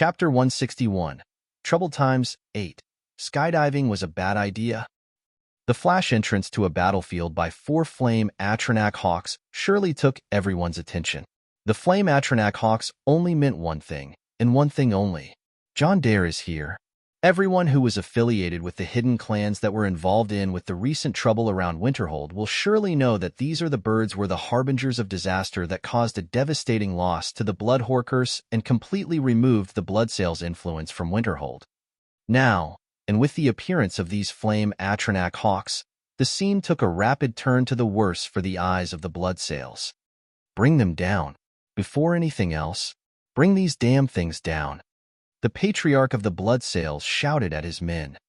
Chapter 161. Troubled Times 8. Skydiving was a bad idea. The flash entrance to a battlefield by 4 flame Atronach hawks surely took everyone's attention. The flame Atronach hawks only meant one thing, and one thing only. Jon Dare is here. Everyone who was affiliated with the hidden clans that were involved with the recent trouble around Winterhold will surely know that these are the birds were the harbingers of disaster that caused a devastating loss to the Bloodhorkers and completely removed the Bloodsail's influence from Winterhold. Now, and with the appearance of these flame Atronach hawks, the scene took a rapid turn to the worse for the eyes of the Bloodsails. Bring them down. Before anything else, bring these damn things down. The Patriarch of the Bloodsails shouted at his men.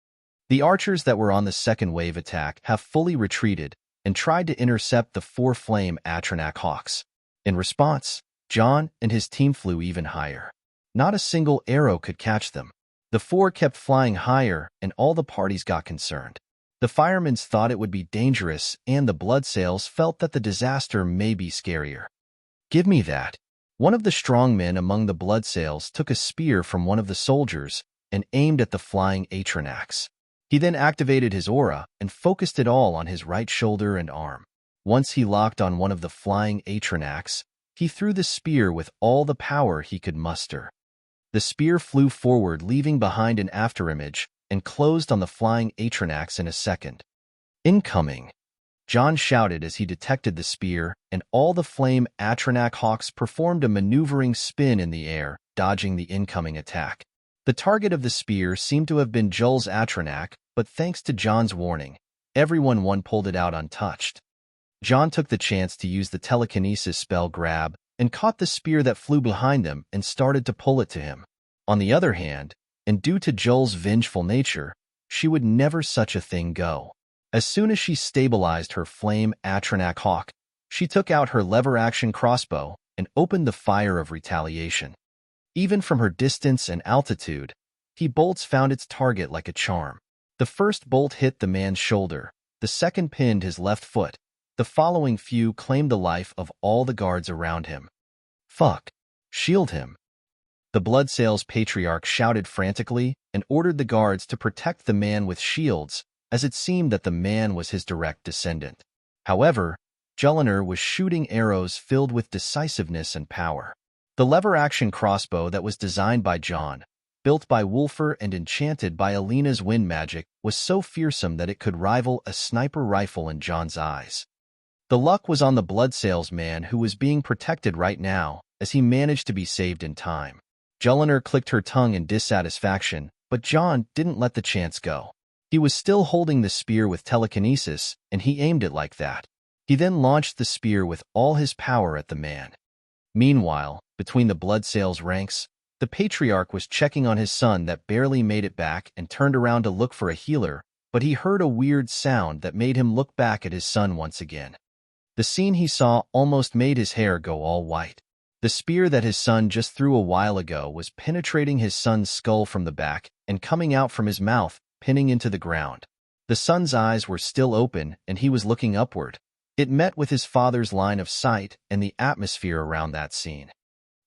The archers that were on the second wave attack have fully retreated and tried to intercept the 4 flame Atronach hawks. In response, Jon and his team flew even higher. Not a single arrow could catch them. The 4 kept flying higher, and all the parties got concerned. The firemen thought it would be dangerous, and the Bloodsails felt that the disaster may be scarier. Give me that. One of the strong men among the Bloodsails took a spear from one of the soldiers and aimed at the flying Atronachs. He then activated his aura and focused it all on his right shoulder and arm. Once he locked on one of the flying Atronachs, he threw the spear with all the power he could muster. The spear flew forward, leaving behind an afterimage, and closed on the flying Atronachs in a second. Incoming! Jon shouted as he detected the spear, and all the flame Atronach hawks performed a maneuvering spin in the air, dodging the incoming attack. The target of the spear seemed to have been Jul's Atronach, but thanks to Jon's warning, everyone pulled it out untouched. Jon took the chance to use the telekinesis spell grab and caught the spear that flew behind them and started to pull it to him. On the other hand, and due to Jul's vengeful nature, she would never such a thing go. As soon as she stabilized her flame Atronach hawk, she took out her lever-action crossbow and opened the fire of retaliation. Even from her distance and altitude, the bolts found its target like a charm. The first bolt hit the man's shoulder, the second pinned his left foot, the following few claimed the life of all the guards around him. Fuck! Shield him! The Bloodsails Patriarch shouted frantically and ordered the guards to protect the man with shields, as it seemed that the man was his direct descendant. However, Juliner was shooting arrows filled with decisiveness and power. The lever-action crossbow that was designed by Jon, built by Wulfr and enchanted by Alina's wind magic, was so fearsome that it could rival a sniper rifle in Jon's eyes. The luck was on the Bloodsails man who was being protected right now, as he managed to be saved in time. Juliner clicked her tongue in dissatisfaction, but Jon didn't let the chance go. He was still holding the spear with telekinesis, and he aimed it like that. He then launched the spear with all his power at the man. Meanwhile, between the Bloodsails ranks, the Patriarch was checking on his son that barely made it back and turned around to look for a healer, but he heard a weird sound that made him look back at his son once again. The scene he saw almost made his hair go all white. The spear that his son just threw a while ago was penetrating his son's skull from the back and coming out from his mouth, pinning into the ground. The son's eyes were still open, and he was looking upward. It met with his father's line of sight and the atmosphere around that scene.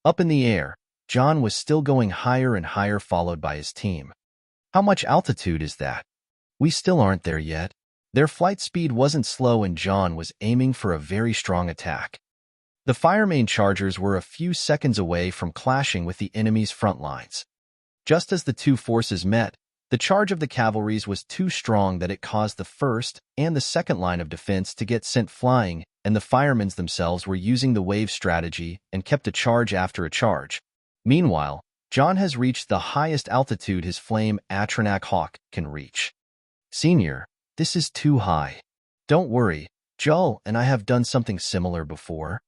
Up in the air, Jon was still going higher and higher, followed by his team. How much altitude is that? We still aren't there yet. Their flight speed wasn't slow, and Jon was aiming for a very strong attack. The Firemain chargers were a few seconds away from clashing with the enemy's front lines. Just as the two forces met, the charge of the cavalries was too strong that it caused the first and the second line of defense to get sent flying, and the firemen themselves were using the wave strategy and kept a charge after a charge. Meanwhile, Jon has reached the highest altitude his flame Atronach hawk can reach. Senior, this is too high. Don't worry, Jul and I have done something similar before.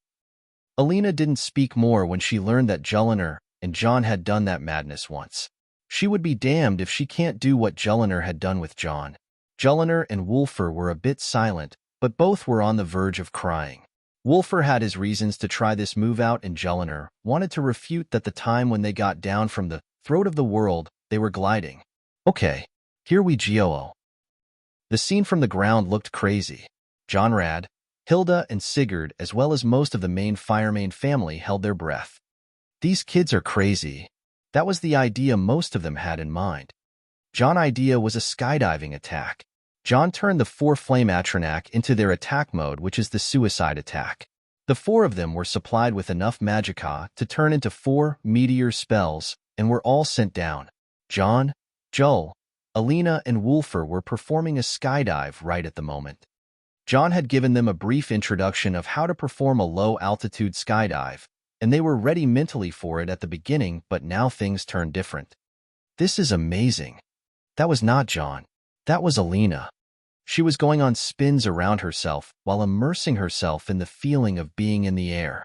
Alina didn't speak more when she learned that Juliner and Jon had done that madness once. She would be damned if she can't do what Juliner had done with Jon. Juliner and Wulfr were a bit silent, but both were on the verge of crying. Wulfr had his reasons to try this move out, and Juliner wanted to refute that the time when they got down from the throat of the world, they were gliding. Okay, here we go. The scene from the ground looked crazy. Jonrad, Hilda, and Sigurd, as well as most of the main Firemain family, held their breath. These kids are crazy. That was the idea most of them had in mind. Jon's idea was a skydiving attack. Jon turned the 4 flame Atronach into their attack mode, which is the suicide attack. The 4 of them were supplied with enough magicka to turn into 4 meteor spells and were all sent down. Jon, Joel, Alina, and Wulfr were performing a skydive right at the moment. Jon had given them a brief introduction of how to perform a low-altitude skydive, and they were ready mentally for it at the beginning, but now things turned different. This is amazing. That was not Jon. That was Alina. She was going on spins around herself while immersing herself in the feeling of being in the air.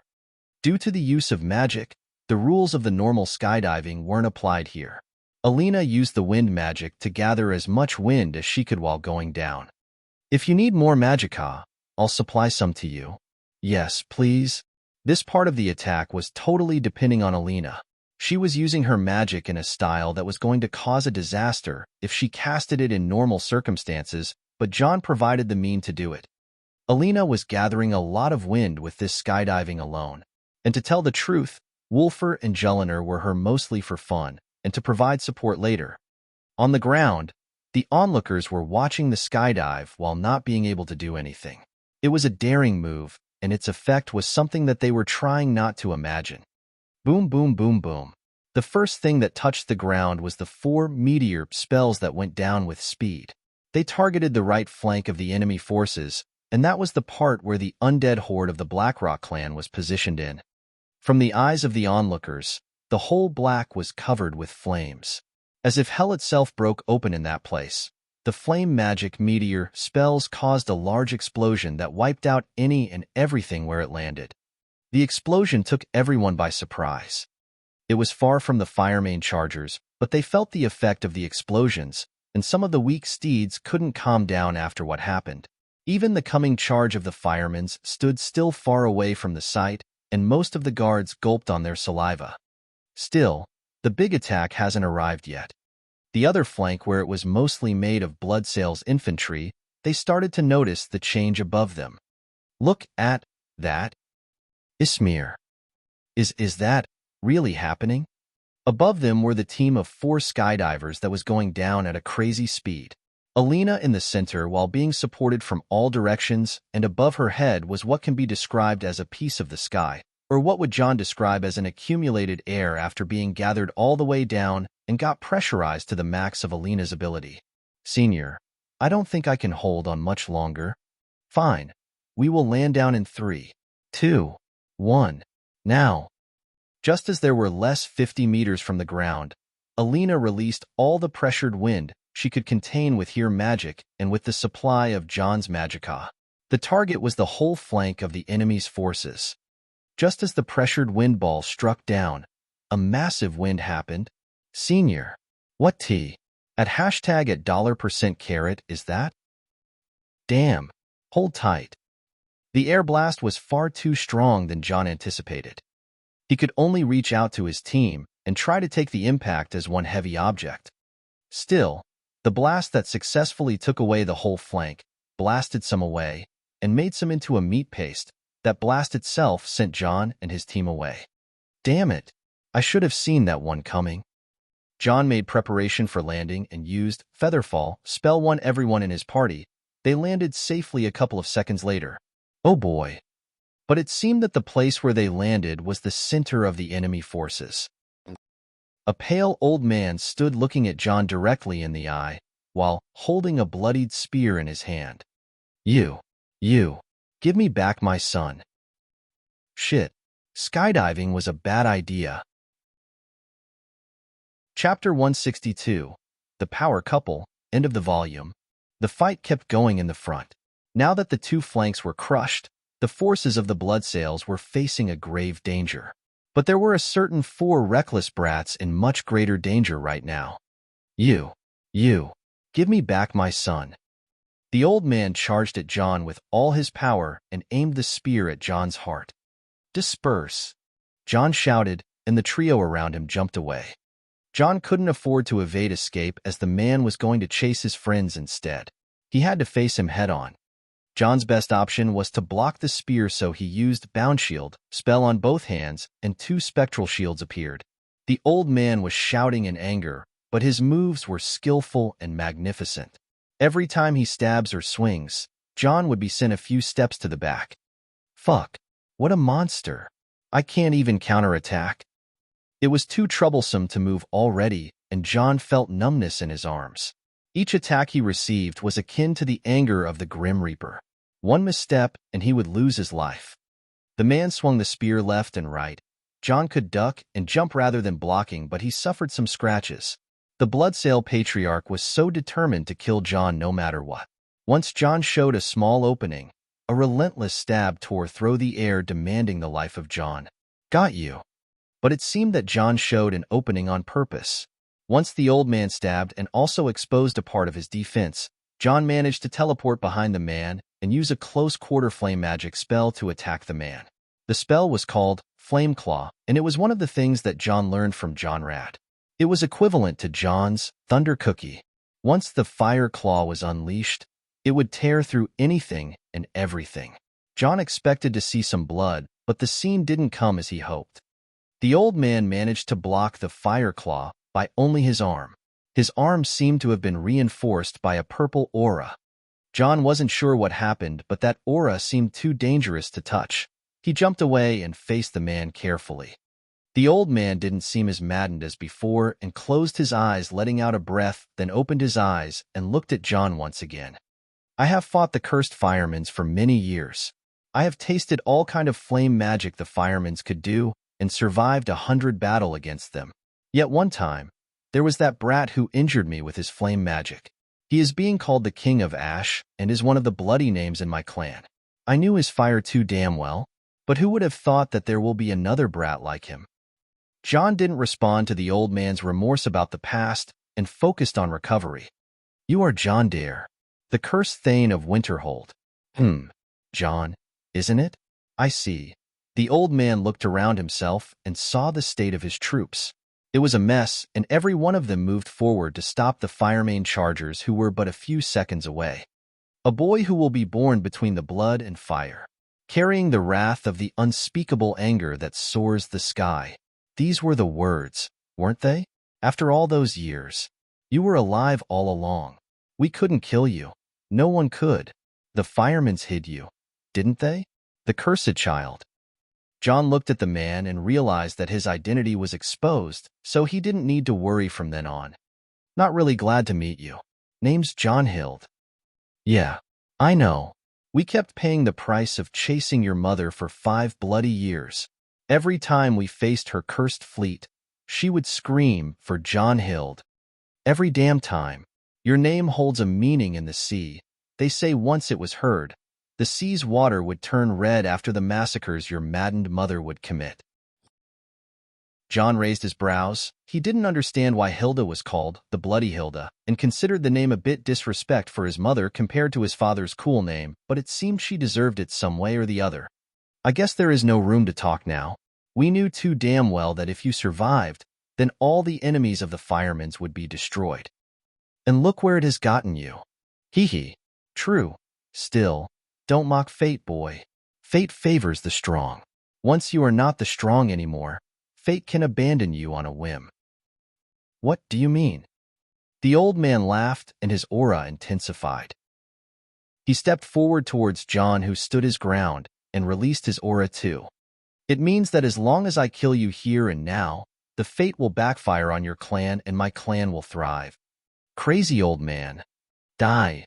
Due to the use of magic, the rules of the normal skydiving weren't applied here. Alina used the wind magic to gather as much wind as she could while going down. If you need more magicka, I'll supply some to you. Yes, please. This part of the attack was totally depending on Alina. She was using her magic in a style that was going to cause a disaster if she casted it in normal circumstances, but Jon provided the mean to do it. Alina was gathering a lot of wind with this skydiving alone. And to tell the truth, Wulfr and Jelinar were her mostly for fun and to provide support later. On the ground, the onlookers were watching the skydive while not being able to do anything. It was a daring move, and its effect was something that they were trying not to imagine. Boom, boom, boom, boom. The first thing that touched the ground was the 4 meteor spells that went down with speed. They targeted the right flank of the enemy forces, and that was the part where the undead horde of the Blackrock clan was positioned in. From the eyes of the onlookers, the whole black was covered with flames. As if hell itself broke open in that place. The flame magic meteor spells caused a large explosion that wiped out any and everything where it landed. The explosion took everyone by surprise. It was far from the firemain chargers, but they felt the effect of the explosions, and some of the weak steeds couldn't calm down after what happened. Even the coming charge of the firemen stood still far away from the site, and most of the guards gulped on their saliva. Still, the big attack hasn't arrived yet. The other flank, where it was mostly made of Bloodsail's infantry, they started to notice the change above them. Look at that. Ismir. Is that really happening? Above them were the team of 4 skydivers that was going down at a crazy speed. Alina in the center while being supported from all directions, and above her head was what can be described as a piece of the sky, or what would Jon describe as an accumulated air after being gathered all the way down and got pressurized to the max of Alina's ability. Senior, I don't think I can hold on much longer. Fine. We will land down in 3, 2, 1. Now. Just as there were less 50 meters from the ground, Alina released all the pressured wind she could contain with her magic and with the supply of Jon's magicka. The target was the whole flank of the enemy's forces. Just as the pressured wind ball struck down, a massive wind happened. Senior, what tea? At hashtag at $% is that? Damn, hold tight. The air blast was far too strong than Jon anticipated. He could only reach out to his team and try to take the impact as one heavy object. Still, the blast that successfully took away the whole flank blasted some away and made some into a meat paste. That blast itself sent Jon and his team away. Damn it, I should have seen that one coming. Jon made preparation for landing and used Featherfall, spell one everyone in his party. They landed safely a couple of seconds later. Oh boy. But it seemed that the place where they landed was the center of the enemy forces. A pale old man stood looking at Jon directly in the eye, while holding a bloodied spear in his hand. You, give me back my son. Shit, skydiving was a bad idea. Chapter 162, The Power Couple, end of the volume. The fight kept going in the front. Now that the 2 flanks were crushed, the forces of the Bloodsails were facing a grave danger. But there were a certain 4 reckless brats in much greater danger right now. You, give me back my son. The old man charged at Jon with all his power and aimed the spear at Jon's heart. Disperse! Jon shouted, and the trio around him jumped away. Jon couldn't afford to evade escape as the man was going to chase his friends instead. He had to face him head-on. Jon's best option was to block the spear, so he used Bound Shield, spell on both hands, and 2 spectral shields appeared. The old man was shouting in anger, but his moves were skillful and magnificent. Every time he stabs or swings, Jon would be sent a few steps to the back. Fuck, what a monster. I can't even counterattack. It was too troublesome to move already, and Jon felt numbness in his arms. Each attack he received was akin to the anger of the Grim Reaper. One misstep, and he would lose his life. The man swung the spear left and right. Jon could duck and jump rather than blocking, but he suffered some scratches. The Bloodsail Patriarch was so determined to kill Jon no matter what. Once Jon showed a small opening, a relentless stab tore through the air, demanding the life of Jon. Got you. But it seemed that Jon showed an opening on purpose. Once the old man stabbed and also exposed a part of his defense, Jon managed to teleport behind the man and use a close-quarter flame magic spell to attack the man. The spell was called Flame Claw, and it was one of the things that Jon learned from Jon Rad. It was equivalent to Jon's Thunder Cookie. Once the Fire Claw was unleashed, it would tear through anything and everything. Jon expected to see some blood, but the scene didn't come as he hoped. The old man managed to block the Fire Claw by only his arm. His arm seemed to have been reinforced by a purple aura. Jon wasn't sure what happened, but that aura seemed too dangerous to touch. He jumped away and faced the man carefully. The old man didn't seem as maddened as before and closed his eyes, letting out a breath, then opened his eyes and looked at Jon once again. I have fought the cursed firemans for many years. I have tasted all kind of flame magic the firemans could do and survived 100 battles against them. Yet one time, there was that brat who injured me with his flame magic. He is being called the King of Ash and is one of the bloody names in my clan. I knew his fire too damn well, but who would have thought that there will be another brat like him? Jon didn't respond to the old man's remorse about the past and focused on recovery. You are Jon Dare, the cursed Thane of Winterhold. Jon, isn't it? I see. The old man looked around himself and saw the state of his troops. It was a mess, and every one of them moved forward to stop the Firemane chargers who were but a few seconds away. A boy who will be born between the blood and fire, carrying the wrath of the unspeakable anger that soars the sky. These were the words, weren't they? After all those years, you were alive all along. We couldn't kill you. No one could. The firemans hid you, didn't they? The cursed child. Jon looked at the man and realized that his identity was exposed, so he didn't need to worry from then on. Not really glad to meet you. Name's Jonhild. Yeah, I know. We kept paying the price of chasing your mother for 5 bloody years. Every time we faced her cursed fleet, she would scream for Jonhild. Every damn time. Your name holds a meaning in the sea. They say once it was heard, the sea's water would turn red after the massacres your maddened mother would commit. Jon raised his brows. He didn't understand why Hilda was called the Bloody Hilda, and considered the name a bit disrespect for his mother compared to his father's cool name, but it seemed she deserved it some way or the other. I guess there is no room to talk now. We knew too damn well that if you survived, then all the enemies of the firemans would be destroyed. And look where it has gotten you. Hee hee. True. Still, don't mock fate, boy. Fate favors the strong. Once you are not the strong anymore, fate can abandon you on a whim. What do you mean? The old man laughed and his aura intensified. He stepped forward towards Jon, who stood his ground, and released his aura too. It means that as long as I kill you here and now, the fate will backfire on your clan and my clan will thrive. Crazy old man. Die.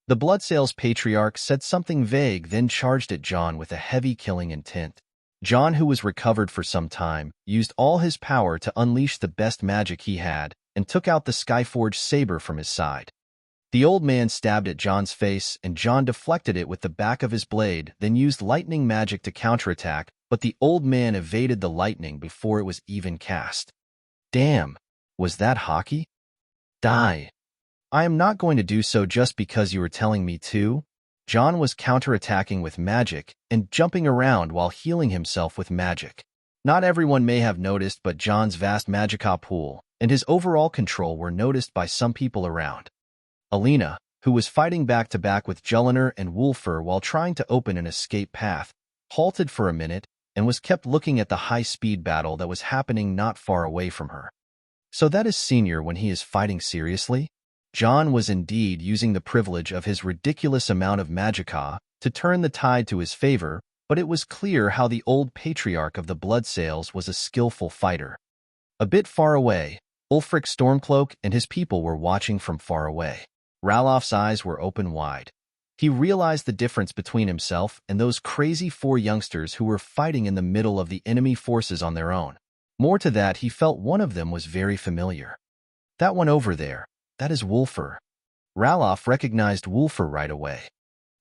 The Bloodsail's Patriarch said something vague, then charged at Jon with a heavy killing intent. Jon, who was recovered for some time, used all his power to unleash the best magic he had and took out the Skyforged saber from his side. The old man stabbed at Jon's face, and Jon deflected it with the back of his blade, then used lightning magic to counterattack, but the old man evaded the lightning before it was even cast. Damn, was that hockey? Die. I am not going to do so just because you were telling me to. Jon was counterattacking with magic and jumping around while healing himself with magic. Not everyone may have noticed, but Jon's vast magica pool and his overall control were noticed by some people around. Alina, who was fighting back-to-back with Jelliner and Wulfur while trying to open an escape path, halted for a minute and was kept looking at the high-speed battle that was happening not far away from her. So that is Senior when he is fighting seriously? Jon was indeed using the privilege of his ridiculous amount of magicka to turn the tide to his favor, but it was clear how the old patriarch of the Bloodsails was a skillful fighter. A bit far away, Ulfric Stormcloak and his people were watching from far away. Ralof's eyes were open wide. He realized the difference between himself and those crazy 4 youngsters who were fighting in the middle of the enemy forces on their own. More to that, he felt one of them was very familiar. That one over there, that is Wulfr. Ralof recognized Wulfr right away.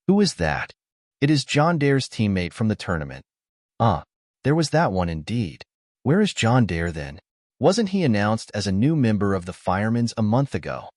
Who is that? It is Jon Dare's teammate from the tournament. There was that one indeed. Where is Jon Dare then? Wasn't he announced as a new member of the Firemen's a month ago?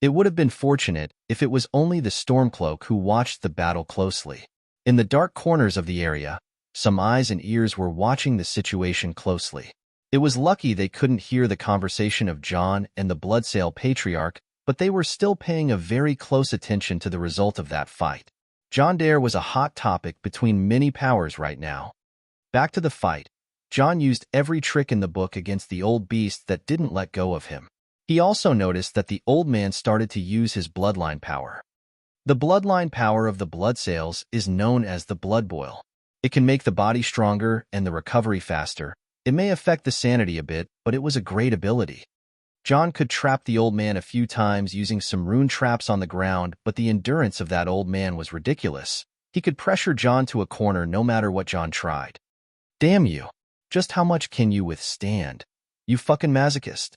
It would have been fortunate if it was only the Stormcloak who watched the battle closely. In the dark corners of the area, some eyes and ears were watching the situation closely. It was lucky they couldn't hear the conversation of Jon and the Bloodsail Patriarch, but they were still paying a very close attention to the result of that fight. Jon Dare was a hot topic between many powers right now. Back to the fight. Jon used every trick in the book against the old beast that didn't let go of him. He also noticed that the old man started to use his bloodline power. The bloodline power of the Bloodsails is known as the Blood Boil. It can make the body stronger and the recovery faster. It may affect the sanity a bit, but it was a great ability. Jon could trap the old man a few times using some rune traps on the ground, but the endurance of that old man was ridiculous. He could pressure Jon to a corner no matter what Jon tried. Damn you. Just how much can you withstand? You fucking masochist.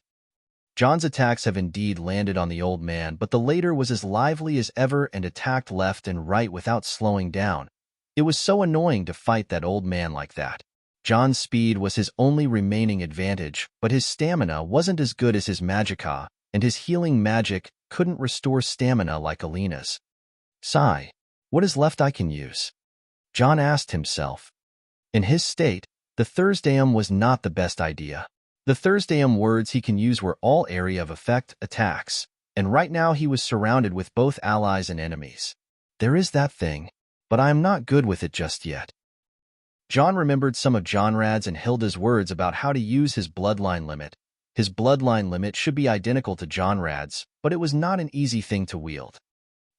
Jon's attacks have indeed landed on the old man, but the later was as lively as ever and attacked left and right without slowing down. It was so annoying to fight that old man like that. Jon's speed was his only remaining advantage, but his stamina wasn't as good as his magicka, and his healing magic couldn't restore stamina like Alina's. Sigh. What is left I can use? Jon asked himself. In his state, the Thursdayum was not the best idea. The Thursdayum words he can use were all area of effect attacks, and right now he was surrounded with both allies and enemies. There is that thing, but I am not good with it just yet. Jon remembered some of Jonrad's and Hilda's words about how to use his bloodline limit. His bloodline limit should be identical to Jonrad's, but it was not an easy thing to wield.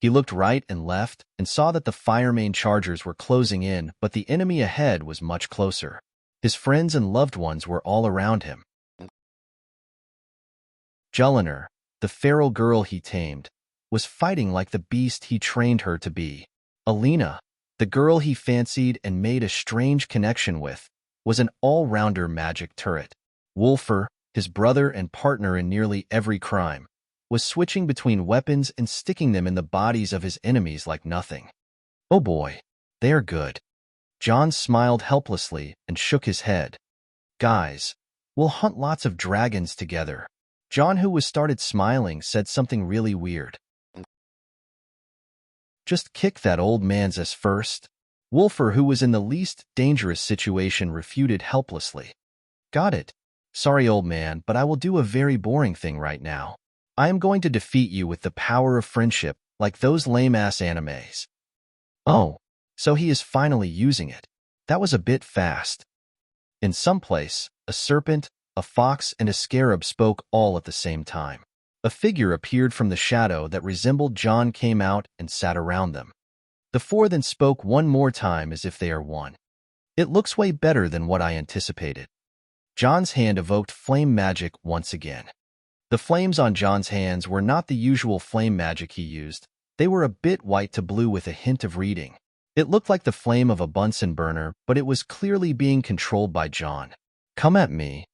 He looked right and left and saw that the Firemane chargers were closing in, but the enemy ahead was much closer. His friends and loved ones were all around him. Jellinar, the feral girl he tamed, was fighting like the beast he trained her to be. Alina, the girl he fancied and made a strange connection with, was an all-rounder magic turret. Wulfr, his brother and partner in nearly every crime, was switching between weapons and sticking them in the bodies of his enemies like nothing. Oh boy, they are good. Jon smiled helplessly and shook his head. Guys, we'll hunt lots of dragons together. Jon, who was started smiling, said something really weird. Just kick that old man's ass first. Wulfr, who was in the least dangerous situation, refuted helplessly. Got it. Sorry, old man, but I will do a very boring thing right now. I am going to defeat you with the power of friendship, like those lame-ass animes. Oh, so he is finally using it. That was a bit fast. In some place, a serpent, a fox, and a scarab spoke all at the same time. A figure appeared from the shadow that resembled Jon, came out and sat around them. The 4 then spoke one more time as if they are one. It looks way better than what I anticipated. Jon's hand evoked flame magic once again. The flames on Jon's hands were not the usual flame magic he used. They were a bit white to blue with a hint of reading. It looked like the flame of a Bunsen burner, but it was clearly being controlled by Jon. Come at me.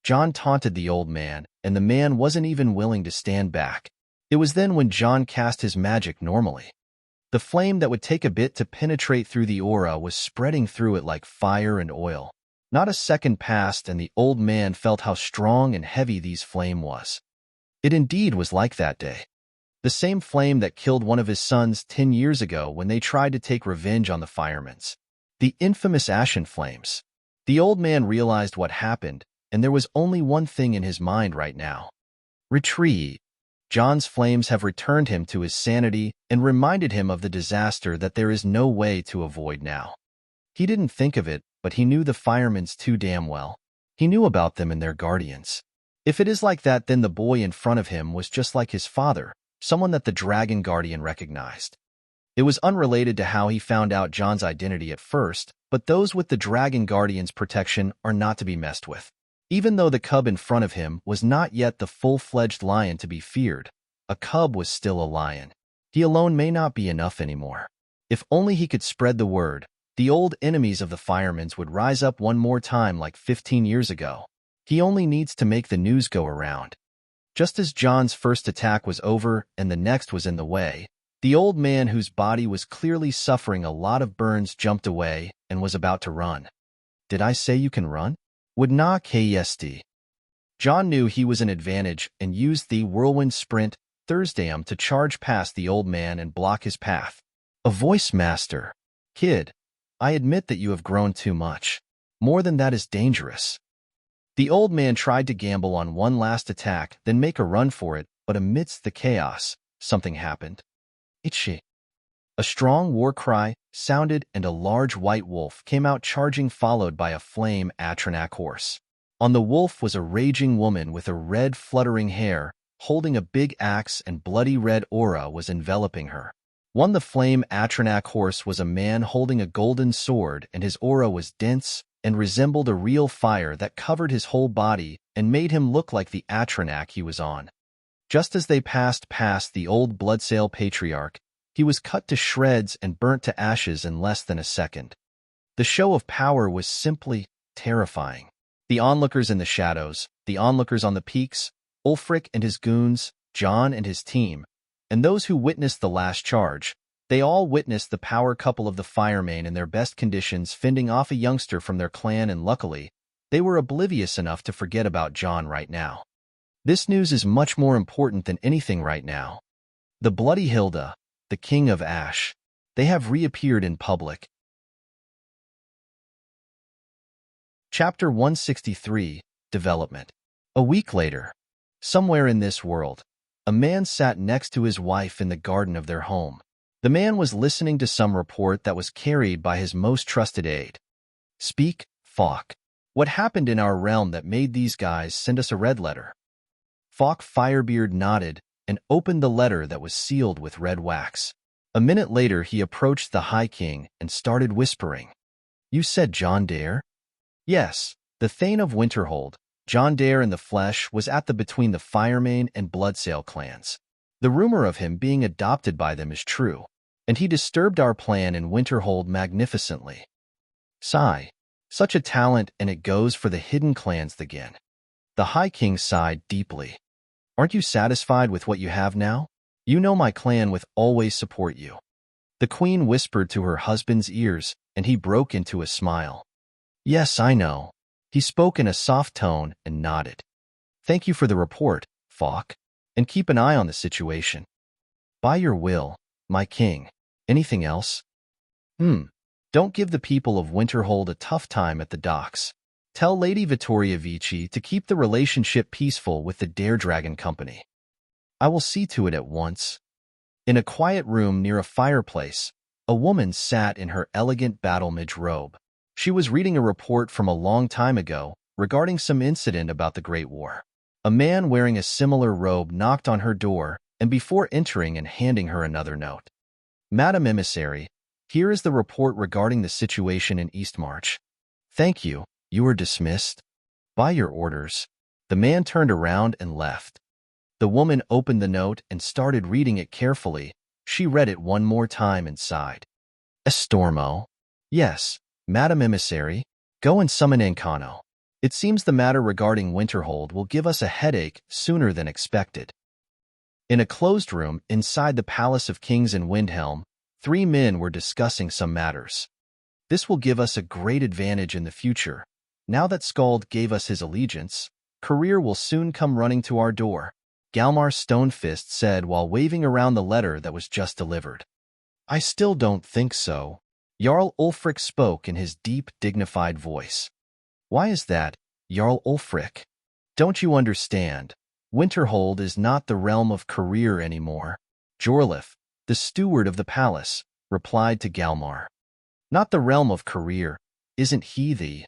Jon taunted the old man, and the man wasn't even willing to stand back. It was then when Jon cast his magic normally. The flame that would take a bit to penetrate through the aura was spreading through it like fire and oil. Not a second passed, and the old man felt how strong and heavy these flame was. It indeed was like that day. The same flame that killed one of his sons 10 years ago when they tried to take revenge on the Firemans. The infamous Ashen Flames. The old man realized what happened, and there was only one thing in his mind right now. Retreat. Jon's flames have returned him to his sanity and reminded him of the disaster that there is no way to avoid now. He didn't think of it, but he knew the firemen's too damn well. He knew about them and their guardians. If it is like that, then the boy in front of him was just like his father, someone that the Dragon Guardian recognized. It was unrelated to how he found out Jon's identity at first, but those with the Dragon Guardian's protection are not to be messed with. Even though the cub in front of him was not yet the full-fledged lion to be feared, a cub was still a lion. He alone may not be enough anymore. If only he could spread the word, the old enemies of the firemen's would rise up one more time like 15 years ago. He only needs to make the news go around. Just as Jon's first attack was over and the next was in the way, the old man whose body was clearly suffering a lot of burns jumped away and was about to run. Did I say you can run? Would not KSD. Jon knew he was an advantage and used the whirlwind sprint Thursdayum to charge past the old man and block his path. A voice master. Kid, I admit that you have grown too much. More than that is dangerous. The old man tried to gamble on one last attack, then make a run for it, but amidst the chaos, something happened. Itchy. A strong war cry sounded and a large white wolf came out charging, followed by a flame Atronach horse. On the wolf was a raging woman with a red fluttering hair, holding a big axe, and bloody red aura was enveloping her. The flame Atronach horse was a man holding a golden sword, and his aura was dense and resembled a real fire that covered his whole body and made him look like the Atronach he was on. Just as they passed past the old Bloodsail patriarch, he was cut to shreds and burnt to ashes in less than a second. The show of power was simply terrifying. The onlookers in the shadows, the onlookers on the peaks, Ulfric and his goons, Jon and his team, and those who witnessed the last charge, they all witnessed the power couple of the firemen in their best conditions fending off a youngster from their clan, and luckily, they were oblivious enough to forget about Jon right now. This news is much more important than anything right now. The Bloody Hilda, the King of Ash, they have reappeared in public. Chapter 163, Development. A week later, somewhere in this world, a man sat next to his wife in the garden of their home. The man was listening to some report that was carried by his most trusted aide. Speak, Falk. What happened in our realm that made these guys send us a red letter? Falk Firebeard nodded and opened the letter that was sealed with red wax. A minute later, he approached the High King and started whispering. You said Jon Dare? Yes, the Thane of Winterhold. Jon Dare in the flesh was at the between the Firemane and Bloodsail clans. The rumor of him being adopted by them is true, and he disturbed our plan in Winterhold magnificently. Sigh. Such a talent, and it goes for the hidden clans again. The High King sighed deeply. Aren't you satisfied with what you have now? You know my clan will always support you. The Queen whispered to her husband's ears, and he broke into a smile. Yes, I know. He spoke in a soft tone and nodded. Thank you for the report, Falk, and keep an eye on the situation. By your will, my king. Anything else? Don't give the people of Winterhold a tough time at the docks. Tell Lady Vittoria Vici to keep the relationship peaceful with the Dare Dragon Company. I will see to it at once. In a quiet room near a fireplace, a woman sat in her elegant battlemage robe. She was reading a report from a long time ago regarding some incident about the Great War. A man wearing a similar robe knocked on her door, and before entering and handing her another note. Madam Emissary, here is the report regarding the situation in Eastmarch. Thank you. You are dismissed. By your orders. The man turned around and left. The woman opened the note and started reading it carefully. She read it one more time and sighed. Estormo. Yes, Madam Emissary. Go and summon Encano. It seems the matter regarding Winterhold will give us a headache sooner than expected. In a closed room inside the Palace of Kings in Windhelm, 3 men were discussing some matters. This will give us a great advantage in the future. Now that Skald gave us his allegiance, career will soon come running to our door, Galmar Stonefist said while waving around the letter that was just delivered. I still don't think so, Jarl Ulfric spoke in his deep, dignified voice. Why is that, Jarl Ulfric? Don't you understand? Winterhold is not the realm of career anymore. Jorlif, the steward of the palace, replied to Galmar. Not the realm of career, isn't he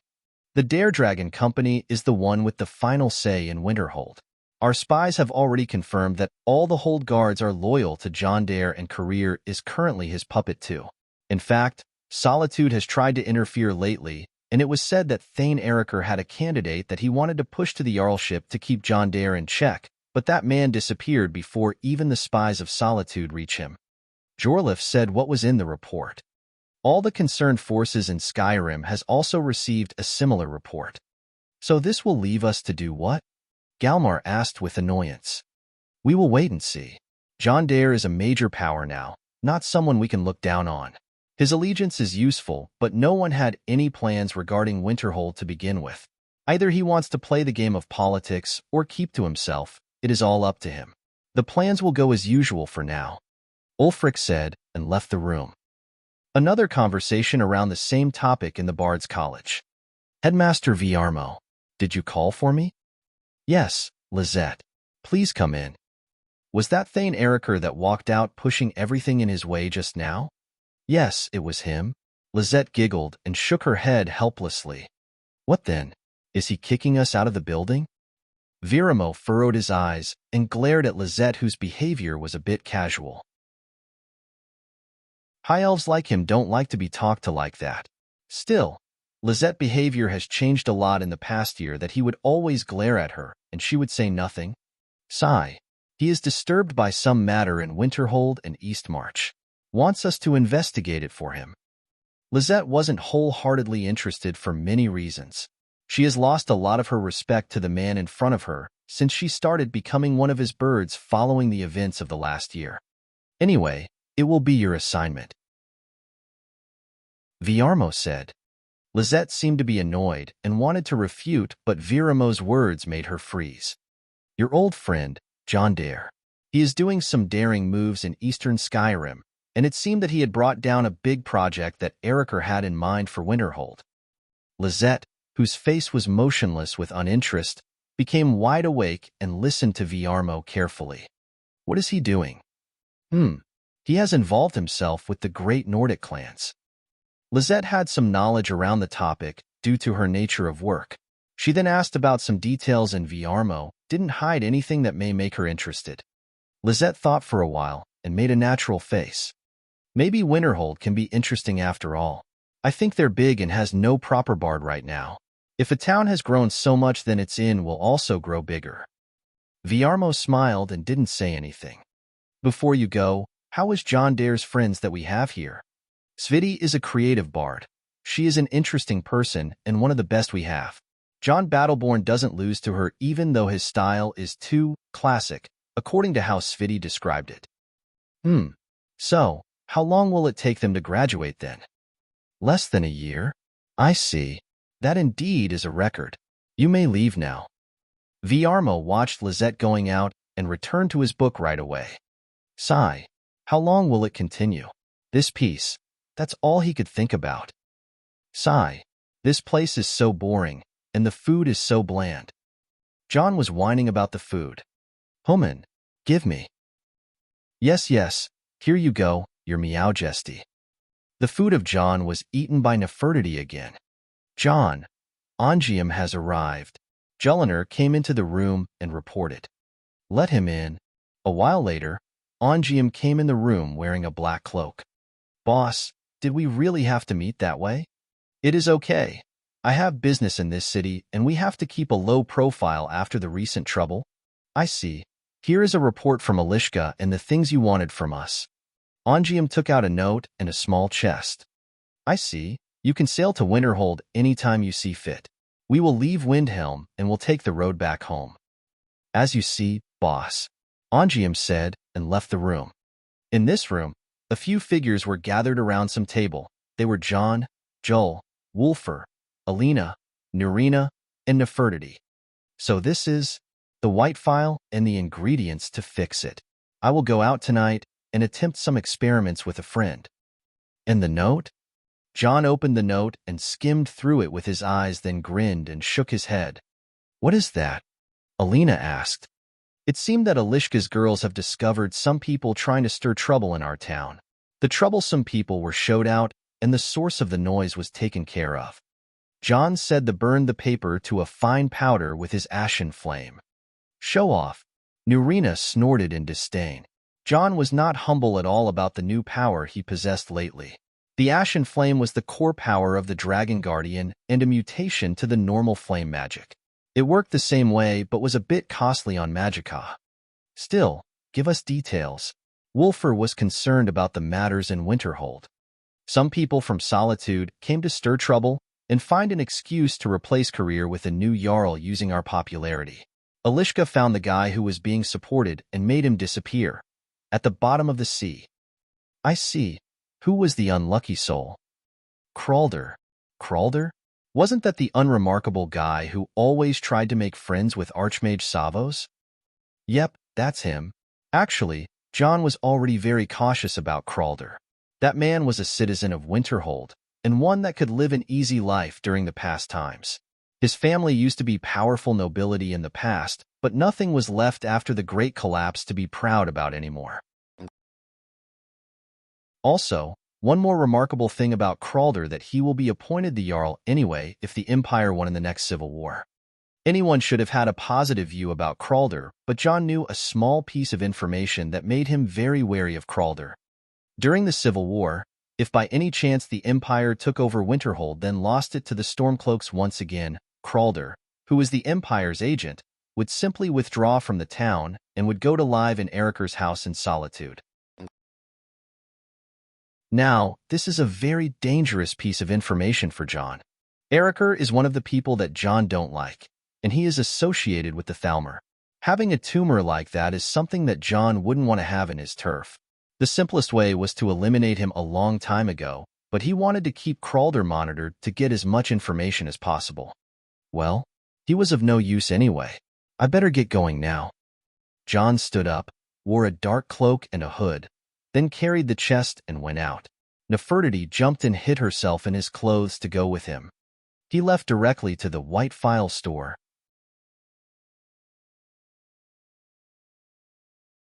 the Dare Dragon Company is the one with the final say in Winterhold. Our spies have already confirmed that all the Hold guards are loyal to Jon Dare and Career is currently his puppet too. In fact, Solitude has tried to interfere lately, and it was said that Thane Eriker had a candidate that he wanted to push to the Jarlship to keep Jon Dare in check, but that man disappeared before even the spies of Solitude reach him. Jorlif said what was in the report. All the concerned forces in Skyrim has also received a similar report. So this will leave us to do what? Galmar asked with annoyance. We will wait and see. Jon Dare is a major power now, not someone we can look down on. His allegiance is useful, but no one had any plans regarding Winterhold to begin with. Either he wants to play the game of politics or keep to himself. It is all up to him. The plans will go as usual for now, Ulfric said and left the room. Another conversation around the same topic in the Bard's College. Headmaster Viarmo, did you call for me? Yes, Lizette. Please come in. Was that Thane Eriker that walked out pushing everything in his way just now? Yes, it was him. Lizette giggled and shook her head helplessly. What then? Is he kicking us out of the building? Viarmo furrowed his eyes and glared at Lizette, whose behavior was a bit casual. High elves like him don't like to be talked to like that. Still, Lizette's behavior has changed a lot in the past year that he would always glare at her, and she would say nothing. Sigh. He is disturbed by some matter in Winterhold and Eastmarch. Wants us to investigate it for him. Lizette wasn't wholeheartedly interested for many reasons. She has lost a lot of her respect to the man in front of her since she started becoming one of his birds following the events of the last year. Anyway, it will be your assignment, Viarmo said. Lizette seemed to be annoyed and wanted to refute, but Viarmo's words made her freeze. Your old friend, Jon Dare. He is doing some daring moves in eastern Skyrim, and it seemed that he had brought down a big project that Eriker had in mind for Winterhold. Lizette, whose face was motionless with uninterest, became wide awake and listened to Viarmo carefully. What is he doing? He has involved himself with the great Nordic clans. Lizette had some knowledge around the topic due to her nature of work. She then asked about some details, and Viarmo didn't hide anything that may make her interested. Lizette thought for a while and made a natural face. Maybe Winterhold can be interesting after all. I think they're big and has no proper bard right now. If a town has grown so much, then its inn will also grow bigger. Viarmo smiled and didn't say anything. Before you go, how is Jon Dare's friends that we have here? Sviti is a creative bard. She is an interesting person and one of the best we have. Jon Battleborn doesn't lose to her even though his style is too classic, according to how Sviti described it. So, how long will it take them to graduate then? Less than a year? I see. That indeed is a record. You may leave now. Viarmo watched Lizette going out and returned to his book right away. Sigh. How long will it continue? This piece. That's all he could think about. Sigh. This place is so boring, and the food is so bland. Jon was whining about the food. Human, give me. Yes, here you go, your Meowjesty. The food of Jon was eaten by Nefertiti again. Jon, Ongium has arrived. Jelinar came into the room and reported. Let him in. A while later, Ongium came in the room wearing a black cloak. Boss, did we really have to meet that way? It is okay. I have business in this city, and we have to keep a low profile after the recent trouble. I see. Here is a report from Alishka and the things you wanted from us. Ongium took out a note and a small chest. I see. You can sail to Winterhold anytime you see fit. We will leave Windhelm and will take the road back home. As you see, boss, Ongium said and left the room. In this room, a few figures were gathered around some table. They were Jon, Joel, Wulfur, Alina, Nurina, and Nefertiti. So this is the white phial and the ingredients to fix it. I will go out tonight and attempt some experiments with a friend. And the note? Jon opened the note and skimmed through it with his eyes, then grinned and shook his head. What is that? Alina asked. It seemed that Alishka's girls have discovered some people trying to stir trouble in our town. The troublesome people were showed out, and the source of the noise was taken care of. Jon said to burn the paper to a fine powder with his ashen flame. Show off. Nurina snorted in disdain. Jon was not humble at all about the new power he possessed lately. The ashen flame was the core power of the Dragon Guardian and a mutation to the normal flame magic. It worked the same way but was a bit costly on Magicka. Still, give us details. Wulfur was concerned about the matters in Winterhold. Some people from Solitude came to stir trouble and find an excuse to replace career with a new Jarl using our popularity. Alishka found the guy who was being supported and made him disappear. At the bottom of the sea. I see. Who was the unlucky soul? Kralder. Kralder? Wasn't that the unremarkable guy who always tried to make friends with Archmage Savos? Yep, that's him. Actually, Jon was already very cautious about Kralder. That man was a citizen of Winterhold, and one that could live an easy life during the past times. His family used to be powerful nobility in the past, but nothing was left after the Great Collapse to be proud about anymore. Also, one more remarkable thing about Kralder that he will be appointed the Jarl anyway if the Empire won in the next civil war. Anyone should have had a positive view about Kralder, but Jon knew a small piece of information that made him very wary of Kralder. During the Civil War, if by any chance the Empire took over Winterhold then lost it to the Stormcloaks once again, Kralder, who was the Empire's agent, would simply withdraw from the town and would go to live in Eriker's house in Solitude. Now, this is a very dangerous piece of information for Jon. Eriker is one of the people that Jon don't like, and he is associated with the Thalmor. Having a tumor like that is something that Jon wouldn't want to have in his turf. The simplest way was to eliminate him a long time ago, but he wanted to keep Kralder monitored to get as much information as possible. Well, he was of no use anyway. I better get going now. Jon stood up, wore a dark cloak and a hood, then carried the chest and went out. Nefertiti jumped and hid herself in his clothes to go with him. He left directly to the White Phial store.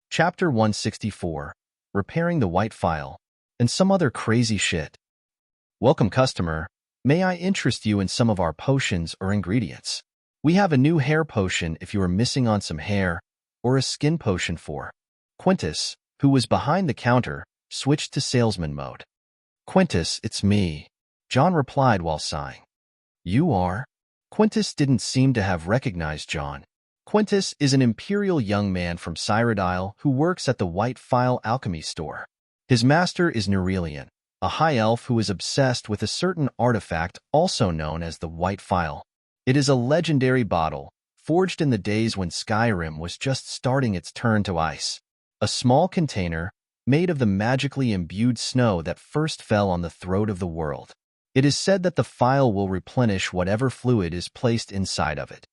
Chapter 164. Repairing the White Phial, and some other crazy shit. Welcome, customer. May I interest you in some of our potions or ingredients? We have a new hair potion if you are missing on some hair, or a skin potion for. Quintus, who was behind the counter, switched to salesman mode. Quintus, it's me, Jon replied while sighing. You are? Quintus didn't seem to have recognized Jon. Quintus is an imperial young man from Cyrodiil who works at the White Phial alchemy store. His master is Nurina, a high elf who is obsessed with a certain artifact also known as the White Phial. It is a legendary bottle, forged in the days when Skyrim was just starting its turn to ice. A small container, made of the magically imbued snow that first fell on the throat of the world. It is said that the phial will replenish whatever fluid is placed inside of it.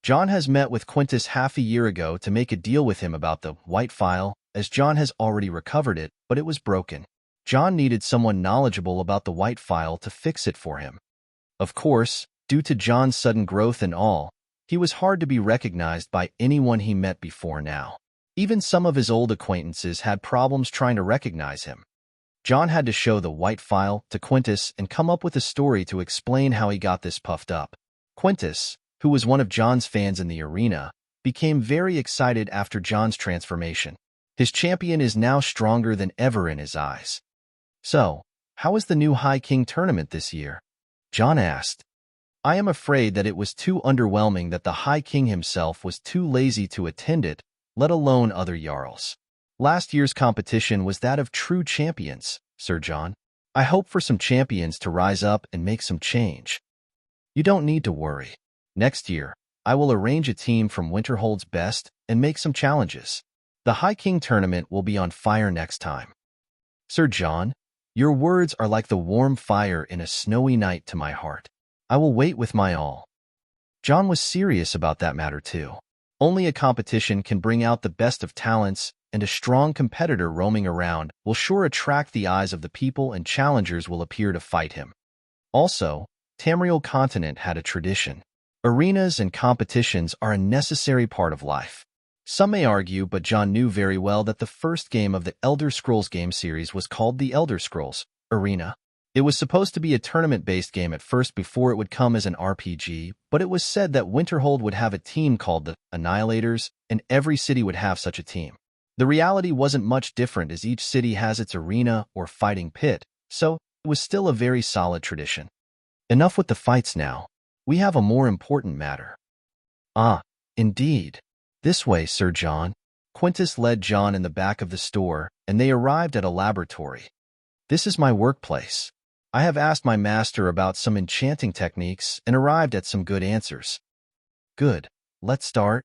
Jon has met with Quintus half a year ago to make a deal with him about the White Phial, as Jon has already recovered it, but it was broken. Jon needed someone knowledgeable about the White Phial to fix it for him. Of course, due to Jon's sudden growth and all, he was hard to be recognized by anyone he met before now. Even some of his old acquaintances had problems trying to recognize him. Jon had to show the White Phial to Quintus and come up with a story to explain how he got this puffed up. Quintus, who was one of Jon's fans in the arena, became very excited after Jon's transformation. His champion is now stronger than ever in his eyes. So, how is the new High King tournament this year? Jon asked. I am afraid that it was too underwhelming that the High King himself was too lazy to attend it, let alone other Jarls. Last year's competition was that of true champions, Sir Jon. I hope for some champions to rise up and make some change. You don't need to worry. Next year, I will arrange a team from Winterhold's best and make some challenges. The High King tournament will be on fire next time. Sir Jon, your words are like the warm fire in a snowy night to my heart. I will wait with my all. Jon was serious about that matter too. Only a competition can bring out the best of talents, and a strong competitor roaming around will sure attract the eyes of the people and challengers will appear to fight him. Also, Tamriel Continent had a tradition. Arenas and competitions are a necessary part of life. Some may argue, but Jon knew very well that the first game of the Elder Scrolls game series was called The Elder Scrolls Arena. It was supposed to be a tournament-based game at first before it would come as an RPG, but it was said that Winterhold would have a team called the Annihilators, and every city would have such a team. The reality wasn't much different as each city has its arena or fighting pit, so it was still a very solid tradition. Enough with the fights now. We have a more important matter. Ah, indeed. This way, Sir Jon. Quintus led Jon in the back of the store, and they arrived at a laboratory. This is my workplace. I have asked my master about some enchanting techniques and arrived at some good answers. Good. Let's start.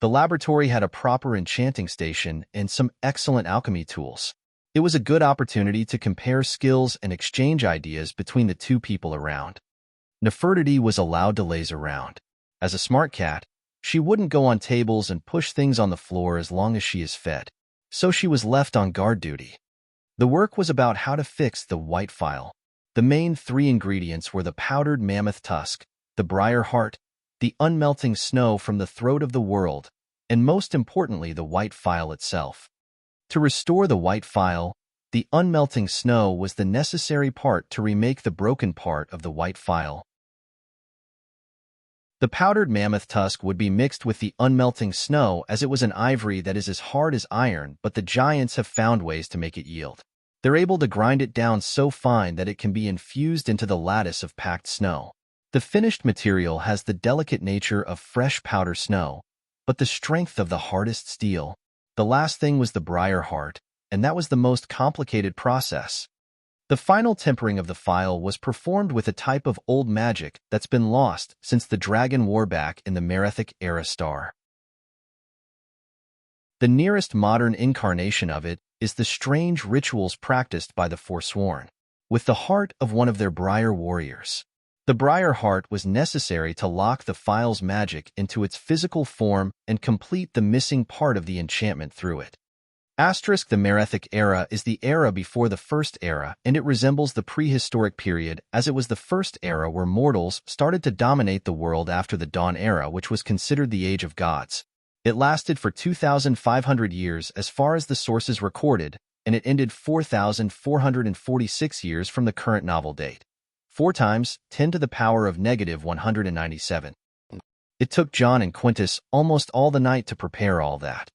The laboratory had a proper enchanting station and some excellent alchemy tools. It was a good opportunity to compare skills and exchange ideas between the two people around. Nefertiti was allowed to laze around. As a smart cat, she wouldn't go on tables and push things on the floor as long as she is fed. So she was left on guard duty. The work was about how to fix the white phial. The main three ingredients were the powdered mammoth tusk, the briar heart, the unmelting snow from the throat of the world, and most importantly the white phial itself. To restore the white phial, the unmelting snow was the necessary part to remake the broken part of the white phial. The powdered mammoth tusk would be mixed with the unmelting snow as it was an ivory that is as hard as iron, but the giants have found ways to make it yield. They're able to grind it down so fine that it can be infused into the lattice of packed snow. The finished material has the delicate nature of fresh powder snow, but the strength of the hardest steel. The last thing was the briar heart, and that was the most complicated process. The final tempering of the phial was performed with a type of old magic that's been lost since the dragon war back in the Merethic era star. The nearest modern incarnation of it is the strange rituals practiced by the Forsworn, with the heart of one of their briar warriors. The briar heart was necessary to lock the phial's magic into its physical form and complete the missing part of the enchantment through it. Asterisk the Merethic era is the era before the First Era, and it resembles the prehistoric period as it was the first era where mortals started to dominate the world after the Dawn Era, which was considered the Age of Gods. It lasted for 2,500 years as far as the sources recorded, and it ended 4,446 years from the current novel date. 4 times 10 to the power of negative 197. It took Jon and Quintus almost all the night to prepare all that.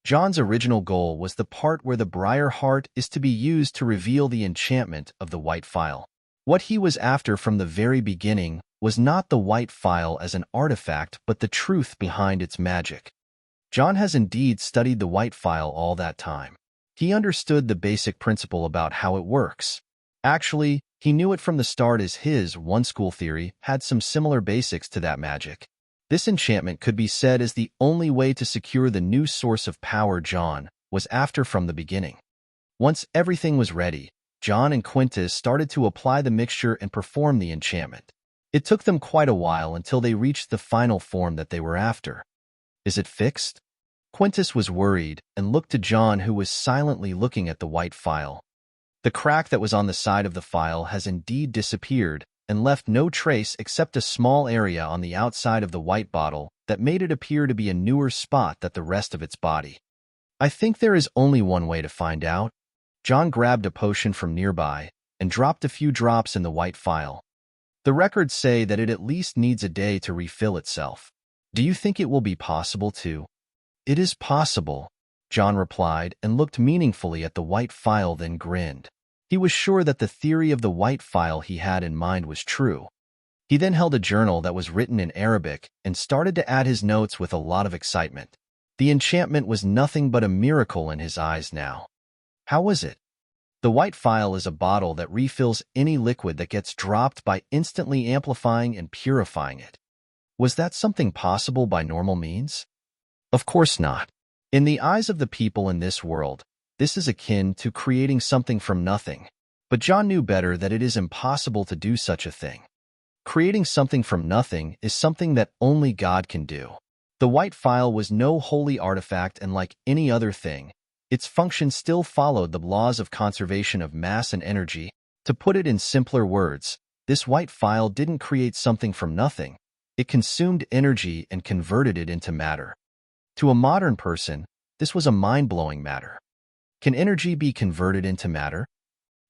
Jon's original goal was the part where the briar heart is to be used to reveal the enchantment of the white phial. What he was after from the very beginning was not the white phial as an artifact, but the truth behind its magic. Jon has indeed studied the white phial all that time. He understood the basic principle about how it works. Actually, he knew it from the start as his one school theory had some similar basics to that magic. This enchantment could be said as the only way to secure the new source of power Jon was after from the beginning. Once everything was ready, Jon and Quintus started to apply the mixture and perform the enchantment. It took them quite a while until they reached the final form that they were after. Is it fixed? Quintus was worried and looked to Jon, who was silently looking at the white phial. The crack that was on the side of the phial has indeed disappeared and left no trace except a small area on the outside of the white bottle that made it appear to be a newer spot than the rest of its body. I think there is only one way to find out. Jon grabbed a potion from nearby and dropped a few drops in the white phial. The records say that it at least needs a day to refill itself. Do you think it will be possible to? It is possible, Jon replied and looked meaningfully at the white phial, then grinned. He was sure that the theory of the white phial he had in mind was true. He then held a journal that was written in Arabic and started to add his notes with a lot of excitement. The enchantment was nothing but a miracle in his eyes now. How was it? The white phial is a bottle that refills any liquid that gets dropped by instantly amplifying and purifying it. Was that something possible by normal means? Of course not. In the eyes of the people in this world, this is akin to creating something from nothing. But Jon knew better that it is impossible to do such a thing. Creating something from nothing is something that only God can do. The white phial was no holy artifact, and like any other thing, its function still followed the laws of conservation of mass and energy. To put it in simpler words, this white phial didn't create something from nothing. It consumed energy and converted it into matter. To a modern person, this was a mind-blowing matter. Can energy be converted into matter?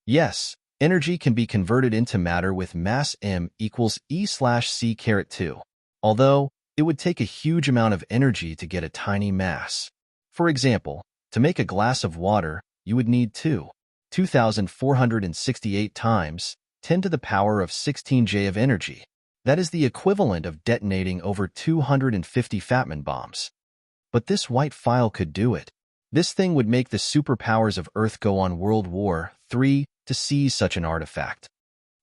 Yes, Energy can be converted into matter with mass m equals E/c caret 2, although it would take a huge amount of energy to get a tiny mass. For example, to make a glass of water, you would need 2,468 times 10 to the power of 16 J of energy. That is the equivalent of detonating over 250 Fatman bombs. But this white phial could do it. This thing would make the superpowers of Earth go on World War III to seize such an artifact.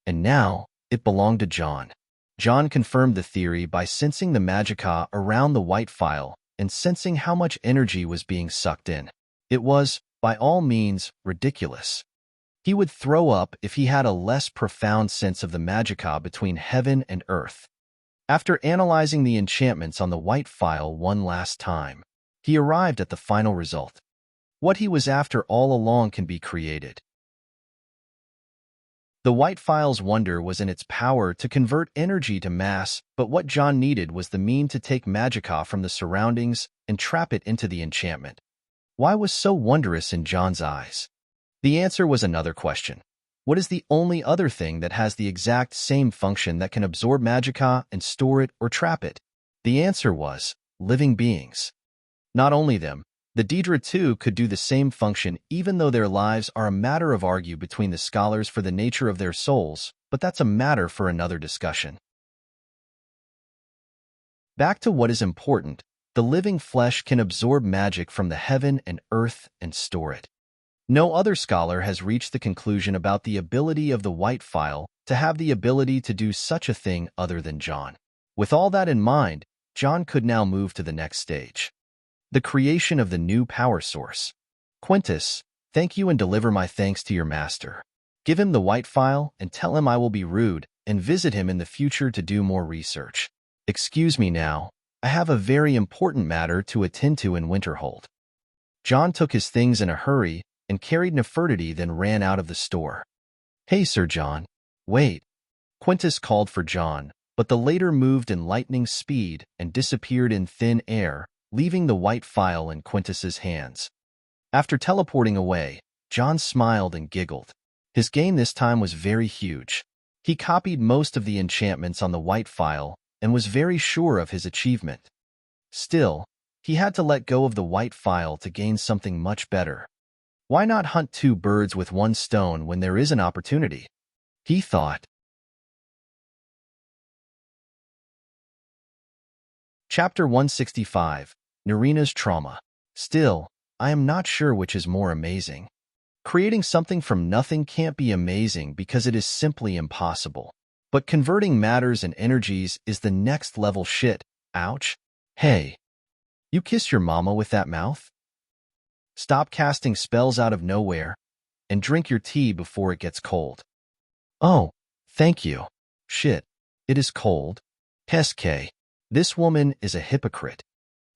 And now, it belonged to Jon. Jon confirmed the theory by sensing the magicka around the white phial and sensing how much energy was being sucked in. It was, by all means, ridiculous. He would throw up if he had a less profound sense of the magicka between heaven and earth. After analyzing the enchantments on the white phial one last time, he arrived at the final result. What he was after all along can be created. The white phial's wonder was in its power to convert energy to mass, but what Jon needed was the mean to take magicka from the surroundings and trap it into the enchantment. Why was so wondrous in Jon's eyes? The answer was another question. What is the only other thing that has the exact same function that can absorb magicka and store it or trap it? The answer was living beings. Not only them, the Daedra too could do the same function even though their lives are a matter of argue between the scholars for the nature of their souls, but that's a matter for another discussion. Back to what is important, the living flesh can absorb magic from the heaven and earth and store it. No other scholar has reached the conclusion about the ability of the white phial to have the ability to do such a thing other than Jon. With all that in mind, Jon could now move to the next stage. The creation of the new power source. Quintus, thank you and deliver my thanks to your master. Give him the white phial and tell him I will be rude and visit him in the future to do more research. Excuse me now, I have a very important matter to attend to in Winterhold. Jon took his things in a hurry and carried Nefertiti, then ran out of the store. Hey, Sir Jon. Wait. Quintus called for Jon, but the latter moved in lightning speed and disappeared in thin air, leaving the white phial in Quintus's hands. After teleporting away, Jon smiled and giggled. His gain this time was very huge. He copied most of the enchantments on the white phial and was very sure of his achievement. Still, he had to let go of the white phial to gain something much better. Why not hunt two birds with one stone when there is an opportunity? He thought. Chapter 165. Nurina's Trauma. Still, I am not sure which is more amazing. Creating something from nothing can't be amazing because it is simply impossible. But converting matters and energies is the next level shit. Ouch. Hey. You kiss your mama with that mouth? Stop casting spells out of nowhere and drink your tea before it gets cold. Oh, thank you. Shit. It is cold. Heskay. This woman is a hypocrite.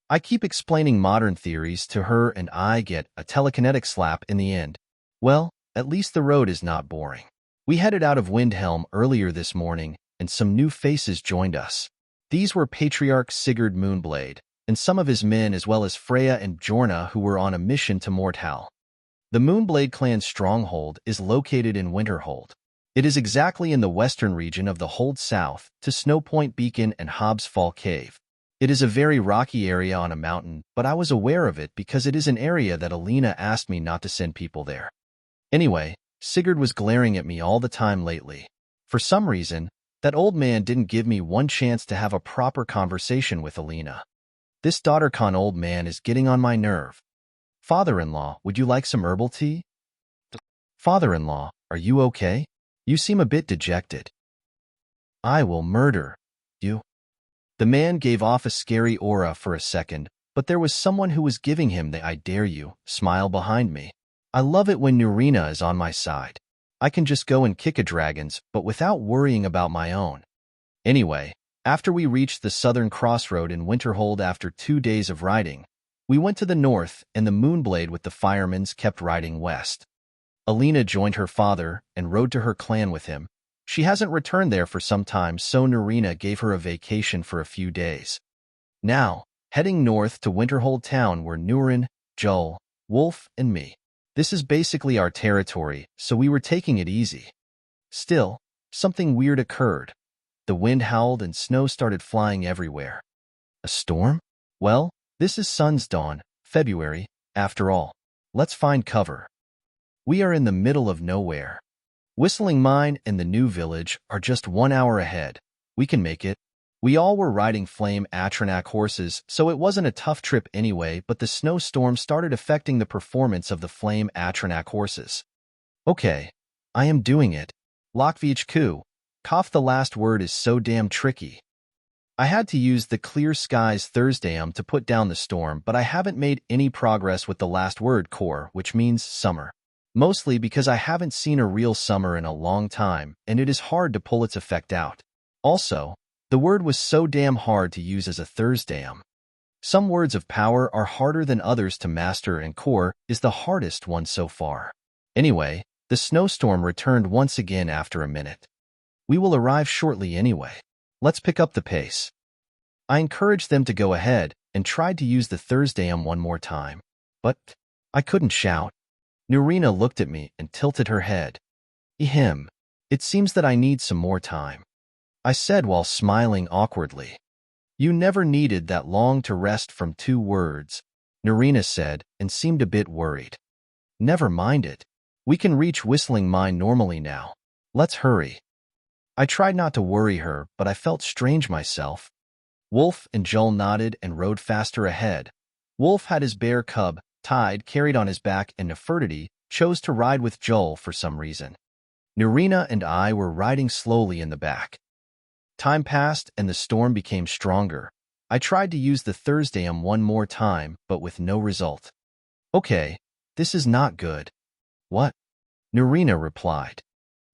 I keep explaining modern theories to her and I get a telekinetic slap in the end. Well, at least the road is not boring. We headed out of Windhelm earlier this morning and some new faces joined us. These were Patriarch Sigurd Moonblade and some of his men as well as Freya and Bjorna who were on a mission to Mortal. The Moonblade clan's stronghold is located in Winterhold. It is exactly in the western region of the Hold south to Snowpoint Beacon and Hobbs Fall Cave. It is a very rocky area on a mountain, but I was aware of it because it is an area that Alina asked me not to send people there. Anyway, Sigurd was glaring at me all the time lately. For some reason, that old man didn't give me one chance to have a proper conversation with Alina. This daughter-con old man is getting on my nerve. Father-in-law, would you like some herbal tea? Father-in-law, are you okay? You seem a bit dejected. I will murder you. The man gave off a scary aura for a second, but there was someone who was giving him the I dare you smile behind me. I love it when Nurina is on my side. I can just go and kick a dragon's, but without worrying about my own. Anyway, after we reached the southern crossroad in Winterhold after 2 days of riding, we went to the north and the Moonblade with the firemen's kept riding west. Alina joined her father and rode to her clan with him. She hasn't returned there for some time, so Nurina gave her a vacation for a few days. Now, heading north to Winterhold town were Nurin, Joel, Wolf, and me. This is basically our territory, so we were taking it easy. Still, something weird occurred. The wind howled and snow started flying everywhere. A storm? Well, this is Sun's Dawn, February, after all. Let's find cover. We are in the middle of nowhere. Whistling Mine and the new village are just 1 hour ahead. We can make it. We all were riding flame Atronach horses, so it wasn't a tough trip anyway, but the snowstorm started affecting the performance of the flame Atronach horses. Okay, I am doing it. Lokvich ku. Cough, the last word is so damn tricky. I had to use the clear skies Thursdayum to put down the storm, but I haven't made any progress with the last word core, which means summer. Mostly because I haven't seen a real summer in a long time, and it is hard to pull its effect out. Also, the word was so damn hard to use as a Thursdayum. Some words of power are harder than others to master, and core is the hardest one so far. Anyway, the snowstorm returned once again after a minute. We will arrive shortly anyway. Let's pick up the pace. I encouraged them to go ahead and tried to use the Thursdayum one more time, but I couldn't shout. Nurina looked at me and tilted her head. Ehem. It seems that I need some more time, I said while smiling awkwardly. You never needed that long to rest from 2 words, Nurina said and seemed a bit worried. Never mind it. We can reach Whistling Mine normally now. Let's hurry. I tried not to worry her, but I felt strange myself. Wolf and Joel nodded and rode faster ahead. Wolf had his bear cub, Tide, carried on his back, and Nefertiti chose to ride with Joel for some reason. Nurina and I were riding slowly in the back. Time passed and the storm became stronger. I tried to use the Thursdayum one more time, but with no result. Okay, this is not good. What? Nurina replied.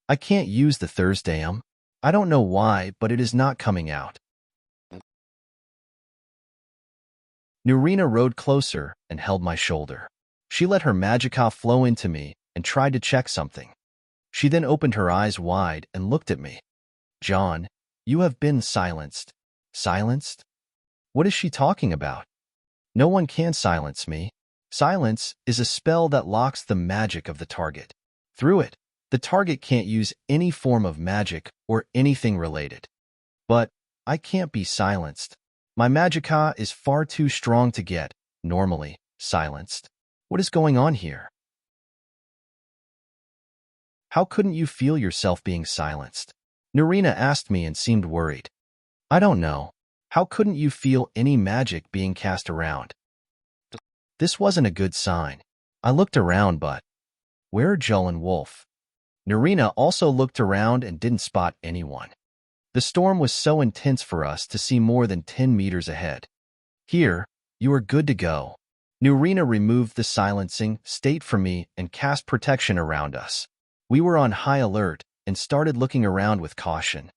I can't use the Thursdayum. I don't know why, but it is not coming out. Nurina rode closer and held my shoulder. She let her magicka flow into me and tried to check something. She then opened her eyes wide and looked at me. Jon, you have been silenced. Silenced? What is she talking about? No one can silence me. Silence is a spell that locks the magic of the target. Through it, the target can't use any form of magic or anything related. But I can't be silenced. My magicka is far too strong to get, normally, silenced. What is going on here? How couldn't you feel yourself being silenced? Nurina asked me and seemed worried. I don't know. How couldn't you feel any magic being cast around? This wasn't a good sign. I looked around, but where are Joel and Wolf? Nurina also looked around and didn't spot anyone. The storm was so intense for us to see more than 10 meters ahead. Here, you are good to go. Nurina removed the silencing state from me and cast protection around us. We were on high alert and started looking around with caution.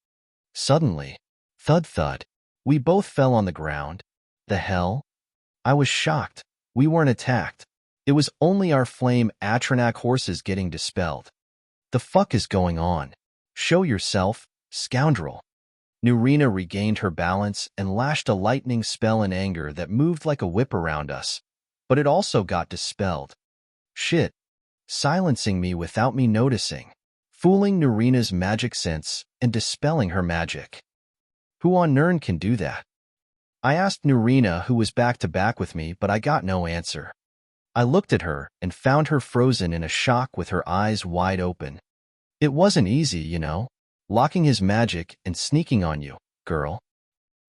Suddenly, thud thud, we both fell on the ground. The hell? I was shocked. We weren't attacked. It was only our flame Atronach horses getting dispelled. The fuck is going on? Show yourself, scoundrel. Nurina regained her balance and lashed a lightning spell in anger that moved like a whip around us, but it also got dispelled. Shit. Silencing me without me noticing, fooling Nurina's magic sense and dispelling her magic. Who on Nurn can do that? I asked Nurina, who was back to back with me, but I got no answer. I looked at her and found her frozen in a shock with her eyes wide open. It wasn't easy, you know, locking his magic and sneaking on you, girl.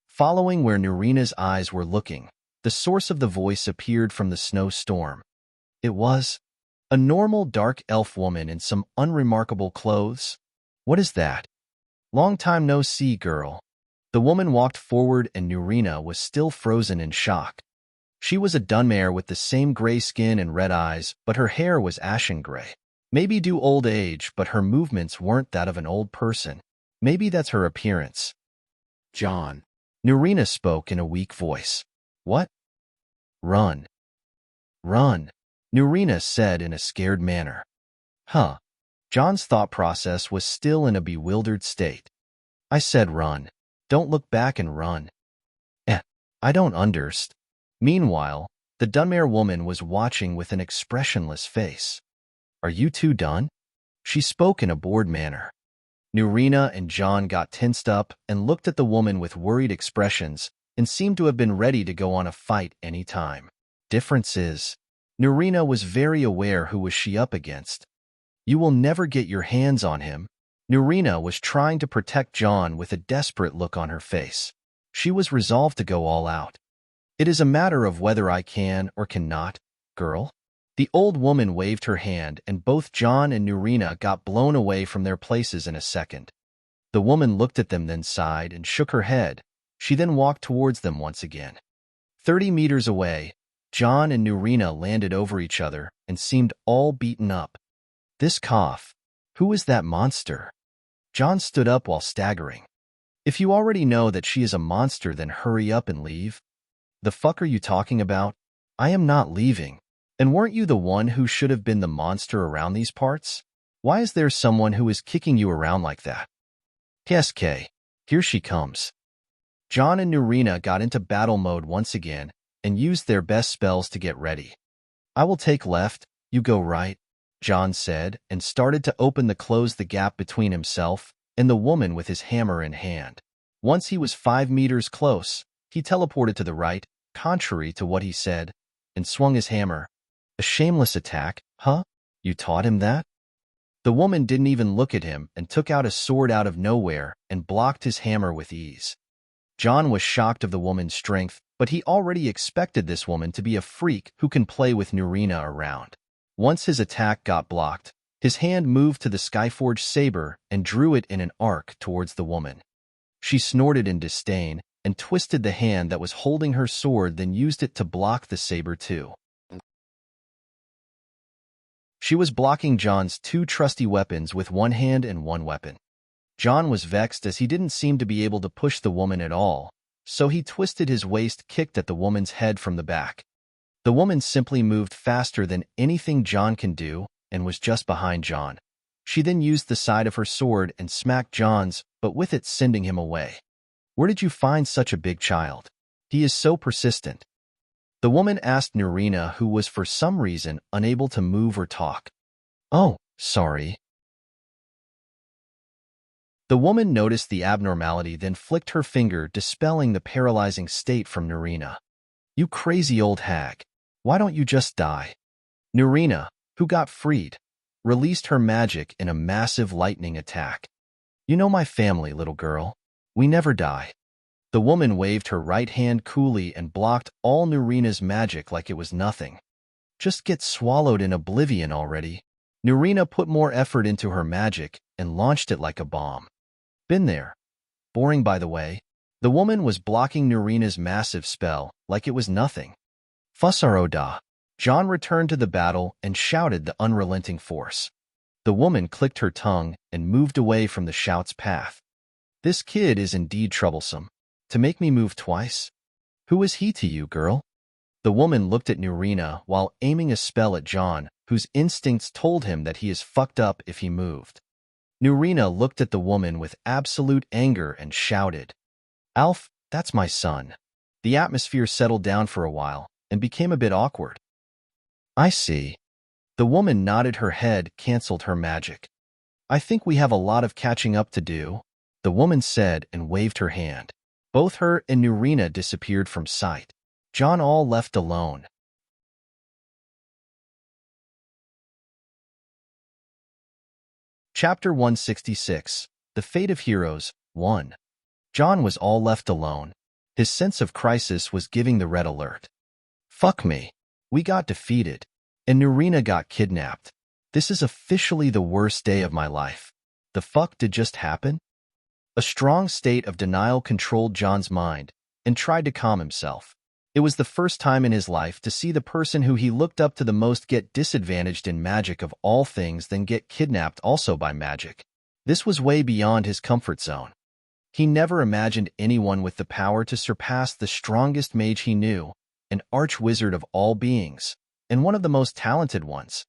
Following where Nurina's eyes were looking, the source of the voice appeared from the snowstorm. It was a normal dark elf woman in some unremarkable clothes. What is that? Long time no see, girl. The woman walked forward and Nurina was still frozen in shock. She was a Dunmare with the same gray skin and red eyes, but her hair was ashen gray. Maybe due old age, but her movements weren't that of an old person. Maybe that's her appearance. Jon. Nurina spoke in a weak voice. What? Run. Run, Nurina said in a scared manner. Huh. Jon's thought process was still in a bewildered state. I said run. Don't look back and run. I don't underst. Meanwhile, the Dunmare woman was watching with an expressionless face. Are you two done? She spoke in a bored manner. Nurina and Jon got tensed up and looked at the woman with worried expressions and seemed to have been ready to go on a fight any time. Difference is, Nurina was very aware who was she up against. You will never get your hands on him. Nurina was trying to protect Jon with a desperate look on her face. She was resolved to go all out. It is a matter of whether I can or cannot, girl. The old woman waved her hand, and both Jon and Nurina got blown away from their places in a second. The woman looked at them, then sighed and shook her head. She then walked towards them once again. 30 meters away, Jon and Nurina landed over each other and seemed all beaten up. This cough. Who is that monster? Jon stood up while staggering. If you already know that she is a monster, then hurry up and leave. The fuck are you talking about? I am not leaving. And weren't you the one who should have been the monster around these parts? Why is there someone who is kicking you around like that? KSK, here she comes. Jon and Nurina got into battle mode once again and used their best spells to get ready. I will take left, you go right, Jon said, and started to close the gap between himself and the woman with his hammer in hand. Once he was 5 meters close, he teleported to the right, contrary to what he said, and swung his hammer. A shameless attack, huh? You taught him that? The woman didn't even look at him and took out a sword out of nowhere and blocked his hammer with ease. Jon was shocked of the woman's strength, but he already expected this woman to be a freak who can play with Nurina around. Once his attack got blocked, his hand moved to the Skyforged saber and drew it in an arc towards the woman. She snorted in disdain and twisted the hand that was holding her sword, then used it to block the saber too. She was blocking Jon's 2 trusty weapons with one hand and one weapon. Jon was vexed as he didn't seem to be able to push the woman at all, so he twisted his waist, kicked at the woman's head from the back. The woman simply moved faster than anything Jon can do and was just behind Jon. She then used the side of her sword and smacked Jon's, but with it sending him away. Where did you find such a big child? He is so persistent. The woman asked Nurina, who was for some reason unable to move or talk. Oh, sorry. The woman noticed the abnormality, then flicked her finger, dispelling the paralyzing state from Nurina. You crazy old hag. Why don't you just die? Nurina, who got freed, released her magic in a massive lightning attack. You know my family, little girl. We never die. The woman waved her right hand coolly and blocked all Nurina's magic like it was nothing. Just get swallowed in oblivion already. Nurina put more effort into her magic and launched it like a bomb. Been there. Boring, by the way. The woman was blocking Nurina's massive spell like it was nothing. Fussaroda. Jon returned to the battle and shouted the unrelenting force. The woman clicked her tongue and moved away from the shout's path. This kid is indeed troublesome. To make me move twice? Who is he to you, girl? The woman looked at Nurina while aiming a spell at Jon, whose instincts told him that he is fucked up if he moved. Nurina looked at the woman with absolute anger and shouted, Alf, that's my son. The atmosphere settled down for a while and became a bit awkward. I see. The woman nodded her head, canceled her magic. I think we have a lot of catching up to do, the woman said and waved her hand. Both her and Nurina disappeared from sight. Jon all left alone. Chapter 166. The Fate of Heroes, 1. Jon was all left alone. His sense of crisis was giving the red alert. Fuck me. We got defeated. And Nurina got kidnapped. This is officially the worst day of my life. The fuck did just happen? A strong state of denial controlled Jon's mind and tried to calm himself. It was the first time in his life to see the person who he looked up to the most get disadvantaged in magic of all things, then get kidnapped also by magic. This was way beyond his comfort zone. He never imagined anyone with the power to surpass the strongest mage he knew, an arch-wizard of all beings, and one of the most talented ones.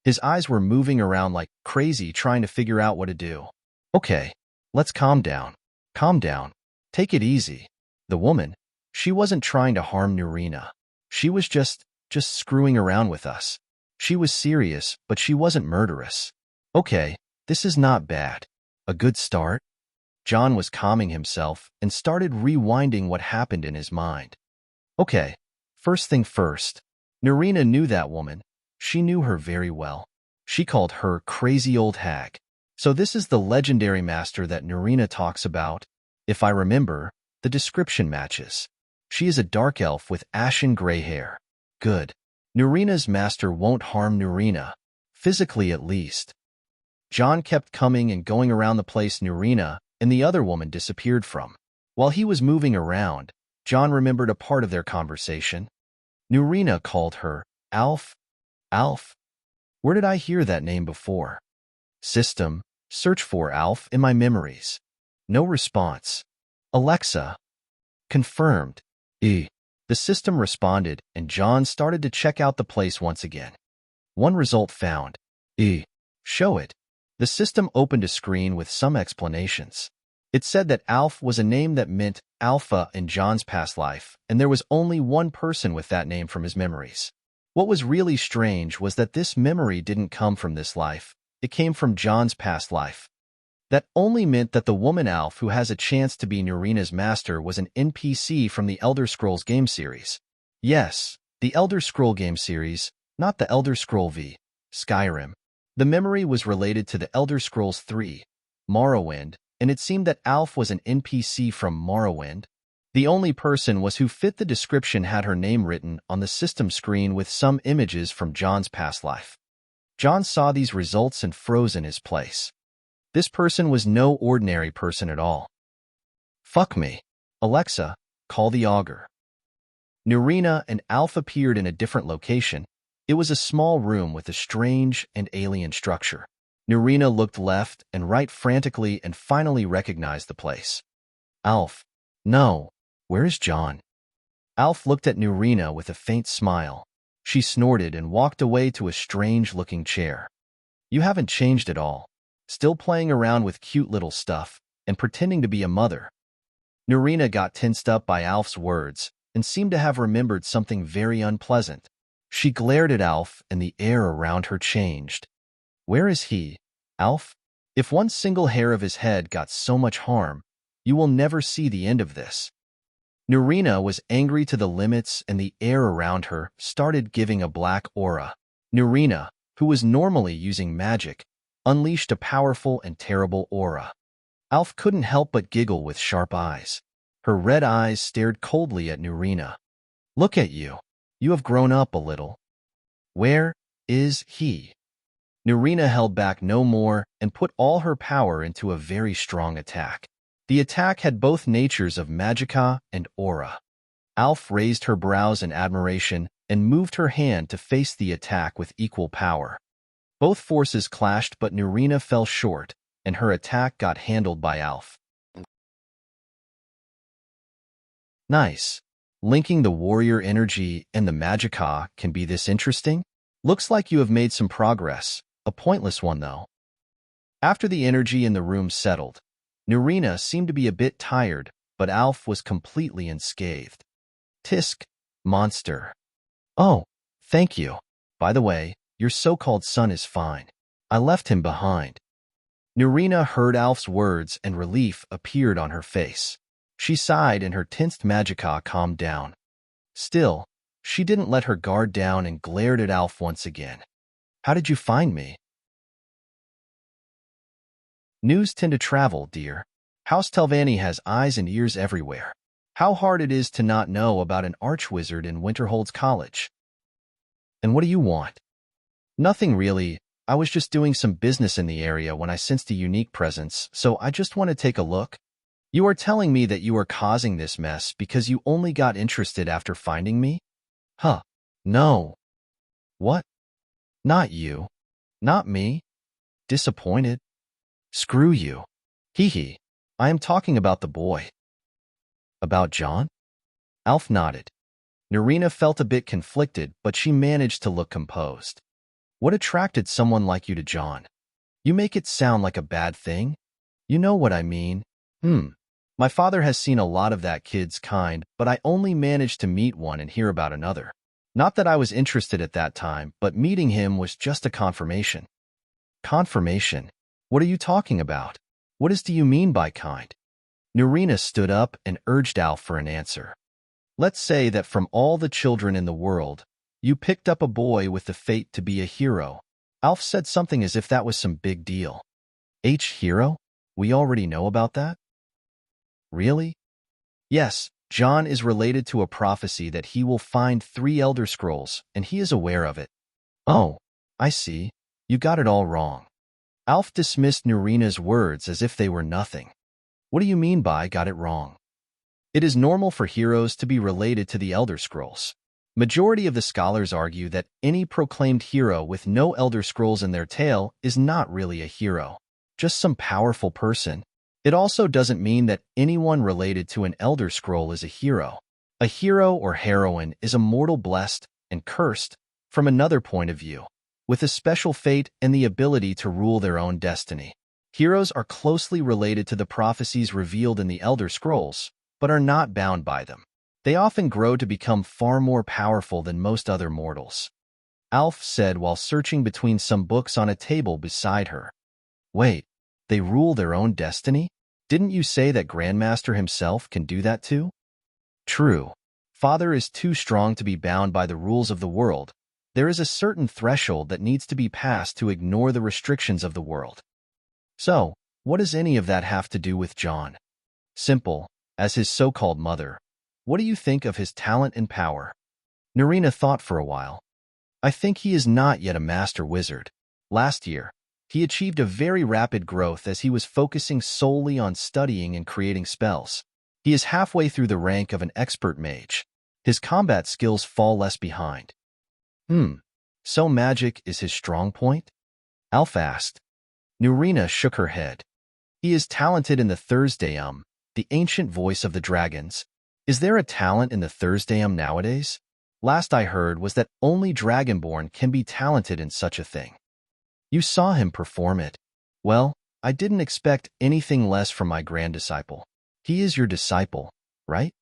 His eyes were moving around like crazy, trying to figure out what to do. Okay, let's calm down. Calm down. Take it easy. The woman, she wasn't trying to harm Nurina. She was just screwing around with us. She was serious, but she wasn't murderous. Okay, this is not bad. A good start? Jon was calming himself and started rewinding what happened in his mind. Okay, first thing first. Nurina knew that woman. She knew her very well. She called her crazy old hag. So this is the legendary master that Nurina talks about. If I remember, the description matches. She is a dark elf with ashen gray hair. Good. Nurina's master won't harm Nurina, physically at least. Jon kept coming and going around the place Nurina and the other woman disappeared from. While he was moving around, Jon remembered a part of their conversation. Nurina called her Alf. Alf? Where did I hear that name before? System, search for Alf in my memories. No response. Alexa. Confirmed. The system responded, and Jon started to check out the place once again. One result found. Show it. The system opened a screen with some explanations. It said that Alf was a name that meant Alpha in Jon's past life, and there was only one person with that name from his memories. What was really strange was that this memory didn't come from this life. It came from Jon's past life. That only meant that the woman Alf who has a chance to be Nurina's master was an NPC from the Elder Scrolls game series. Yes, the Elder Scroll game series, not the Elder Scroll V, Skyrim. The memory was related to the Elder Scrolls 3, Morrowind, and it seemed that Alf was an NPC from Morrowind. The only person was who fit the description had her name written on the system screen with some images from Jon's past life. Jon saw these results and froze in his place. This person was no ordinary person at all. Fuck me. Alexa, call the augur. Nurina and Alf appeared in a different location. It was a small room with a strange and alien structure. Nurina looked left and right frantically and finally recognized the place. Alf. No. Where is Jon? Alf looked at Nurina with a faint smile. She snorted and walked away to a strange-looking chair. You haven't changed at all. Still playing around with cute little stuff and pretending to be a mother. Nurina got tensed up by Alf's words and seemed to have remembered something very unpleasant. She glared at Alf and the air around her changed. Where is he, Alf? If one single hair of his head got so much harm, you will never see the end of this. Nurina was angry to the limits and the air around her started giving a black aura. Nurina, who was normally using magic, unleashed a powerful and terrible aura. Alf couldn't help but giggle with sharp eyes. Her red eyes stared coldly at Nurina. Look at you. You have grown up a little. Where is he? Nurina held back no more and put all her power into a very strong attack. The attack had both natures of magicka and aura. Alf raised her brows in admiration and moved her hand to face the attack with equal power. Both forces clashed, but Nurina fell short, and her attack got handled by Alf. Nice. Linking the warrior energy and the magicka can be this interesting? Looks like you have made some progress, a pointless one though. After the energy in the room settled, Nurina seemed to be a bit tired, but Alf was completely unscathed. Tisk, monster. Oh, thank you. By the way, your so-called son is fine. I left him behind. Nurina heard Alf's words and relief appeared on her face. She sighed and her tensed magicka calmed down. Still, she didn't let her guard down and glared at Alf once again. How did you find me? News tend to travel, dear. House Telvanni has eyes and ears everywhere. How hard it is to not know about an archwizard in Winterhold's college. And what do you want? Nothing really. I was just doing some business in the area when I sensed a unique presence, so I just want to take a look. You are telling me that you are causing this mess because you only got interested after finding me? Huh. No. What? Not you. Not me. Disappointed. Screw you. Hee hee. I am talking about the boy. About Jon? Alf nodded. Nurina felt a bit conflicted, but she managed to look composed. What attracted someone like you to Jon? You make it sound like a bad thing. You know what I mean. My father has seen a lot of that kid's kind, but I only managed to meet one and hear about another. Not that I was interested at that time, but meeting him was just a confirmation. Confirmation? What are you talking about? do you mean by kind? Nurina stood up and urged Alf for an answer. Let's say that from all the children in the world, you picked up a boy with the fate to be a hero. Alf said something as if that was some big deal. Hero? We already know about that? Really? Yes, Jon is related to a prophecy that he will find 3 Elder Scrolls, and he is aware of it. Oh, I see. You got it all wrong. Alf dismissed Nurina's words as if they were nothing. What do you mean by got it wrong? It is normal for heroes to be related to the Elder Scrolls. Majority of the scholars argue that any proclaimed hero with no Elder Scrolls in their tale is not really a hero, just some powerful person. It also doesn't mean that anyone related to an Elder Scroll is a hero. A hero or heroine is a mortal blessed and cursed from another point of view, with a special fate and the ability to rule their own destiny. Heroes are closely related to the prophecies revealed in the Elder Scrolls, but are not bound by them. They often grow to become far more powerful than most other mortals. Alf said while searching between some books on a table beside her. Wait, they rule their own destiny? Didn't you say that Grandmaster himself can do that too? True. Father is too strong to be bound by the rules of the world. There is a certain threshold that needs to be passed to ignore the restrictions of the world. So, what does any of that have to do with Jon? Simple, as his so-called mother. What do you think of his talent and power? Nurina thought for a while. I think he is not yet a master wizard. Last year, he achieved a very rapid growth as he was focusing solely on studying and creating spells. He is halfway through the rank of an expert mage. His combat skills fall less behind. So magic is his strong point? Alf asked. Nurina shook her head. He is talented in the Thursdayum, the ancient voice of the dragons. Is there a talent in the Thursdayum nowadays? Last I heard was that only Dragonborn can be talented in such a thing. You saw him perform it. Well, I didn't expect anything less from my grand disciple. He is your disciple, right?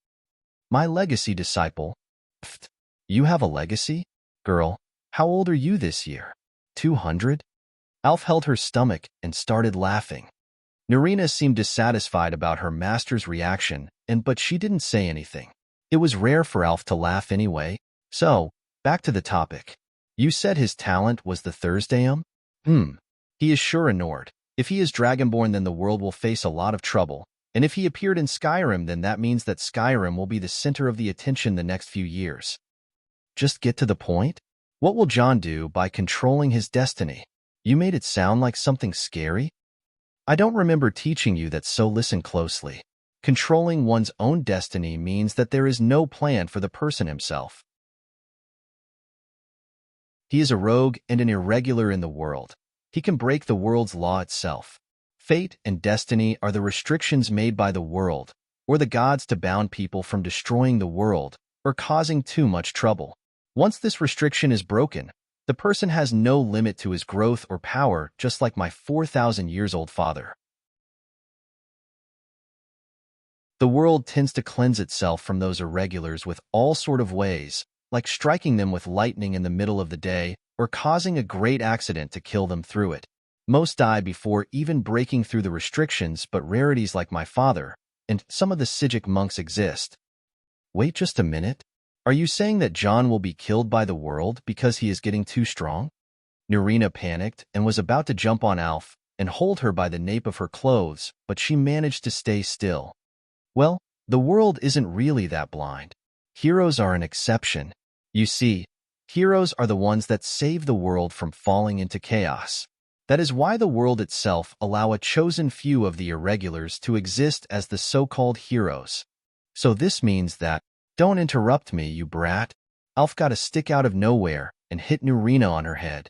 My legacy disciple. Pfft, you have a legacy? Girl, how old are you this year? 200? Alf held her stomach and started laughing. Nurina seemed dissatisfied about her master's reaction, but she didn't say anything. It was rare for Alf to laugh anyway. So, back to the topic. You said his talent was the Thursdayum? He is sure a Nord. If he is Dragonborn, then the world will face a lot of trouble. And if he appeared in Skyrim, then that means that Skyrim will be the center of the attention the next few years. Just get to the point? What will Jon do by controlling his destiny? You made it sound like something scary? I don't remember teaching you that, so listen closely. Controlling one's own destiny means that there is no plan for the person himself. He is a rogue and an irregular in the world. He can break the world's law itself. Fate and destiny are the restrictions made by the world, or the gods to bound people from destroying the world or causing too much trouble. Once this restriction is broken, the person has no limit to his growth or power, just like my 4,000 years old father. The world tends to cleanse itself from those irregulars with all sort of ways, like striking them with lightning in the middle of the day or causing a great accident to kill them through it. Most die before even breaking through the restrictions, but rarities like my father and some of the Sijic monks exist. Wait just a minute. Are you saying that Jon will be killed by the world because he is getting too strong? Nurina panicked and was about to jump on Alf and hold her by the nape of her clothes, but she managed to stay still. Well, the world isn't really that blind. Heroes are an exception. You see, heroes are the ones that save the world from falling into chaos. That is why the world itself allow a chosen few of the irregulars to exist as the so-called heroes. So this means that, don't interrupt me, you brat. Alf got a stick out of nowhere and hit Nurina on her head.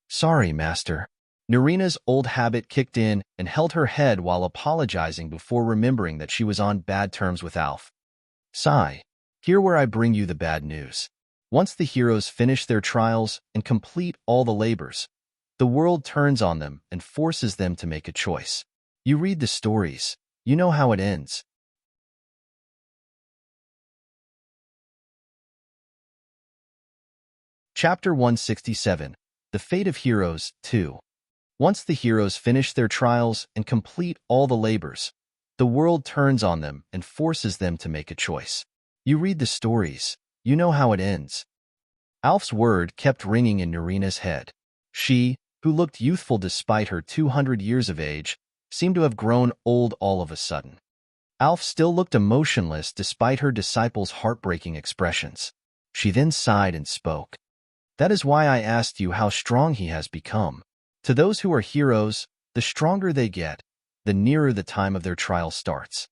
Sorry, master. Nurina's old habit kicked in and held her head while apologizing before remembering that she was on bad terms with Alf. Sigh. Here where I bring you the bad news. Once the heroes finish their trials and complete all the labors, the world turns on them and forces them to make a choice. You read the stories. You know how it ends. Chapter 167. The Fate of Heroes 2. Once the heroes finish their trials and complete all the labors, the world turns on them and forces them to make a choice. You read the stories. You know how it ends. Alf's word kept ringing in Nurina's head. She, who looked youthful despite her 200 years of age, seemed to have grown old all of a sudden. Alf still looked emotionless despite her disciple's heartbreaking expressions. She then sighed and spoke. That is why I asked you how strong he has become. To those who are heroes, the stronger they get, the nearer the time of their trial starts.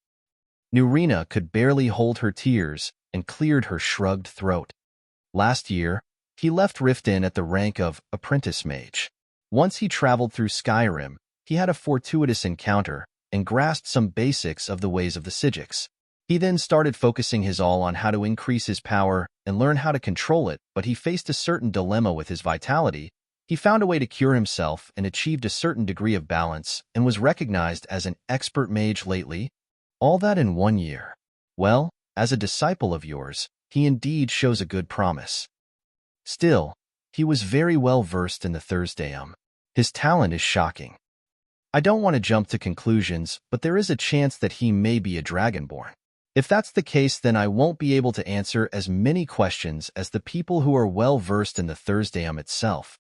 Nurina could barely hold her tears and cleared her shrugged throat. Last year, he left Riften at the rank of apprentice mage. Once he traveled through Skyrim, he had a fortuitous encounter and grasped some basics of the ways of the Sigics. He then started focusing his all on how to increase his power and learn how to control it, but he faced a certain dilemma with his vitality. He found a way to cure himself and achieved a certain degree of balance and was recognized as an expert mage lately. All that in 1 year. Well, as a disciple of yours, he indeed shows a good promise. Still, he was very well versed in the Thursdayum. His talent is shocking. I don't want to jump to conclusions, but there is a chance that he may be a Dragonborn. If that's the case, then I won't be able to answer as many questions as the people who are well versed in the Thursdayum itself.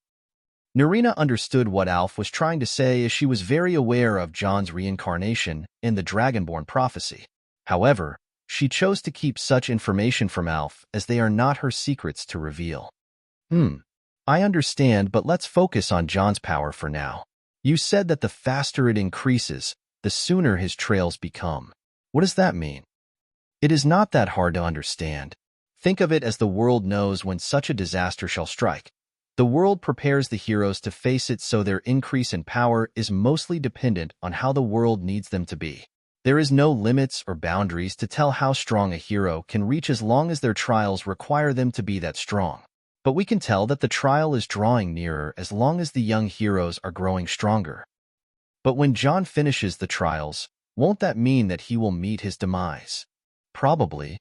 Nurina understood what Alf was trying to say, as she was very aware of Jon's reincarnation in the Dragonborn prophecy. However, she chose to keep such information from Alf, as they are not her secrets to reveal. I understand, but let's focus on Jon's power for now. You said that the faster it increases, the sooner his trails become. What does that mean? It is not that hard to understand. Think of it as the world knows when such a disaster shall strike. The world prepares the heroes to face it, so their increase in power is mostly dependent on how the world needs them to be. There is no limits or boundaries to tell how strong a hero can reach as long as their trials require them to be that strong. But we can tell that the trial is drawing nearer as long as the young heroes are growing stronger. But when Jon finishes the trials, won't that mean that he will meet his demise? Probably.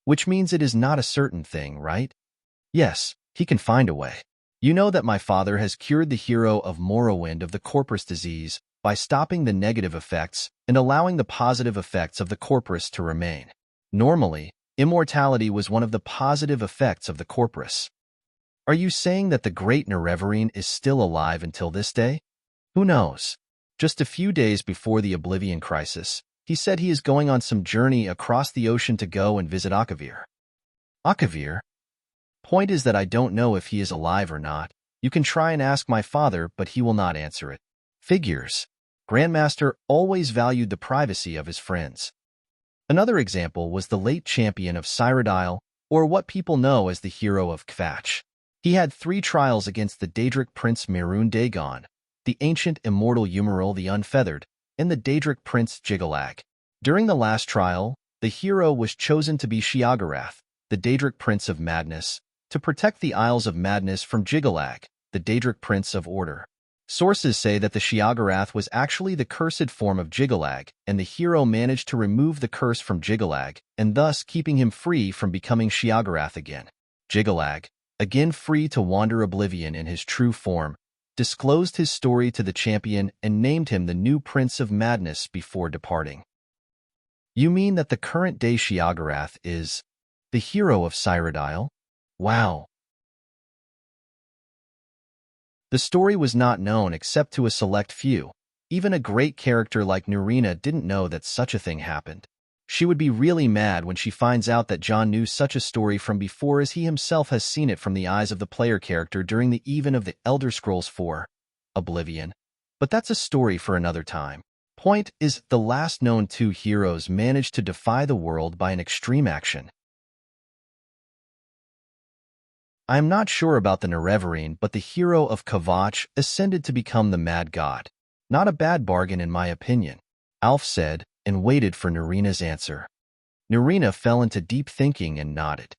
Which means it is not a certain thing, right? Yes, he can find a way. You know that my father has cured the hero of Morrowind of the Corpus disease by stopping the negative effects and allowing the positive effects of the Corpus to remain. Normally, immortality was one of the positive effects of the Corpus. Are you saying that the great Nerevarine is still alive until this day? Who knows? Just a few days before the Oblivion Crisis, he said he is going on some journey across the ocean to go and visit Akavir. Akavir? Point is that I don't know if he is alive or not. You can try and ask my father, but he will not answer it. Figures. Grandmaster always valued the privacy of his friends. Another example was the late champion of Cyrodiil, or what people know as the hero of Kvatch. He had 3 trials against the Daedric Prince Mehrunes Dagon, the ancient immortal Umaril the Unfeathered, and the Daedric Prince Jiggalag. During the last trial, the hero was chosen to be Sheogorath, the Daedric Prince of Madness, to protect the Isles of Madness from Jiggalag, the Daedric Prince of Order. Sources say that the Sheogorath was actually the cursed form of Jiggalag, and the hero managed to remove the curse from Jiggalag, and thus keeping him free from becoming Sheogorath again. Jiggalag, again free to wander oblivion in his true form, disclosed his story to the champion and named him the new Prince of Madness before departing. You mean that the current-day Sheogorath is the hero of Cyrodiil? Wow. The story was not known except to a select few. Even a great character like Nurina didn't know that such a thing happened. She would be really mad when she finds out that Jon knew such a story from before, as he himself has seen it from the eyes of the player character during the even of the Elder Scrolls IV, Oblivion. But that's a story for another time. Point is, the last known 2 heroes managed to defy the world by an extreme action. I am not sure about the Nerevarine, but the hero of Kvatch ascended to become the Mad God. Not a bad bargain in my opinion, Alf said, and waited for Nurina's answer. Nurina fell into deep thinking and nodded.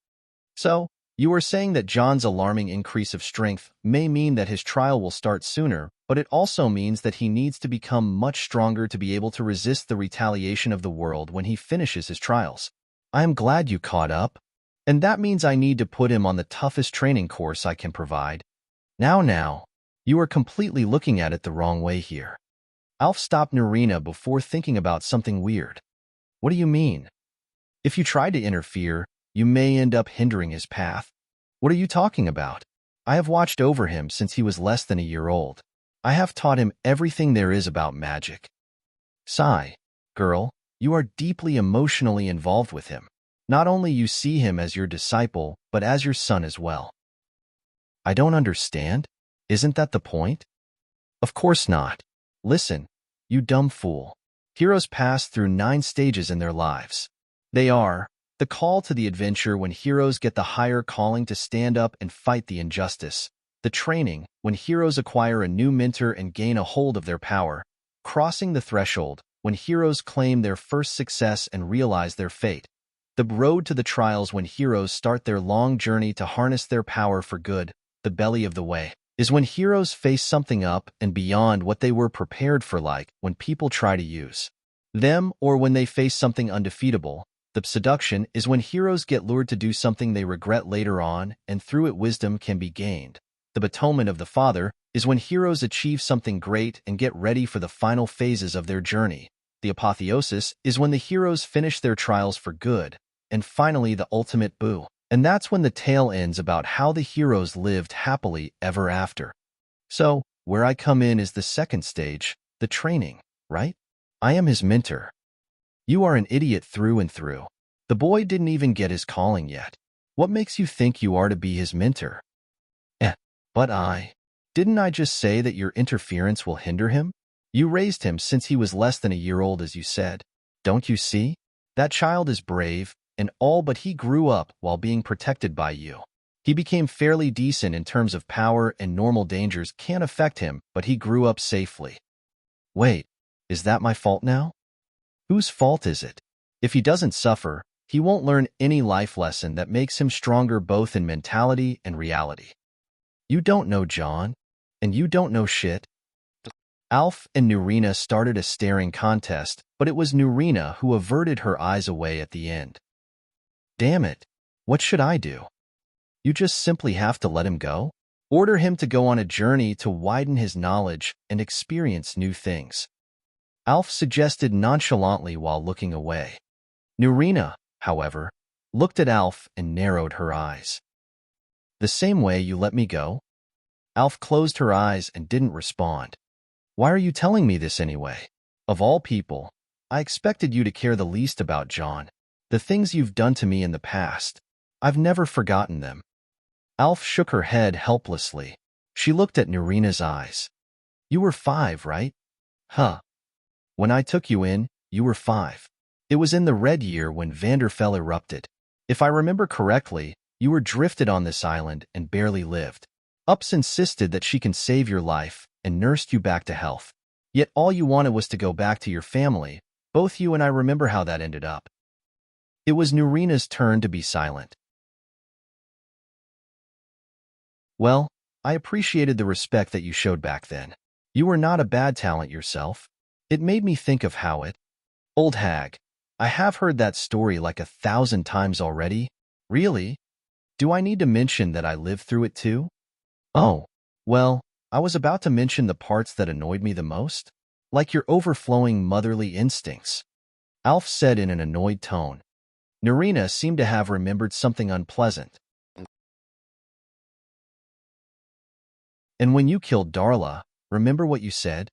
So, you are saying that Jon's alarming increase of strength may mean that his trial will start sooner, but it also means that he needs to become much stronger to be able to resist the retaliation of the world when he finishes his trials. I am glad you caught up. And that means I need to put him on the toughest training course I can provide. Now, You are completely looking at it the wrong way here. Alf stopped Nurina before thinking about something weird. What do you mean? If you try to interfere, you may end up hindering his path. What are you talking about? I have watched over him since he was less than a year old. I have taught him everything there is about magic. Sigh, girl, you are deeply emotionally involved with him. Not only you see him as your disciple, but as your son as well. I don't understand. Isn't that the point? Of course not. Listen, you dumb fool. Heroes pass through 9 stages in their lives. They are the call to the adventure when heroes get the higher calling to stand up and fight the injustice, the training when heroes acquire a new mentor and gain a hold of their power, crossing the threshold when heroes claim their first success and realize their fate, the road to the trials when heroes start their long journey to harness their power for good, the belly of the way is when heroes face something up and beyond what they were prepared for, like when people try to use them or when they face something undefeatable. The seduction is when heroes get lured to do something they regret later on, and through it wisdom can be gained. The atonement of the father is when heroes achieve something great and get ready for the final phases of their journey. The apotheosis is when the heroes finish their trials for good. And finally, the ultimate boo. And that's when the tale ends about how the heroes lived happily ever after. So, where I come in is the second stage, the training, right? I am his mentor. You are an idiot through and through. The boy didn't even get his calling yet. What makes you think you are to be his mentor? But didn't I just say that your interference will hinder him? You raised him since he was less than a year old, as you said. Don't you see? That child is brave and all, but he grew up while being protected by you. He became fairly decent in terms of power, and normal dangers can't affect him, but he grew up safely. Wait, is that my fault now? Whose fault is it? If he doesn't suffer, he won't learn any life lesson that makes him stronger both in mentality and reality. You don't know Jon, and you don't know shit. Alf and Nurina started a staring contest, but it was Nurina who averted her eyes away at the end. Damn it, what should I do? You just simply have to let him go? Order him to go on a journey to widen his knowledge and experience new things. Alf suggested nonchalantly while looking away. Nurina, however, looked at Alf and narrowed her eyes. The same way you let me go? Alf closed her eyes and didn't respond. Why are you telling me this anyway? Of all people, I expected you to care the least about Jon. The things you've done to me in the past, I've never forgotten them. Alf shook her head helplessly. She looked at Nurina's eyes. You were 5, right? Huh. When I took you in, you were 5. It was in the Red Year when Vanderfell erupted. If I remember correctly, you were drifted on this island and barely lived. Ups insisted that she can save your life and nursed you back to health. Yet all you wanted was to go back to your family. Both you and I remember how that ended up. It was Nurina's turn to be silent. Well, I appreciated the respect that you showed back then. You were not a bad talent yourself. It made me think of how it. Old hag, I have heard that story like 1,000 times already. Really? Do I need to mention that I lived through it too? Oh, well, I was about to mention the parts that annoyed me the most. Like your overflowing motherly instincts. Alf said in an annoyed tone. Nurina seemed to have remembered something unpleasant. And when you killed Darla, remember what you said?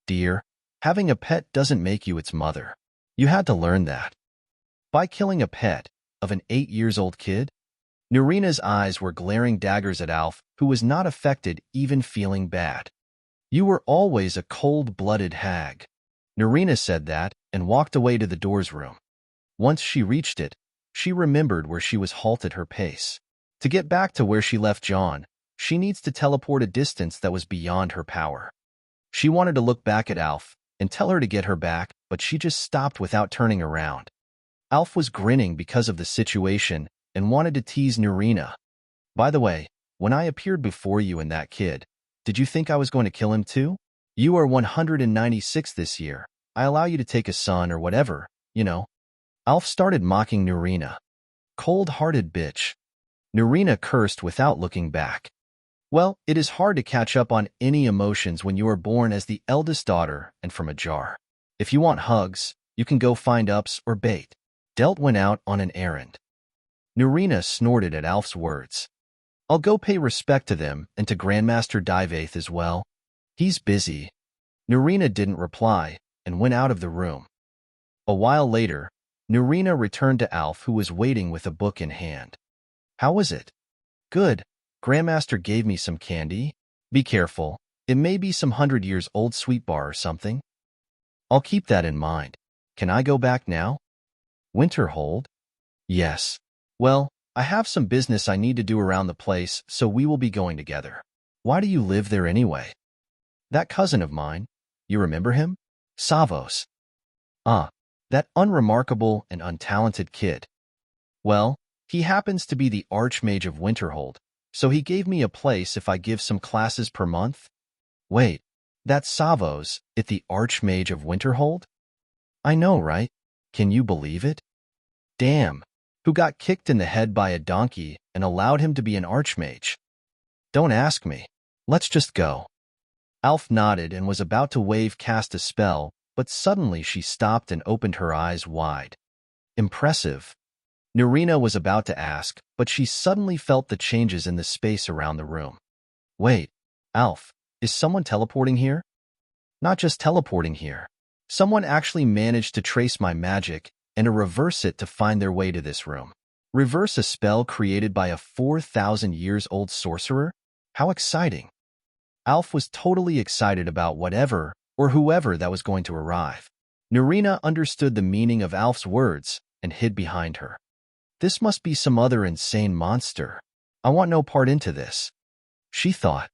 Dear, having a pet doesn't make you its mother. You had to learn that. By killing a pet of an 8-year-old kid? Nurina's eyes were glaring daggers at Alf, who was not affected, even feeling bad. You were always a cold-blooded hag. Nurina said that and walked away to the door's room. Once she reached it, she remembered where she was halted her pace. To get back to where she left Jon, she needs to teleport a distance that was beyond her power. She wanted to look back at Alf and tell her to get her back, but she just stopped without turning around. Alf was grinning because of the situation and wanted to tease Nurina. By the way, when I appeared before you and that kid, did you think I was going to kill him too? You are 196 this year. I allow you to take a son or whatever, you know. Alf started mocking Nurina. Cold-hearted bitch. Nurina cursed without looking back. Well, it is hard to catch up on any emotions when you are born as the eldest daughter and from a jar. If you want hugs, you can go find ups or bait. Delt went out on an errand. Nurina snorted at Alf's words. I'll go pay respect to them and to Grandmaster Divaith as well. He's busy. Nurina didn't reply and went out of the room. A while later, Nurina returned to Alf, who was waiting with a book in hand. How was it? Good. Grandmaster gave me some candy. Be careful. It may be some 100-years-old sweet bar or something. I'll keep that in mind. Can I go back now? Winterhold? Yes. Well, I have some business I need to do around the place, so we will be going together. Why do you live there anyway? That cousin of mine. You remember him? Savos. Ah, that unremarkable and untalented kid. Well, he happens to be the Archmage of Winterhold, so he gave me a place if I give some classes per month. Wait, that's Savos, the Archmage of Winterhold? I know, right? Can you believe it? Damn, who got kicked in the head by a donkey and allowed him to be an Archmage? Don't ask me. Let's just go. Alf nodded and was about to cast a spell, but suddenly she stopped and opened her eyes wide. Impressive. Nurina was about to ask, but she suddenly felt the changes in the space around the room. Wait, Alf, is someone teleporting here? Not just teleporting here. Someone actually managed to trace my magic and to reverse it to find their way to this room. Reverse a spell created by a 4,000-years-old sorcerer? How exciting. Alf was totally excited about whatever or whoever that was going to arrive. Nurina understood the meaning of Alf's words and hid behind her. This must be some other insane monster. I want no part into this, she thought.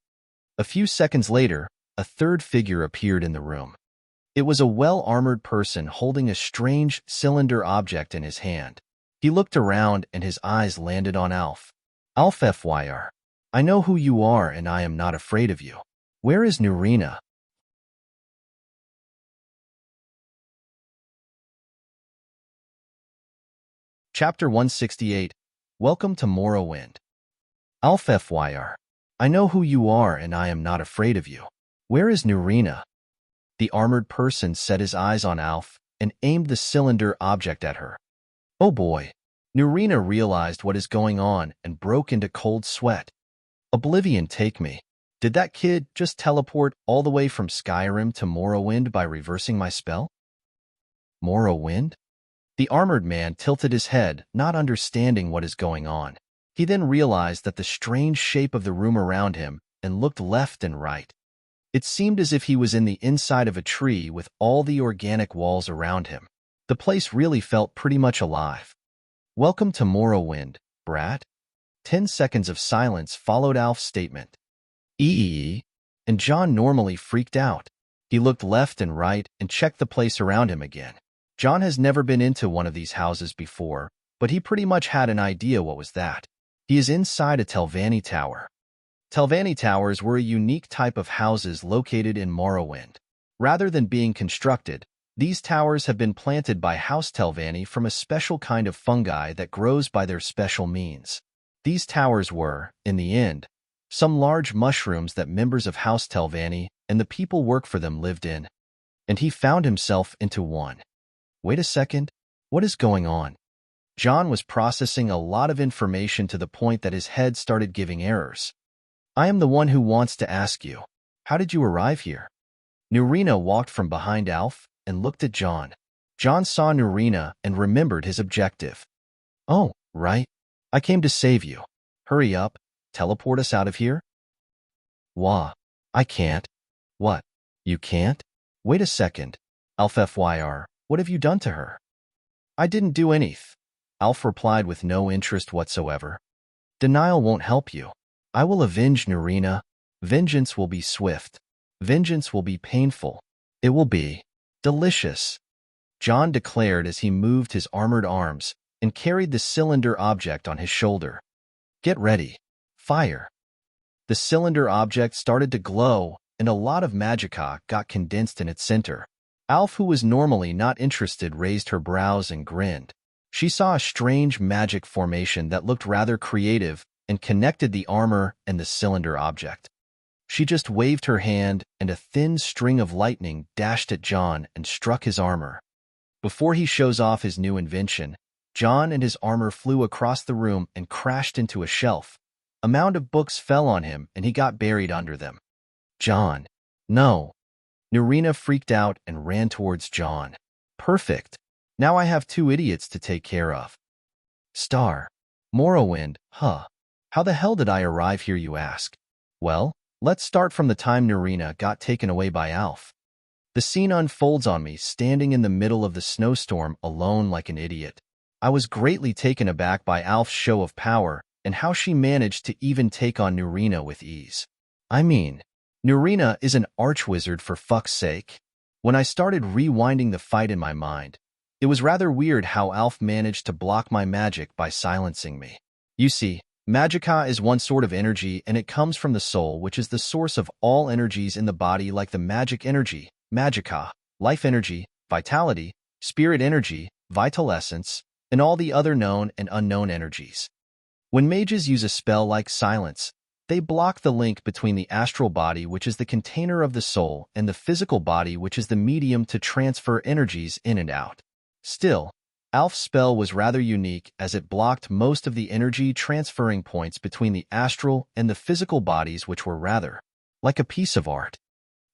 A few seconds later, a third figure appeared in the room. It was a well-armored person holding a strange cylinder object in his hand. He looked around and his eyes landed on Alf. Alf FYR. I know who you are and I am not afraid of you. Where is Nurina? Chapter 168. Welcome to Morrowind. Alf FYR. I know who you are and I am not afraid of you. Where is Nurina? The armored person set his eyes on Alf and aimed the cylinder object at her. Oh boy. Nurina realized what is going on and broke into cold sweat. Oblivion take me. Did that kid just teleport all the way from Skyrim to Morrowind by reversing my spell? Morrowind? The armored man tilted his head, not understanding what is going on. He then realized that the strange shape of the room around him and looked left and right. It seemed as if he was in the inside of a tree with all the organic walls around him. The place really felt pretty much alive. Welcome to Morrowind, brat. 10 seconds of silence followed Alf's statement. And Jon normally freaked out. He looked left and right and checked the place around him again. Jon has never been into one of these houses before, but he pretty much had an idea what was that. He is inside a Telvanni Tower. Telvanni Towers were a unique type of houses located in Morrowind. Rather than being constructed, these towers have been planted by House Telvanni from a special kind of fungi that grows by their special means. These towers were, in the end, some large mushrooms that members of House Telvanni and the people work for them lived in. And he found himself into one. Wait a second, what is going on? Jon was processing a lot of information to the point that his head started giving errors. I am the one who wants to ask you, how did you arrive here? Nurina walked from behind Alf and looked at Jon. Jon saw Nurina and remembered his objective. Oh, right. I came to save you. Hurry up, teleport us out of here. Wah, I can't. What, you can't? Wait a second. Alf FYR, what have you done to her? I didn't do anything. Alf replied with no interest whatsoever. Denial won't help you. I will avenge Nurina. Vengeance will be swift. Vengeance will be painful. It will be delicious. Jon declared as he moved his armored arms and carried the cylinder object on his shoulder. Get ready. Fire. The cylinder object started to glow, and a lot of magicka got condensed in its center. Alf, who was normally not interested, raised her brows and grinned. She saw a strange magic formation that looked rather creative and connected the armor and the cylinder object. She just waved her hand, and a thin string of lightning dashed at Jon and struck his armor. Before he shows off his new invention, Jon and his armor flew across the room and crashed into a shelf. A mound of books fell on him, and he got buried under them. Jon. No. Nurina freaked out and ran towards Jon. Perfect. Now I have 2 idiots to take care of. Star. Morrowind, huh? How the hell did I arrive here, you ask? Well, let's start from the time Nurina got taken away by Alf. The scene unfolds on me standing in the middle of the snowstorm alone like an idiot. I was greatly taken aback by Alf's show of power and how she managed to even take on Nurina with ease. I mean, Nurina is an archwizard for fuck's sake. When I started rewinding the fight in my mind, it was rather weird how Alf managed to block my magic by silencing me. You see, magicka is one sort of energy, and it comes from the soul, which is the source of all energies in the body, like the magic energy, magicka, life energy, vitality, spirit energy, vital essence, and all the other known and unknown energies. When mages use a spell like silence, they block the link between the astral body, which is the container of the soul, and the physical body, which is the medium to transfer energies in and out. Still, Alf's spell was rather unique, as it blocked most of the energy transferring points between the astral and the physical bodies, which were rather like a piece of art.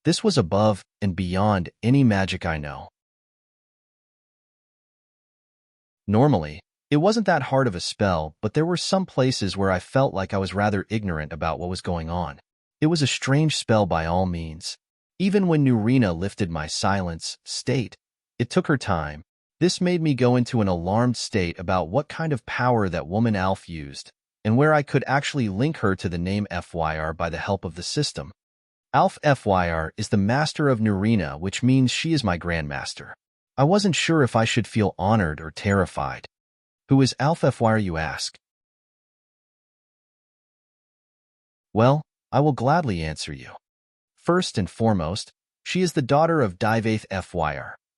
This was above and beyond any magic I know. Normally, it wasn't that hard of a spell, but there were some places where I felt like I was rather ignorant about what was going on. It was a strange spell by all means. Even when Nurina lifted my silence state, it took her time. This made me go into an alarmed state about what kind of power that woman Alf used, and where I could actually link her to the name Fyr by the help of the system. Alf Fyr is the master of Nurina, which means she is my grandmaster. I wasn't sure if I should feel honored or terrified. Who is Alf Fyr, you ask? Well, I will gladly answer you. First and foremost, she is the daughter of Deadliest,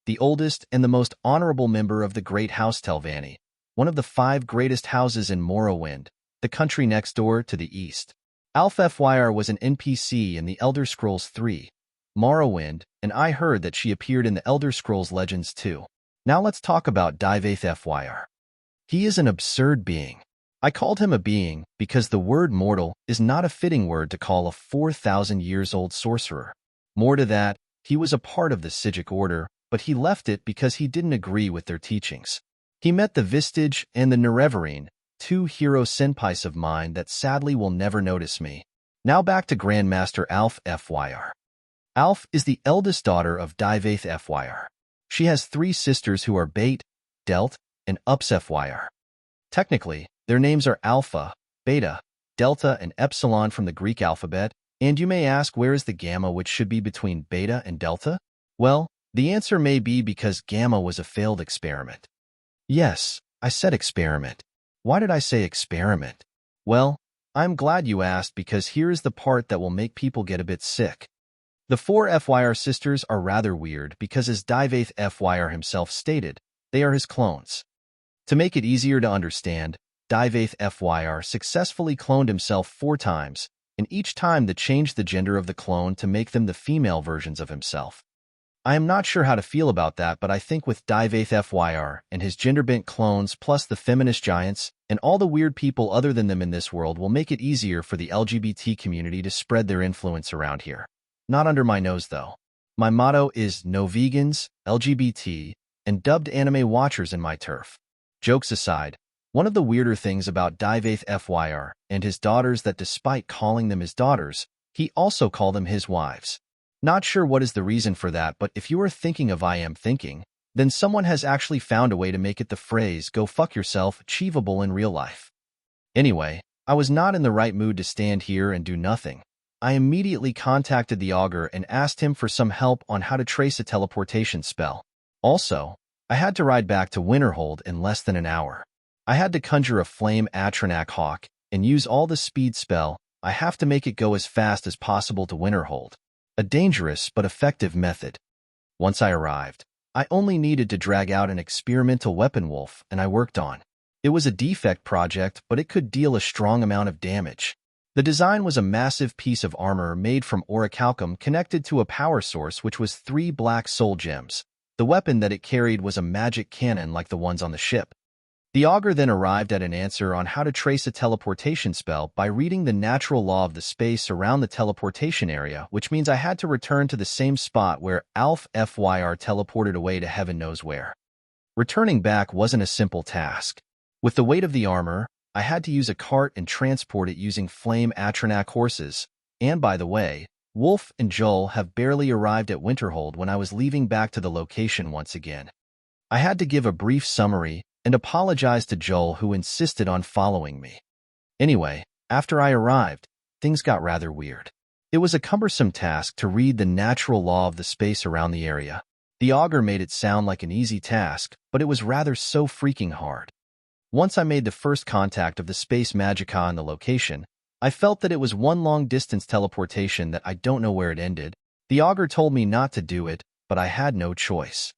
the oldest and the most honorable member of the Great House Telvanni, one of the 5 greatest houses in Morrowind, the country next door to the east. Alf Fyr was an NPC in the Elder Scrolls 3, Morrowind, and I heard that she appeared in the Elder Scrolls Legends too. Now let's talk about Deadliest Fyr. He is an absurd being. I called him a being because the word mortal is not a fitting word to call a 4,000 years old sorcerer. More to that, he was a part of the Psijic order, but he left it because he didn't agree with their teachings. He met the Vistage and the Nerevarine, 2 hero senpais of mine that sadly will never notice me. Now back to Grandmaster Alf Fyr. Alf is the eldest daughter of Deadliest Fyr. She has 3 sisters who are Bait, Delt, and Ups Fyr. Technically, their names are Alpha, Beta, Delta, and Epsilon from the Greek alphabet, and you may ask, where is the Gamma, which should be between Beta and Delta? Well, the answer may be because Gamma was a failed experiment. Yes, I said experiment. Why did I say experiment? Well, I'm glad you asked, because here is the part that will make people get a bit sick. The 4 Fyr sisters are rather weird because, as Deadliest Fyr himself stated, they are his clones. To make it easier to understand, Deadliest Fyr successfully cloned himself 4 times, and each time they changed the gender of the clone to make them the female versions of himself. I am not sure how to feel about that, but I think with Deadliest Fyr and his gender-bent clones plus the feminist giants and all the weird people other than them in this world will make it easier for the LGBT community to spread their influence around here. Not under my nose, though. My motto is no vegans, LGBT, and dubbed anime watchers in my turf. Jokes aside, one of the weirder things about Deadliest Fyr and his daughters that despite calling them his daughters, he also called them his wives. Not sure what is the reason for that, but if you are thinking of I am thinking, then someone has actually found a way to make it the phrase "go fuck yourself" achievable in real life. Anyway, I was not in the right mood to stand here and do nothing. I immediately contacted the augur and asked him for some help on how to trace a teleportation spell. Also, I had to ride back to Winterhold in less than an hour. I had to conjure a flame Atronach hawk and use all the speed spell. I have to make it go as fast as possible to Winterhold. A dangerous but effective method. Once I arrived, I only needed to drag out an experimental weapon wolf, and I worked on It was a defect project, but it could deal a strong amount of damage. The design was a massive piece of armor made from orichalcum connected to a power source which was 3 black soul gems. The weapon that it carried was a magic cannon like the ones on the ship. The augur then arrived at an answer on how to trace a teleportation spell by reading the natural law of the space around the teleportation area, which means I had to return to the same spot where Alf FYR teleported away to heaven knows where. Returning back wasn't a simple task. With the weight of the armor, I had to use a cart and transport it using flame Atronach horses. And by the way, Wolf and Joel have barely arrived at Winterhold when I was leaving back to the location once again. I had to give a brief summary and apologize to Joel, who insisted on following me. Anyway, after I arrived, things got rather weird. It was a cumbersome task to read the natural law of the space around the area. The augur made it sound like an easy task, but it was rather so freaking hard. Once I made the first contact of the space magica on the location, I felt that it was one long-distance teleportation that I don't know where it ended. The augur told me not to do it, but I had no choice.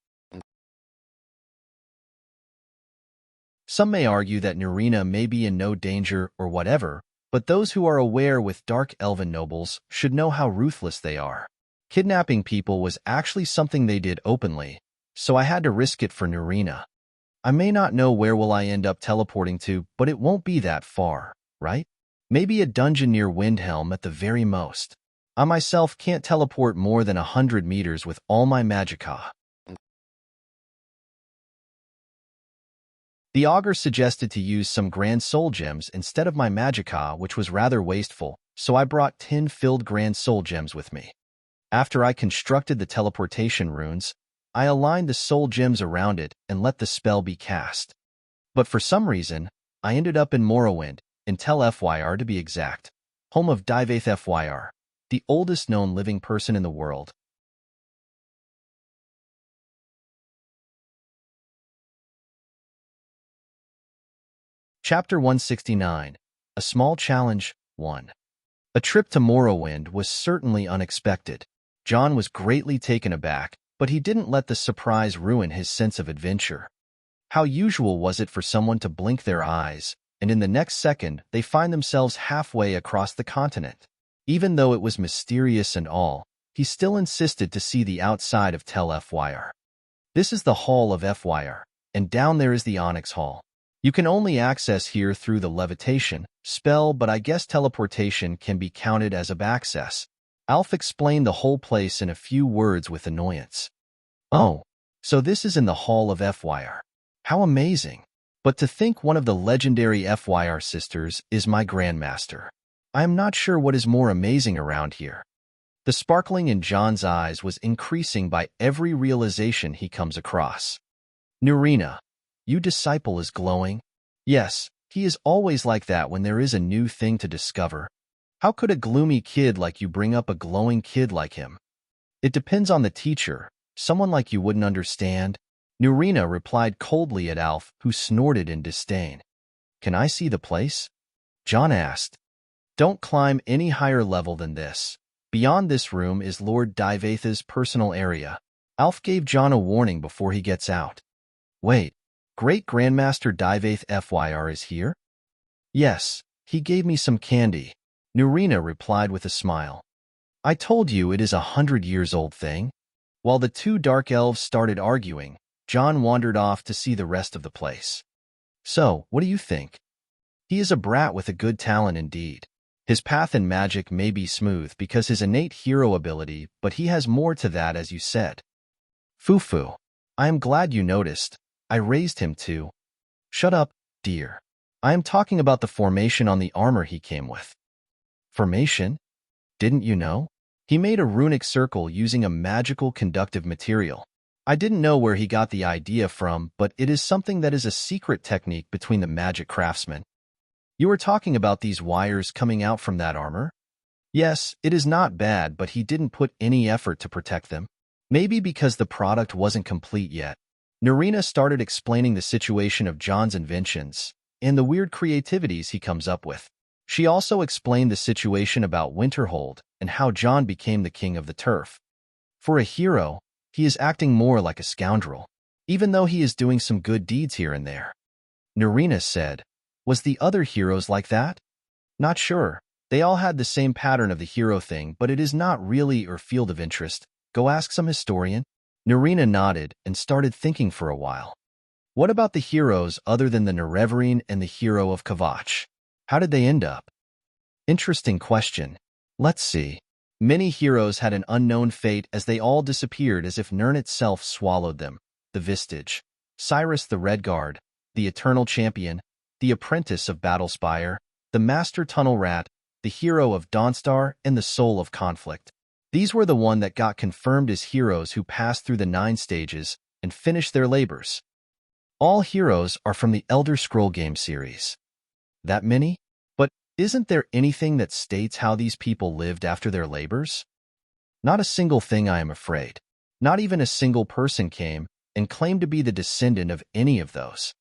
Some may argue that Nurina may be in no danger or whatever, but those who are aware with dark elven nobles should know how ruthless they are. Kidnapping people was actually something they did openly, so I had to risk it for Nurina. I may not know where will I end up teleporting to, but it won't be that far, right? Maybe a dungeon near Windhelm at the very most. I myself can't teleport more than 100 meters with all my magicka. The augur suggested to use some grand soul gems instead of my magicka, which was rather wasteful, so I brought 10 filled grand soul gems with me. After I constructed the teleportation runes, I aligned the soul gems around it and let the spell be cast. But for some reason, I ended up in Morrowind, in Tel FYR to be exact, home of Divath FYR, the oldest known living person in the world. Chapter 169, A Small Challenge, 1. A trip to Morrowind was certainly unexpected. Jon was greatly taken aback, but he didn't let the surprise ruin his sense of adventure. How usual was it for someone to blink their eyes, and in the next second they find themselves halfway across the continent? Even though it was mysterious and all, he still insisted to see the outside of Tel FYR. This is the Hall of FYR, and down there is the Onyx Hall. You can only access here through the levitation spell, but I guess teleportation can be counted as a access. Alf explained the whole place in a few words with annoyance. Oh, so this is in the Hall of FYR. How amazing. But to think one of the legendary FYR sisters is my Grandmaster. I am not sure what is more amazing around here. The sparkling in Jon's eyes was increasing by every realization he comes across. Nurina, your disciple is glowing? Yes, he is always like that when there is a new thing to discover. How could a gloomy kid like you bring up a glowing kid like him? It depends on the teacher. Someone like you wouldn't understand. Nurina replied coldly at Alf, who snorted in disdain. Can I see the place? Jon asked. Don't climb any higher level than this. Beyond this room is Lord Divath's personal area. Alf gave Jon a warning before he gets out. Wait, Great Grandmaster Divath FYR is here? Yes, he gave me some candy. Nurina replied with a smile. I told you it is 100-years-old thing. While the two dark elves started arguing, Jon wandered off to see the rest of the place. So, what do you think? He is a brat with a good talent indeed. His path in magic may be smooth because his innate hero ability, but he has more to that, as you said. Fufu. I am glad you noticed. I raised him too. Shut up, dear. I am talking about the formation on the armor he came with. Formation? Didn't you know? He made a runic circle using a magical conductive material. I didn't know where he got the idea from, but it is something that is a secret technique between the magic craftsmen. You were talking about these wires coming out from that armor? Yes, it is not bad, but he didn't put any effort to protect them. Maybe because the product wasn't complete yet. Nurina started explaining the situation of Jon's inventions and the weird creativities he comes up with. She also explained the situation about Winterhold and how Jon became the king of the turf. For a hero, he is acting more like a scoundrel, even though he is doing some good deeds here and there. Nurina said. Was the other heroes like that? Not sure. They all had the same pattern of the hero thing, but it is not really or field of interest. Go ask some historian. Nurina nodded and started thinking for a while. What about the heroes other than the Nerevarine and the hero of Kavach? How did they end up? Interesting question. Let's see. Many heroes had an unknown fate as they all disappeared as if Nirn itself swallowed them. The Vistage, Cyrus the Red Guard, the Eternal Champion, the Apprentice of Battlespire, the Master Tunnel Rat, the hero of Dawnstar, and the Soul of Conflict. These were the one that got confirmed as heroes who passed through the 9 stages and finished their labors. All heroes are from the Elder Scroll game series. That many? But isn't there anything that states how these people lived after their labors? Not a single thing, I am afraid. Not even a single person came and claimed to be the descendant of any of those.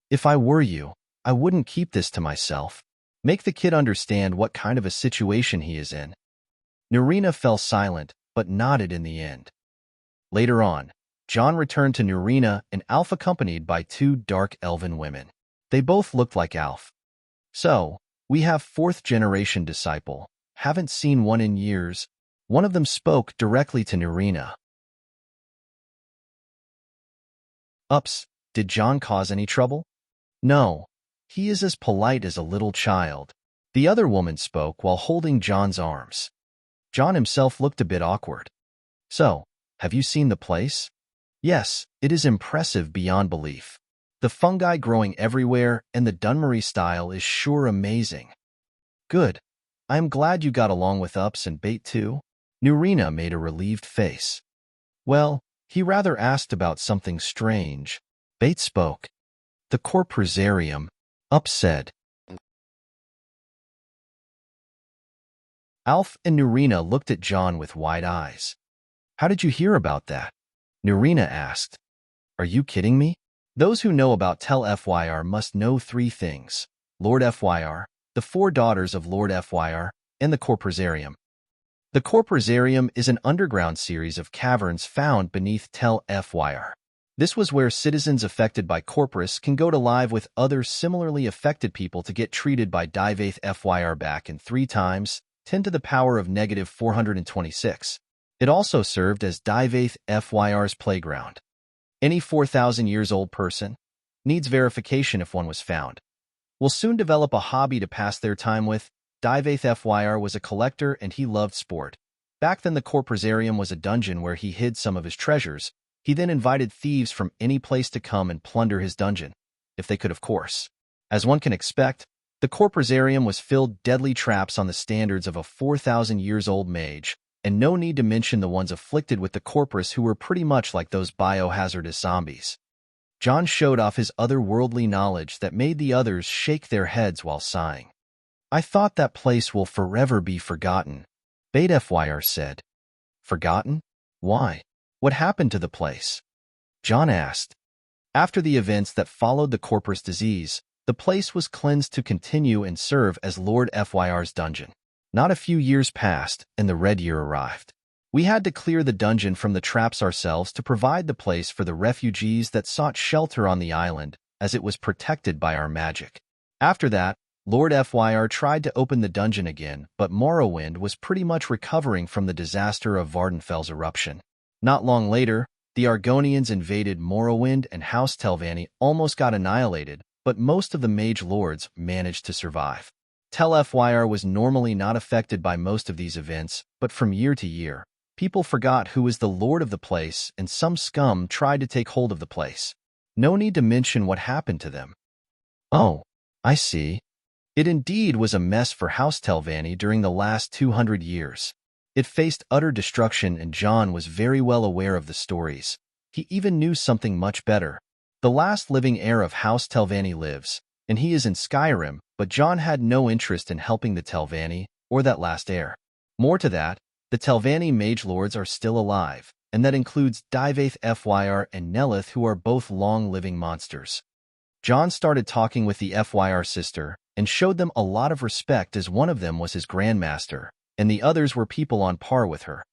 If I were you, I wouldn't keep this to myself. Make the kid understand what kind of a situation he is in. Nurina fell silent, but nodded in the end. Later on, Jon returned to Nurina and Alf accompanied by 2 dark elven women. They both looked like Alf. So, we have 4th-generation disciple. Haven't seen one in years. One of them spoke directly to Nurina. Ups, did Jon cause any trouble? No. He is as polite as a little child. The other woman spoke while holding Jon's arms. Jon himself looked a bit awkward. So, have you seen the place? Yes, it is impressive beyond belief. The fungi growing everywhere and the Dunmary style is sure amazing. Good. I am glad you got along with Ups and Bait too. Nurina made a relieved face. Well, he rather asked about something strange. Bait spoke. The Corpusarium, Ups said. Alf and Nurina looked at Jon with wide eyes. How did you hear about that? Nurina asked. Are you kidding me? Those who know about Tel Fyr must know 3 things. Lord Fyr, the 4 daughters of Lord Fyr, and the Corpusarium. The Corpusarium is an underground series of caverns found beneath Tel Fyr. This was where citizens affected by Corpus can go to live with other similarly affected people to get treated by Divath Fyr back in 3 times, 10 to the power of negative 426. It also served as Divath Fyr's playground. Any 4,000 years old person needs verification if one was found. Will soon develop a hobby to pass their time with. Divath Fyr was a collector and he loved sport. Back then the Corpusarium was a dungeon where he hid some of his treasures. He then invited thieves from any place to come and plunder his dungeon, if they could of course. As one can expect, the Corpusarium was filled deadly traps on the standards of a 4,000 years old mage, and no need to mention the ones afflicted with the Corpus who were pretty much like those biohazardous zombies. Jon showed off his otherworldly knowledge that made the others shake their heads while sighing. I thought that place will forever be forgotten, Bait Fyr said. Forgotten? Why? What happened to the place? Jon asked. After the events that followed the Corpus disease, the place was cleansed to continue and serve as Lord Fyr's dungeon. Not a few years passed, and the Red Year arrived. We had to clear the dungeon from the traps ourselves to provide the place for the refugees that sought shelter on the island, as it was protected by our magic. After that, Lord Fyr tried to open the dungeon again, but Morrowind was pretty much recovering from the disaster of Vardenfell's eruption. Not long later, the Argonians invaded Morrowind and House Telvanni almost got annihilated, but most of the mage lords managed to survive. Tel Fyr was normally not affected by most of these events, but from year to year, people forgot who was the lord of the place and some scum tried to take hold of the place. No need to mention what happened to them. Oh, I see. It indeed was a mess for House Telvanni during the last 200 years. It faced utter destruction and Jon was very well aware of the stories. He even knew something much better. The last living heir of House Telvanni lives, and he is in Skyrim, but Jon had no interest in helping the Telvanni or that last heir. More to that, the Telvanni mage lords are still alive, and that includes Divath Fyr and Nelith, who are both long-living monsters. Jon started talking with the Fyr sister and showed them a lot of respect as one of them was his grandmaster, and the others were people on par with her.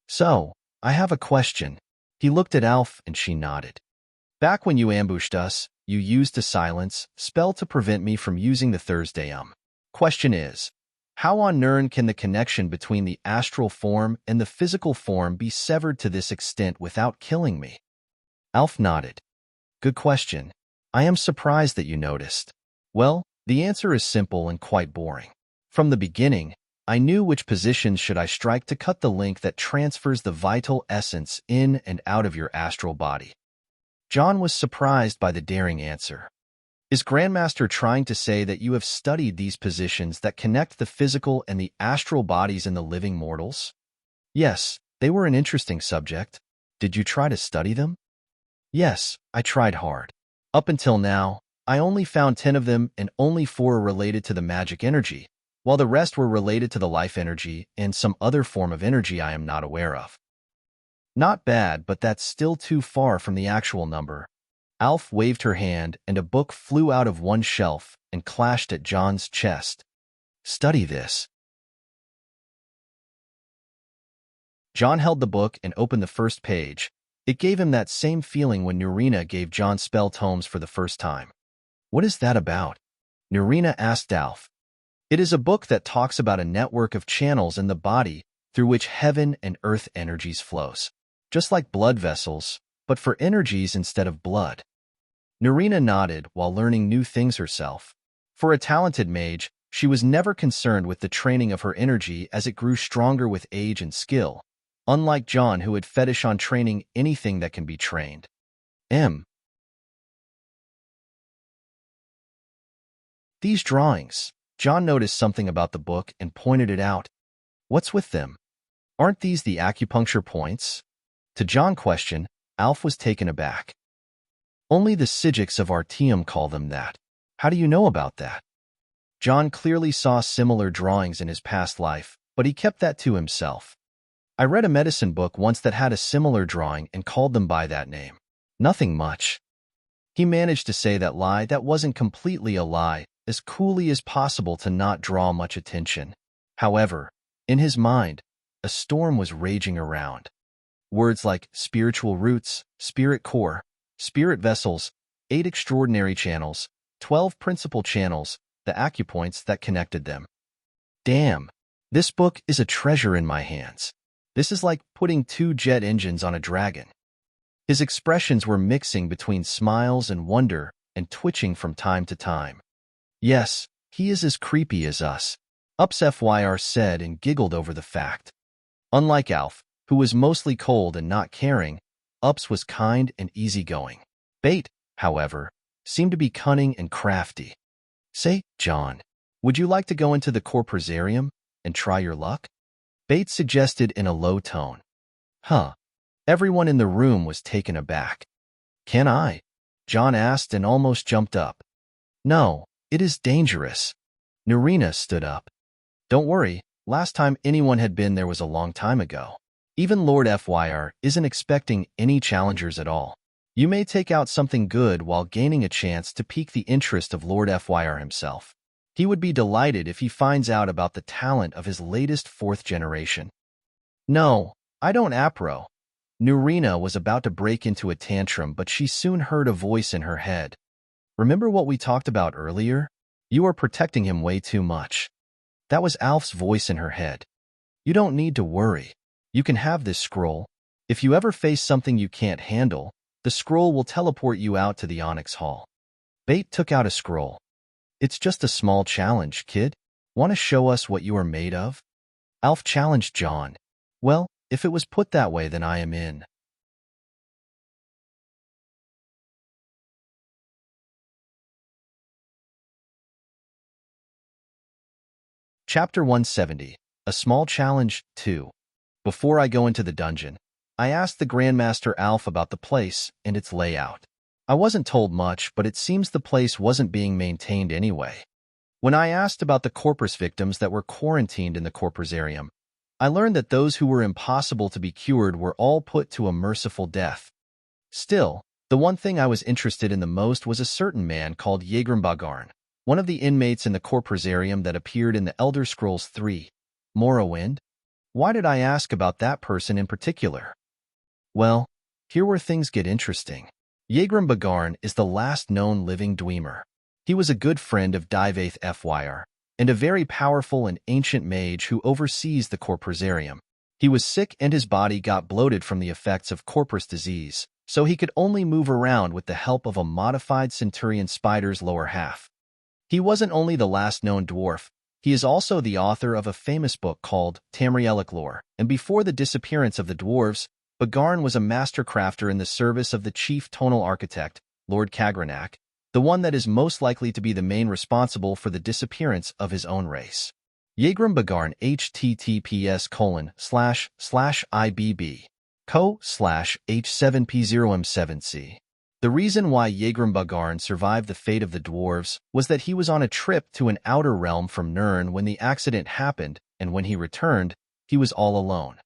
So, I have a question. He looked at Alf and she nodded. Back when you ambushed us, you used to silence, spell to prevent me from using the Thursday. Question is, how on Nurn can the connection between the astral form and the physical form be severed to this extent without killing me? Alf nodded. Good question. I am surprised that you noticed. Well, the answer is simple and quite boring. From the beginning, I knew which positions should I strike to cut the link that transfers the vital essence in and out of your astral body. Jon was surprised by the daring answer. Is Grandmaster trying to say that you have studied these positions that connect the physical and the astral bodies in the living mortals? Yes, they were an interesting subject. Did you try to study them? Yes, I tried hard. Up until now, I only found 10 of them and only 4 are related to the magic energy, while the rest were related to the life energy and some other form of energy I am not aware of. Not bad, but that's still too far from the actual number. Alf waved her hand, and a book flew out of one shelf and clashed at Jon's chest. Study this. Jon held the book and opened the first page. It gave him that same feeling when Nurina gave Jon spell tomes for the first time. What is that about? Nurina asked Alf. It is a book that talks about a network of channels in the body through which heaven and earth energies flows. Just like blood vessels, but for energies instead of blood. Nurina nodded while learning new things herself. For a talented mage, she was never concerned with the training of her energy as it grew stronger with age and skill, unlike Jon who had fetish on training anything that can be trained. These drawings. Jon noticed something about the book and pointed it out. What's with them? Aren't these the acupuncture points? To Jon's question, Alf was taken aback. Only the Sijiks of Artium call them that. How do you know about that? Jon clearly saw similar drawings in his past life, but he kept that to himself. I read a medicine book once that had a similar drawing and called them by that name. Nothing much. He managed to say that lie that wasn't completely a lie, as coolly as possible to not draw much attention. However, in his mind, a storm was raging around. Words like spiritual roots, spirit core, spirit vessels, 8 extraordinary channels, 12 principal channels, the acupoints that connected them. Damn, this book is a treasure in my hands. This is like putting 2 jet engines on a dragon. His expressions were mixing between smiles and wonder and twitching from time to time. Yes, he is as creepy as us, Fyr said and giggled over the fact. Unlike Alf, who was mostly cold and not caring, Ups was kind and easygoing. Bait, however, seemed to be cunning and crafty. Say, Jon, would you like to go into the corporisarium and try your luck? Bait suggested in a low tone. Huh. Everyone in the room was taken aback. Can I? Jon asked and almost jumped up. No, it is dangerous. Nurina stood up. Don't worry, last time anyone had been there was a long time ago. Even Lord Fyr isn't expecting any challengers at all. You may take out something good while gaining a chance to pique the interest of Lord Fyr himself. He would be delighted if he finds out about the talent of his latest 4th generation. No, I don't appro. Nurina was about to break into a tantrum, but she soon heard a voice in her head. Remember what we talked about earlier? You are protecting him way too much. That was Alf's voice in her head. You don't need to worry. You can have this scroll. If you ever face something you can't handle, the scroll will teleport you out to the Onyx Hall. Bait took out a scroll. It's just a small challenge, kid. Want to show us what you are made of? Alf challenged Jon. Well, if it was put that way, then I am in. Chapter 170. A Small Challenge 2. Before I go into the dungeon, I asked the Grandmaster Alf about the place and its layout. I wasn't told much, but it seems the place wasn't being maintained anyway. When I asked about the corpus victims that were quarantined in the corporisarium, I learned that those who were impossible to be cured were all put to a merciful death. Still, the one thing I was interested in the most was a certain man called Yegrimbagarn, one of the inmates in the corporisarium that appeared in the Elder Scrolls 3, Morrowind. Why did I ask about that person in particular? Well, here where things get interesting. Yegrim Bagarn is the last known living Dwemer. He was a good friend of Divaith Fyr, and a very powerful and ancient mage who oversees the Corporisarium. He was sick and his body got bloated from the effects of Corpus disease, so he could only move around with the help of a modified Centurion spider's lower half. He wasn't only the last known dwarf, he is also the author of a famous book called Tamrielic Lore, and before the disappearance of the dwarves, Bagarn was a master crafter in the service of the chief tonal architect, Lord Kagranak, the one that is most likely to be the main responsible for the disappearance of his own race. Yegrim Bagarn https://ibb co/h7p0m7c. The reason why Yegrim Bagarn survived the fate of the dwarves was that he was on a trip to an outer realm from Nurn when the accident happened, and when he returned, he was all alone.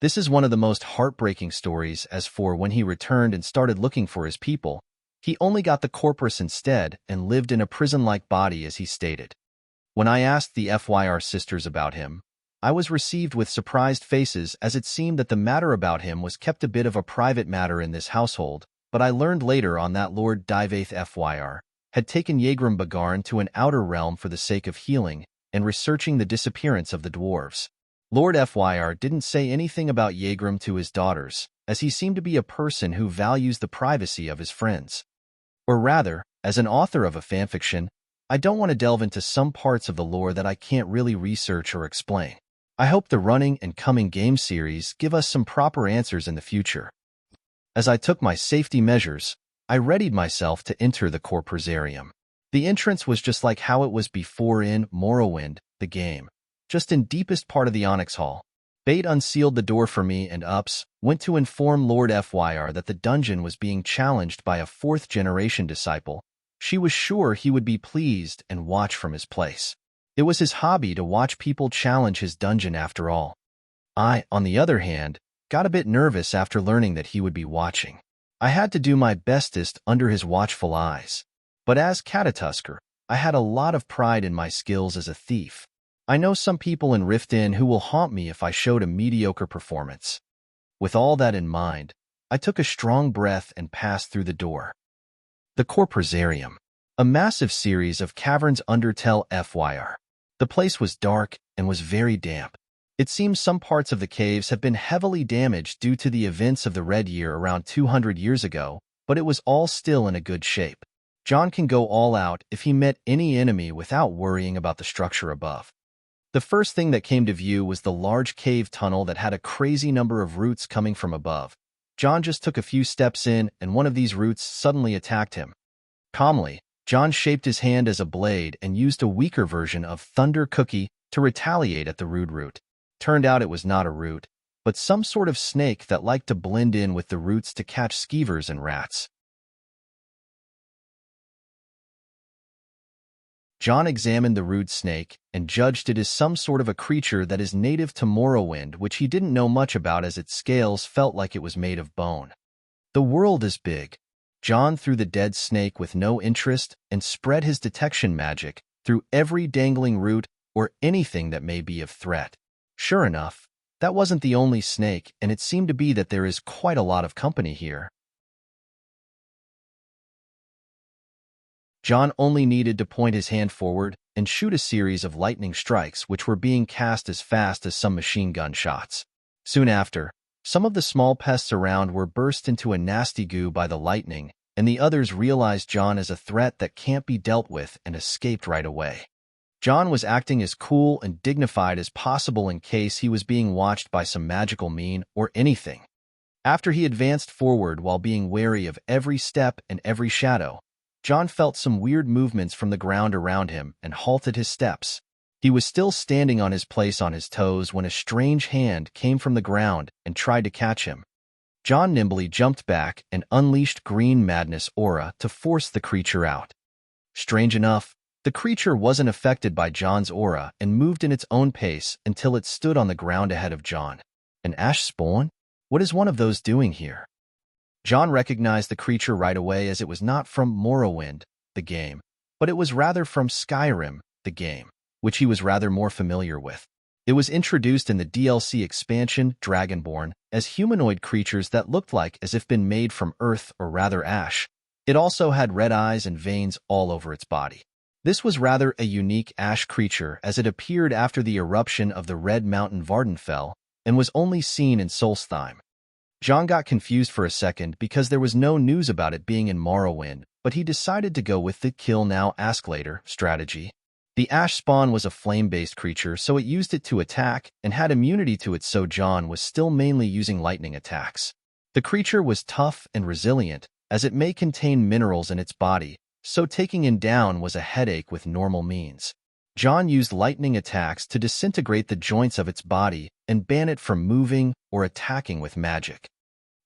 This is one of the most heartbreaking stories, as for when he returned and started looking for his people, he only got the corpus instead and lived in a prison-like body, as he stated. When I asked the Fyr sisters about him, I was received with surprised faces, as it seemed that the matter about him was kept a bit of a private matter in this household, but I learned later on that Lord Divaith Fyr had taken Yegrim Bagarn to an outer realm for the sake of healing and researching the disappearance of the dwarves. Lord Fyr didn't say anything about Yegrim to his daughters, as he seemed to be a person who values the privacy of his friends. Or rather, as an author of a fanfiction, I don't want to delve into some parts of the lore that I can't really research or explain. I hope the running and coming game series give us some proper answers in the future. As I took my safety measures, I readied myself to enter the Corporisarium. The entrance was just like how it was before in Morrowind, the game, just in deepest part of the Onyx Hall. Bate unsealed the door for me and went to inform Lord Fyr that the dungeon was being challenged by a fourth-generation disciple. She was sure he would be pleased and watch from his place. It was his hobby to watch people challenge his dungeon after all. I, on the other hand, got a bit nervous after learning that he would be watching. I had to do my bestest under his watchful eyes. But as Catatusker, I had a lot of pride in my skills as a thief. I know some people in Rift Inn who will haunt me if I showed a mediocre performance. With all that in mind, I took a strong breath and passed through the door. The Corporisarium, a massive series of caverns undertale Fyr. The place was dark and was very damp. It seems some parts of the caves have been heavily damaged due to the events of the Red Year around 200 years ago, but it was all still in a good shape. Jon can go all out if he met any enemy without worrying about the structure above. The first thing that came to view was the large cave tunnel that had a crazy number of roots coming from above. Jon just took a few steps in, and one of these roots suddenly attacked him. Calmly, Jon shaped his hand as a blade and used a weaker version of Thunder Cookie to retaliate at the rude root. Turned out it was not a root, but some sort of snake that liked to blend in with the roots to catch skeevers and rats. Jon examined the rude snake and judged it as some sort of a creature that is native to Morrowind, which he didn't know much about as its scales felt like it was made of bone. The world is big. Jon threw the dead snake with no interest and spread his detection magic through every dangling root or anything that may be of threat. Sure enough, that wasn't the only snake, and it seemed to be that there is quite a lot of company here. Jon only needed to point his hand forward and shoot a series of lightning strikes which were being cast as fast as some machine gun shots. Soon after, some of the small pests around were burst into a nasty goo by the lightning, and the others realized Jon as a threat that can't be dealt with and escaped right away. Jon was acting as cool and dignified as possible in case he was being watched by some magical mine or anything. After he advanced forward while being wary of every step and every shadow, Jon felt some weird movements from the ground around him and halted his steps. He was still standing on his place on his toes when a strange hand came from the ground and tried to catch him. Jon nimbly jumped back and unleashed green madness aura to force the creature out. Strange enough, the creature wasn't affected by Jon's aura and moved in its own pace until it stood on the ground ahead of Jon. An ash spawn? What is one of those doing here? Jon recognized the creature right away as it was not from Morrowind, the game, but it was rather from Skyrim, the game, which he was rather more familiar with. It was introduced in the DLC expansion Dragonborn as humanoid creatures that looked like as if been made from earth or rather ash. It also had red eyes and veins all over its body. This was rather a unique ash creature as it appeared after the eruption of the Red Mountain Vardenfell and was only seen in Solstheim. Jon got confused for a second because there was no news about it being in Morrowind, but he decided to go with the kill now ask later strategy. The ash spawn was a flame-based creature, so it used it to attack and had immunity to it, so Jon was still mainly using lightning attacks. The creature was tough and resilient, as it may contain minerals in its body, so taking it down was a headache with normal means. Jon used lightning attacks to disintegrate the joints of its body and ban it from moving or attacking with magic.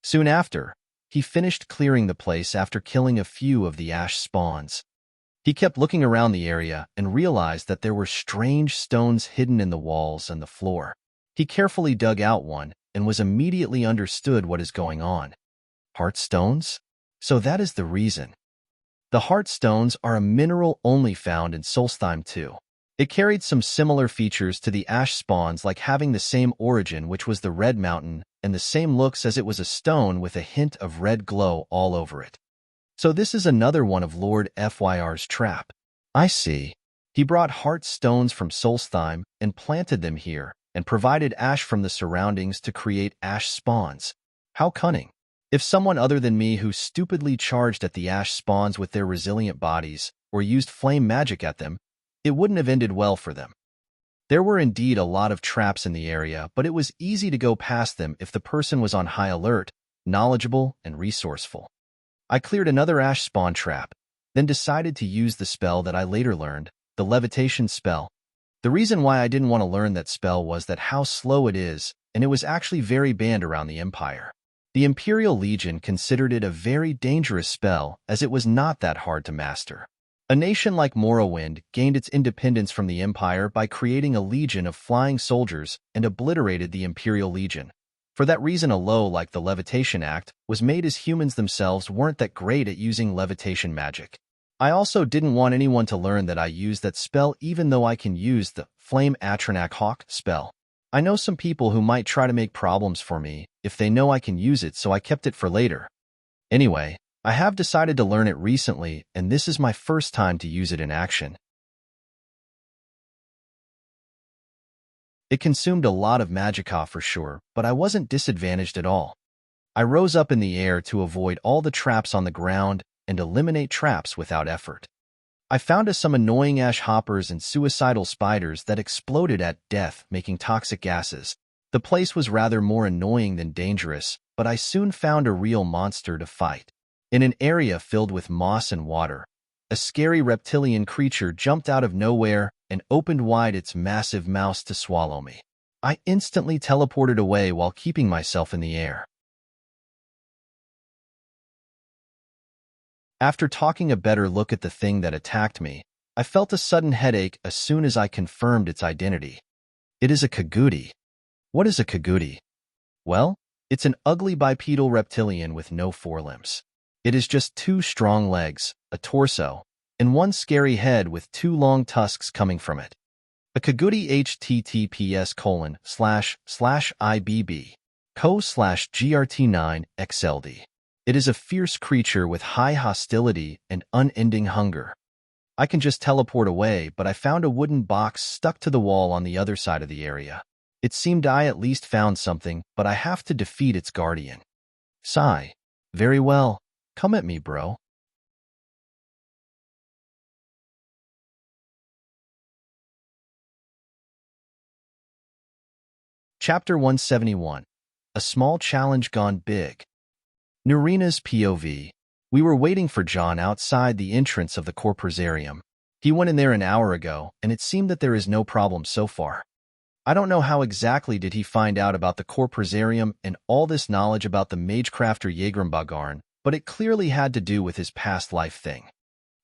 Soon after, he finished clearing the place after killing a few of the ash spawns. He kept looking around the area and realized that there were strange stones hidden in the walls and the floor. He carefully dug out one and was immediately understood what is going on. Heart stones? So that is the reason. The heart stones are a mineral only found in Solstheim 2. It carried some similar features to the ash spawns, like having the same origin, which was the Red Mountain, and the same looks as it was a stone with a hint of red glow all over it. So this is another one of Lord Fyr's trap. I see. He brought heart stones from Solstheim and planted them here, and provided ash from the surroundings to create ash spawns. How cunning. If someone other than me who stupidly charged at the ash spawns with their resilient bodies, or used flame magic at them, it wouldn't have ended well for them. There were indeed a lot of traps in the area, but it was easy to go past them if the person was on high alert, knowledgeable, and resourceful. I cleared another ash spawn trap, then decided to use the spell that I later learned, the levitation spell. The reason why I didn't want to learn that spell was that how slow it is, and it was actually very banned around the Empire. The Imperial Legion considered it a very dangerous spell as it was not that hard to master. A nation like Morrowind gained its independence from the Empire by creating a legion of flying soldiers and obliterated the Imperial Legion. For that reason, a law like the Levitation Act was made as humans themselves weren't that great at using levitation magic. I also didn't want anyone to learn that I used that spell, even though I can use the Flame Atronach Hawk spell. I know some people who might try to make problems for me if they know I can use it, so I kept it for later. Anyway, I have decided to learn it recently, and this is my first time to use it in action. It consumed a lot of magicka for sure, but I wasn't disadvantaged at all. I rose up in the air to avoid all the traps on the ground and eliminate traps without effort. I found some annoying ash hoppers and suicidal spiders that exploded at death, making toxic gases. The place was rather more annoying than dangerous, but I soon found a real monster to fight. In an area filled with moss and water, a scary reptilian creature jumped out of nowhere and opened wide its massive mouth to swallow me. I instantly teleported away while keeping myself in the air. After taking a better look at the thing that attacked me, I felt a sudden headache as soon as I confirmed its identity. It is a Kagudi. What is a Kagudi? Well, it's an ugly bipedal reptilian with no forelimbs. It is just 2 strong legs, a torso, and 1 scary head with 2 long tusks coming from it. A Kagudi https://ibb.co/GRT9XLD. It is a fierce creature with high hostility and unending hunger. I can just teleport away, but I found a wooden box stuck to the wall on the other side of the area. It seemed I at least found something, but I have to defeat its guardian. Sigh. Very well. Come at me, bro. Chapter 171. A Small Challenge Gone Big. Nurina's POV. We were waiting for Jon outside the entrance of the Corporisarium. He went in there an hour ago, and it seemed that there is no problem so far. I don't know how exactly did he find out about the Corporisarium and all this knowledge about the Magecrafter Jägrimbagarn, but it clearly had to do with his past life thing.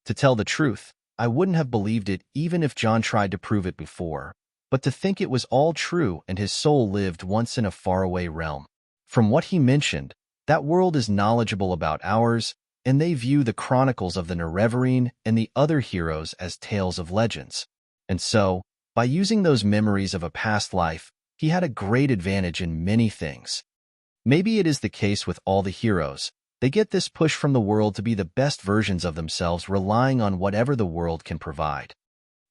To tell the truth, I wouldn't have believed it even if Jon tried to prove it before, but to think it was all true and his soul lived once in a faraway realm. From what he mentioned, that world is knowledgeable about ours, and they view the chronicles of the Nerevarine and the other heroes as tales of legends. And so, By using those memories of a past life, he had a great advantage in many things. Maybe it is the case with all the heroes. They get this push from the world to be the best versions of themselves, relying on whatever the world can provide.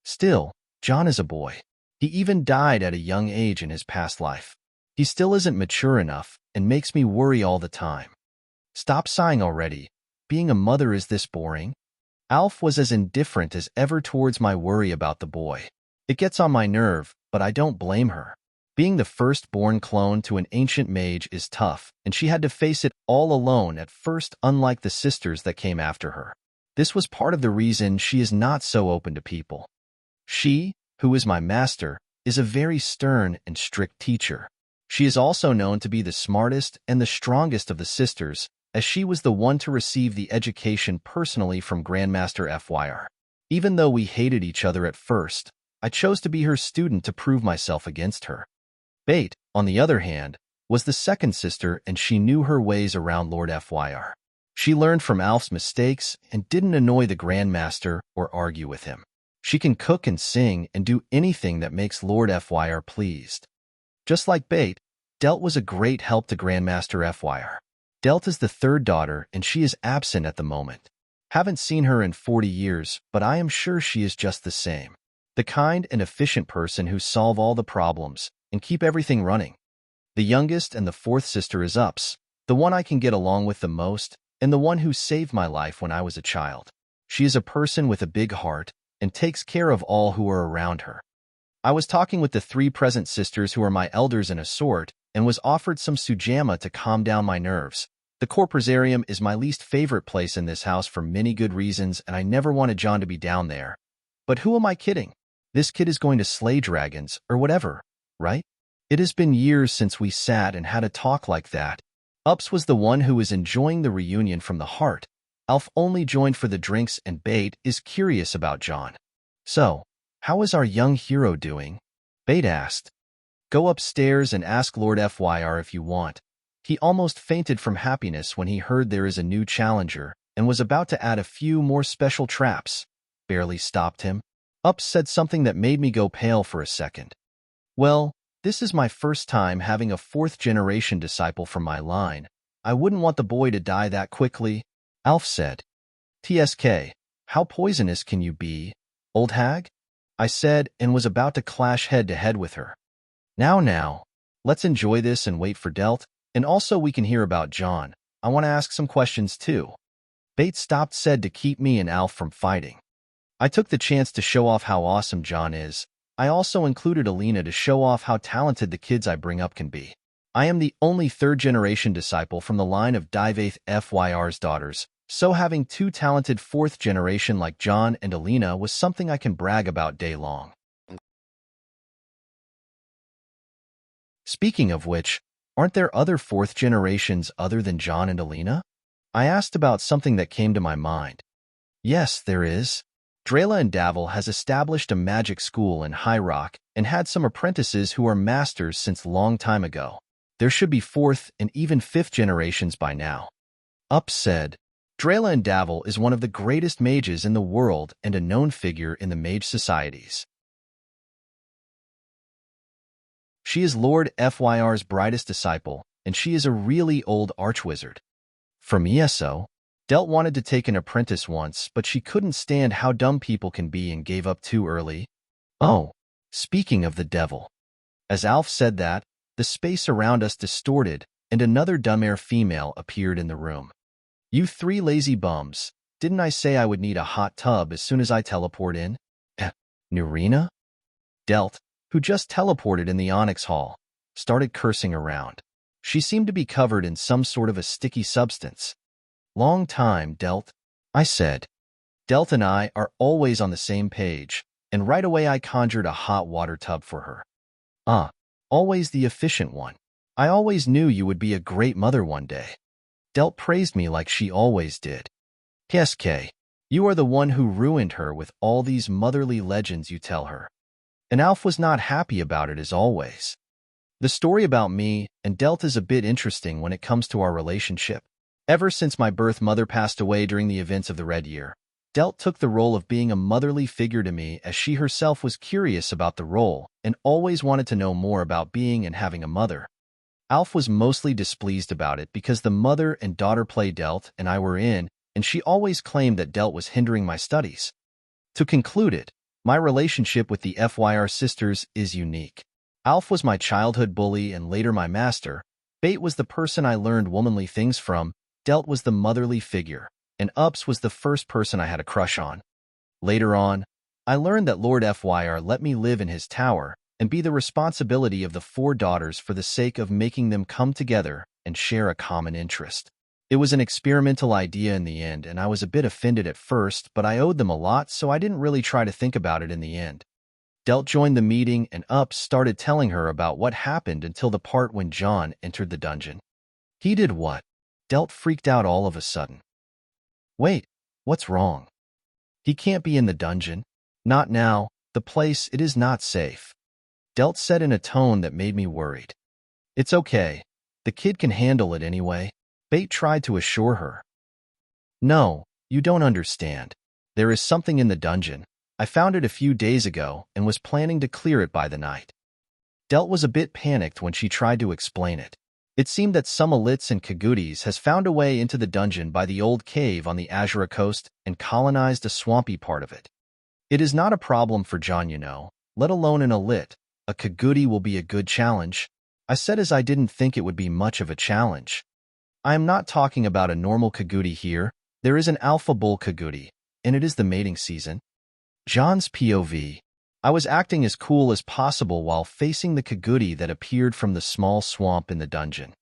Still, Jon is a boy. He even died at a young age in his past life. He still isn't mature enough and makes me worry all the time. Stop sighing already. Being a mother is this boring? Alf was as indifferent as ever towards my worry about the boy. It gets on my nerve, but I don't blame her. Being the firstborn clone to an ancient mage is tough, and she had to face it all alone at first, unlike the sisters that came after her. This was part of the reason she is not so open to people. She, who is my master, is a very stern and strict teacher. She is also known to be the smartest and the strongest of the sisters, as she was the one to receive the education personally from Grandmaster Fyr. Even though we hated each other at first, I chose to be her student to prove myself against her. Bait, on the other hand, was the second sister, and she knew her ways around Lord Fyr. She learned from Alf's mistakes and didn't annoy the Grandmaster or argue with him. She can cook and sing and do anything that makes Lord Fyr pleased. Just like Bait, Delt was a great help to Grandmaster Fyr. Delt is the third daughter, and she is absent at the moment. Haven't seen her in 40 years, but I am sure she is just the same. The kind and efficient person who solve all the problems and keep everything running. The youngest and the fourth sister is Ups, the one I can get along with the most, and the one who saved my life when I was a child. She is a person with a big heart and takes care of all who are around her. I was talking with the three present sisters who are my elders in a sort, and was offered some sujamma to calm down my nerves. The Corporisarium is my least favorite place in this house for many good reasons, and I never wanted Jon to be down there. But who am I kidding? This kid is going to slay dragons, or whatever, right? It has been years since we sat and had a talk like that. Ups was the one who was enjoying the reunion from the heart. Alf only joined for the drinks, and Bait is curious about Jon. So, how is our young hero doing? Bait asked. Go upstairs and ask Lord Fyr if you want. He almost fainted from happiness when he heard there is a new challenger and was about to add a few more special traps. Barely stopped him. Ups said something that made me go pale for a second. Well, this is my first time having a fourth-generation disciple from my line. I wouldn't want the boy to die that quickly, Alf said. TSK, how poisonous can you be, old hag? I said, and was about to clash head-to-head with her. Now, let's enjoy this and wait for Delt, and also we can hear about Jon. I want to ask some questions too. Bait stopped said to keep me and Alf from fighting. I took the chance to show off how awesome Jon is. I also included Alina to show off how talented the kids I bring up can be. I am the only third-generation disciple from the line of Divaith Fyr's daughters, so having two talented fourth-generation like Jon and Alina was something I can brag about day long. Speaking of which, aren't there other fourth generations other than Jon and Alina? I asked about something that came to my mind. Yes, there is. Drela and Davil has established a magic school in High Rock and had some apprentices who are masters since long time ago. There should be fourth and even fifth generations by now. Up said, Drela and Davil is one of the greatest mages in the world and a known figure in the mage societies. She is Lord Fyr's brightest disciple, and she is a really old archwizard. From ESO, Delt wanted to take an apprentice once, but she couldn't stand how dumb people can be and gave up too early. Oh, speaking of the devil. As Alf said that, the space around us distorted, and another dumbair female appeared in the room. You three lazy bums, didn't I say I would need a hot tub as soon as I teleport in? Nurina? Delt, who just teleported in the Onyx Hall, started cursing around. She seemed to be covered in some sort of a sticky substance. Long time, Delt, I said. Delt and I are always on the same page, and right away I conjured a hot water tub for her. Always the efficient one. I always knew you would be a great mother one day. Delt praised me like she always did. KSK, you are the one who ruined her with all these motherly legends you tell her. And Alf was not happy about it as always. The story about me and Delt is a bit interesting when it comes to our relationship. Ever since my birth mother passed away during the events of the Red Year, Delt took the role of being a motherly figure to me, as she herself was curious about the role and always wanted to know more about being and having a mother. Alf was mostly displeased about it because the mother and daughter play Delt and I were in, and she always claimed that Delt was hindering my studies. To conclude it, my relationship with the FYR sisters is unique. Alf was my childhood bully and later my master. Bait was the person I learned womanly things from. Delt was the motherly figure, and Ups was the first person I had a crush on. Later on, I learned that Lord FYR let me live in his tower and be the responsibility of the 4 daughters for the sake of making them come together and share a common interest. It was an experimental idea in the end, and I was a bit offended at first, but I owed them a lot, so I didn't really try to think about it in the end. Delt joined the meeting, and Ups started telling her about what happened until the part when Jon entered the dungeon. He did what? Delt freaked out all of a sudden. Wait, what's wrong? He can't be in the dungeon. Not now. The place, it is not safe. Delt said in a tone that made me worried. It's okay. The kid can handle it anyway. Bait tried to assure her. No, you don't understand. There is something in the dungeon. I found it a few days ago and was planning to clear it by the night. Delt was a bit panicked when she tried to explain it. It seemed that some elites and Kagutis has found a way into the dungeon by the old cave on the Azura coast and colonized a swampy part of it. It is not a problem for Jon, let alone an elite. A Kaguti will be a good challenge. I said as I didn't think it would be much of a challenge. I am not talking about a normal Kaguti here. There is an alpha bull Kaguti, and it is the mating season. Jon's POV. I was acting as cool as possible while facing the Kaguti that appeared from the small swamp in the dungeon.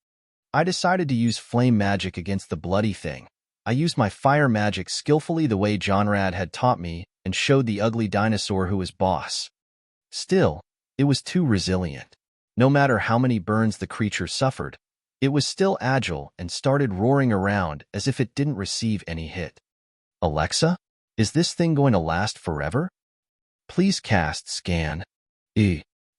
I decided to use flame magic against the bloody thing. I used my fire magic skillfully the way Jonrad had taught me and showed the ugly dinosaur who was boss. Still, it was too resilient. No matter how many burns the creature suffered, it was still agile and started roaring around as if it didn't receive any hit. Alexa, is this thing going to last forever? Please cast scan.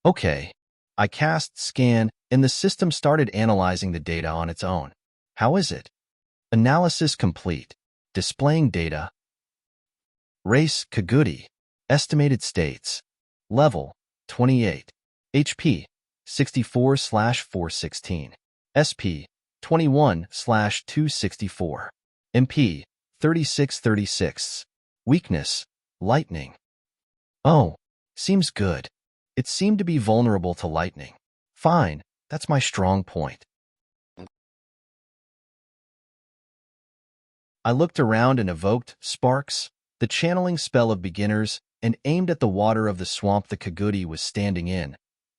Okay. I cast scan, and the system started analyzing the data on its own. How is it? Analysis complete. Displaying data. Race, Kaguti. Estimated states. Level, 28. HP, 64/416. SP, 21/264. MP, 3636. Weakness, lightning. Oh, seems good. It seemed to be vulnerable to lightning. Fine, that's my strong point. I looked around and evoked Sparks, the channeling spell of beginners, and aimed at the water of the swamp the Kaguti was standing in.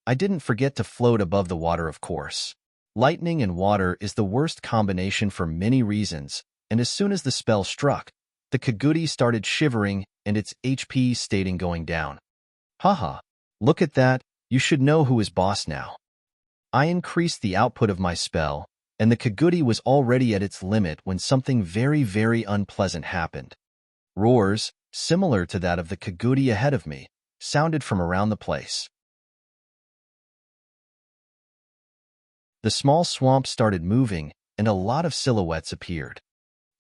I didn't forget to float above the water, of course. Lightning and water is the worst combination for many reasons, and as soon as the spell struck, the Kaguti started shivering and its HP stating going down. Haha, look at that, you should know who is boss now. I increased the output of my spell, and the Kaguti was already at its limit when something very, very unpleasant happened. Roars, similar to that of the Kaguti ahead of me, sounded from around the place. The small swamp started moving, and a lot of silhouettes appeared.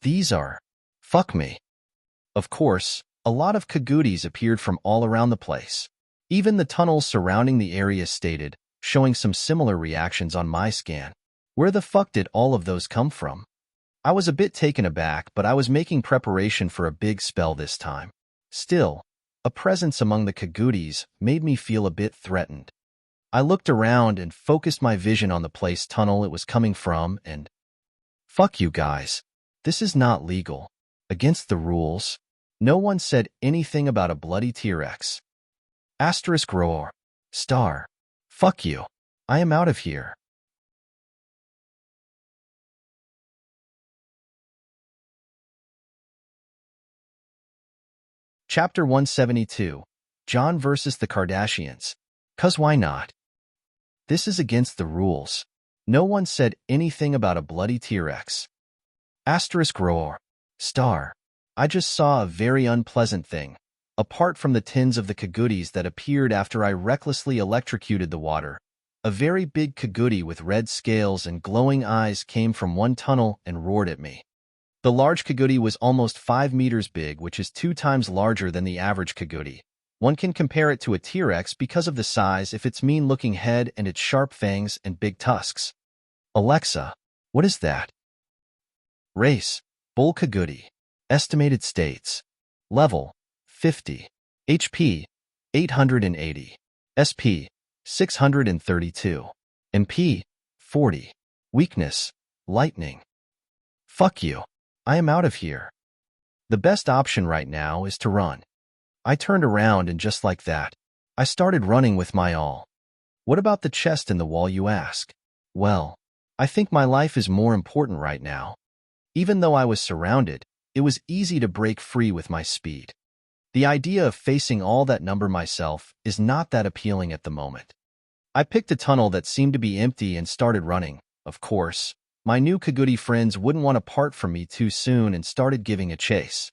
These are... fuck me. Of course, a lot of Kagutis appeared from all around the place. Even the tunnels surrounding the area stated, showing some similar reactions on my scan. Where the fuck did all of those come from? I was a bit taken aback, but I was making preparation for a big spell this time. Still, a presence among the Kagutis made me feel a bit threatened. I looked around and focused my vision on the place tunnel it was coming from and... Fuck you guys. This is not legal. Against the rules. No one said anything about a bloody T-Rex. Asterisk roar. Star. Fuck you. I am out of here. Chapter 172. Jon vs. the Kardashians. 'Cause why not? This is against the rules. No one said anything about a bloody T-Rex. Asterisk roar. Star. I just saw a very unpleasant thing. Apart from the tins of the Kagutis that appeared after I recklessly electrocuted the water, a very big Kaguti with red scales and glowing eyes came from one tunnel and roared at me. The large Kagudi was almost 5 meters big, which is 2 times larger than the average Kagudi. One can compare it to a T-Rex because of the size, its mean-looking head and its sharp fangs and big tusks. Alexa, what is that? Race, Bull Kagudi. Estimated states. Level, 50. HP, 880. SP, 632. MP, 40. Weakness, lightning. Fuck you. I am out of here. The best option right now is to run. I turned around and just like that, I started running with my all. What about the chest in the wall, you ask? Well, I think my life is more important right now. Even though I was surrounded, it was easy to break free with my speed. The idea of facing all that number myself is not that appealing at the moment. I picked a tunnel that seemed to be empty and started running. Of course, my new Kagudi friends wouldn't want to part from me too soon and started giving a chase.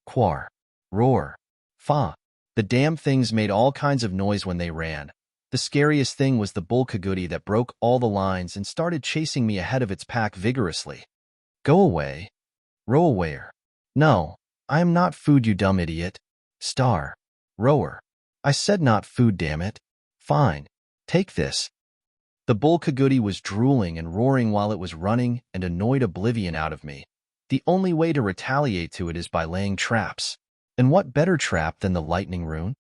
Quar. Roar. Fa. The damn things made all kinds of noise when they ran. The scariest thing was the bull Kagudi that broke all the lines and started chasing me ahead of its pack vigorously. Go away. Row awayer. No, I am not food, you dumb idiot. Star. Rower. I said not food, damn it. Fine. Take this. The bull Kagudi was drooling and roaring while it was running and annoyed oblivion out of me. The only way to retaliate to it is by laying traps. And what better trap than the lightning rune?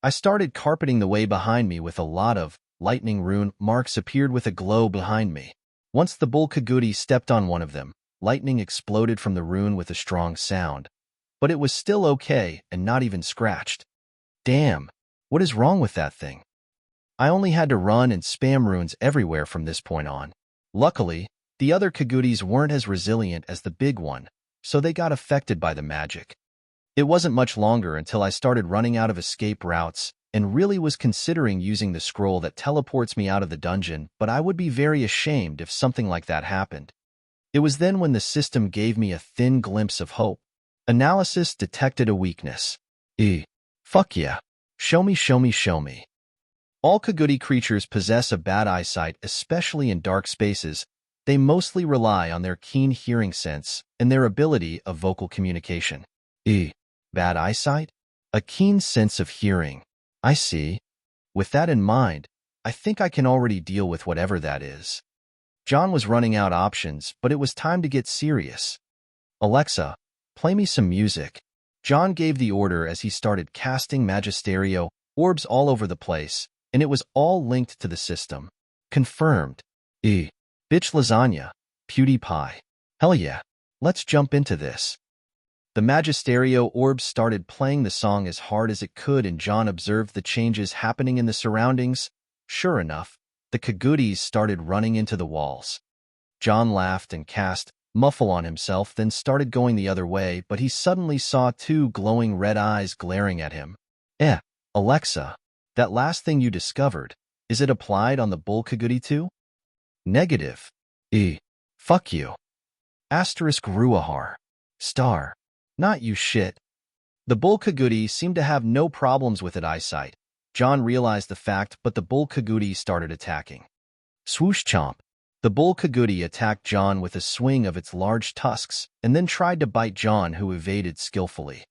I started carpeting the way behind me with a lot of lightning rune marks appeared with a glow behind me. Once the bull Kagudi stepped on one of them, lightning exploded from the rune with a strong sound. But it was still okay and not even scratched. Damn, what is wrong with that thing? I only had to run and spam runes everywhere from this point on. Luckily, the other Kagudis weren't as resilient as the big one, so they got affected by the magic. It wasn't much longer until I started running out of escape routes and really was considering using the scroll that teleports me out of the dungeon, but I would be very ashamed if something like that happened. It was then when the system gave me a thin glimpse of hope. Analysis detected a weakness. Fuck yeah. Show me, show me, show me. All Kagudi creatures possess a bad eyesight, especially in dark spaces. They mostly rely on their keen hearing sense and their ability of vocal communication. Bad eyesight? A keen sense of hearing. I see. With that in mind, I think I can already deal with whatever that is. Jon was running out options, but it was time to get serious. Alexa, play me some music. Jon gave the order as he started casting Magisterio orbs all over the place, and it was all linked to the system. Confirmed. Bitch lasagna. PewDiePie. Hell yeah. Let's jump into this. The Magisterio orbs started playing the song as hard as it could, and Jon observed the changes happening in the surroundings. Sure enough, the Kagudis started running into the walls. Jon laughed and cast Muffle on himself, then started going the other way, but he suddenly saw 2 glowing red eyes glaring at him. Alexa, that last thing you discovered, is it applied on the bull Kagudi too? Negative. Fuck you. Asterisk Ruahar. Star. Not you shit. The bull Kagudi seemed to have no problems with its eyesight. Jon realized the fact, but the bull Kagudi started attacking. Swoosh chomp. The bull Kagudi attacked Jon with a swing of its large tusks and then tried to bite Jon, who evaded skillfully.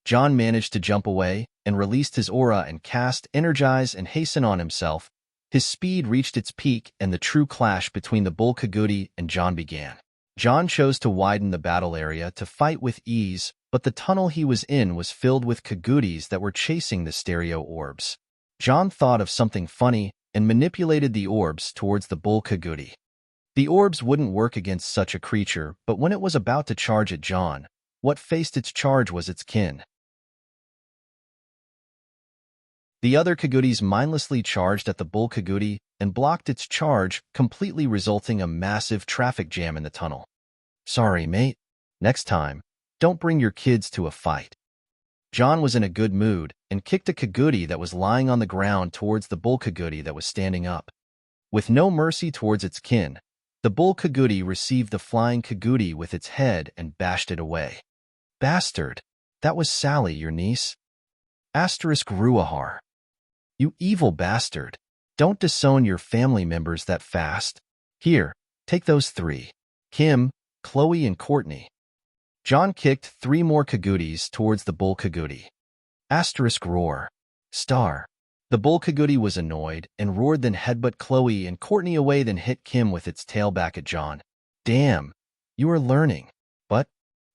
Jon managed to jump away and released his aura and cast Energize and Hasten on himself. His speed reached its peak, and the true clash between the bull Kagudi and Jon began. Jon chose to widen the battle area to fight with ease, but the tunnel he was in was filled with Kagudis that were chasing the stereo orbs. Jon thought of something funny and manipulated the orbs towards the bull Kagudi. The orbs wouldn't work against such a creature, but when it was about to charge at Jon, what faced its charge was its kin. The other Kagudis mindlessly charged at the bull Kagudi and blocked its charge, completely resulting in a massive traffic jam in the tunnel. Sorry, mate. Next time, don't bring your kids to a fight. Jon was in a good mood and kicked a Kagudi that was lying on the ground towards the bull Kagudi that was standing up. With no mercy towards its kin, the bull Kagudi received the flying Kagudi with its head and bashed it away. Bastard! That was Sally, your niece. Asterisk Ruahar. You evil bastard. Don't disown your family members that fast. Here, Take those 3. Kim, Chloe, and Courtney. Jon kicked 3 more Kagutis towards the bull Kaguti. Asterisk roar. Star. The bull Kaguti was annoyed and roared, then headbutt Chloe and Courtney away, then hit Kim with its tail back at Jon. Damn, you are learning. But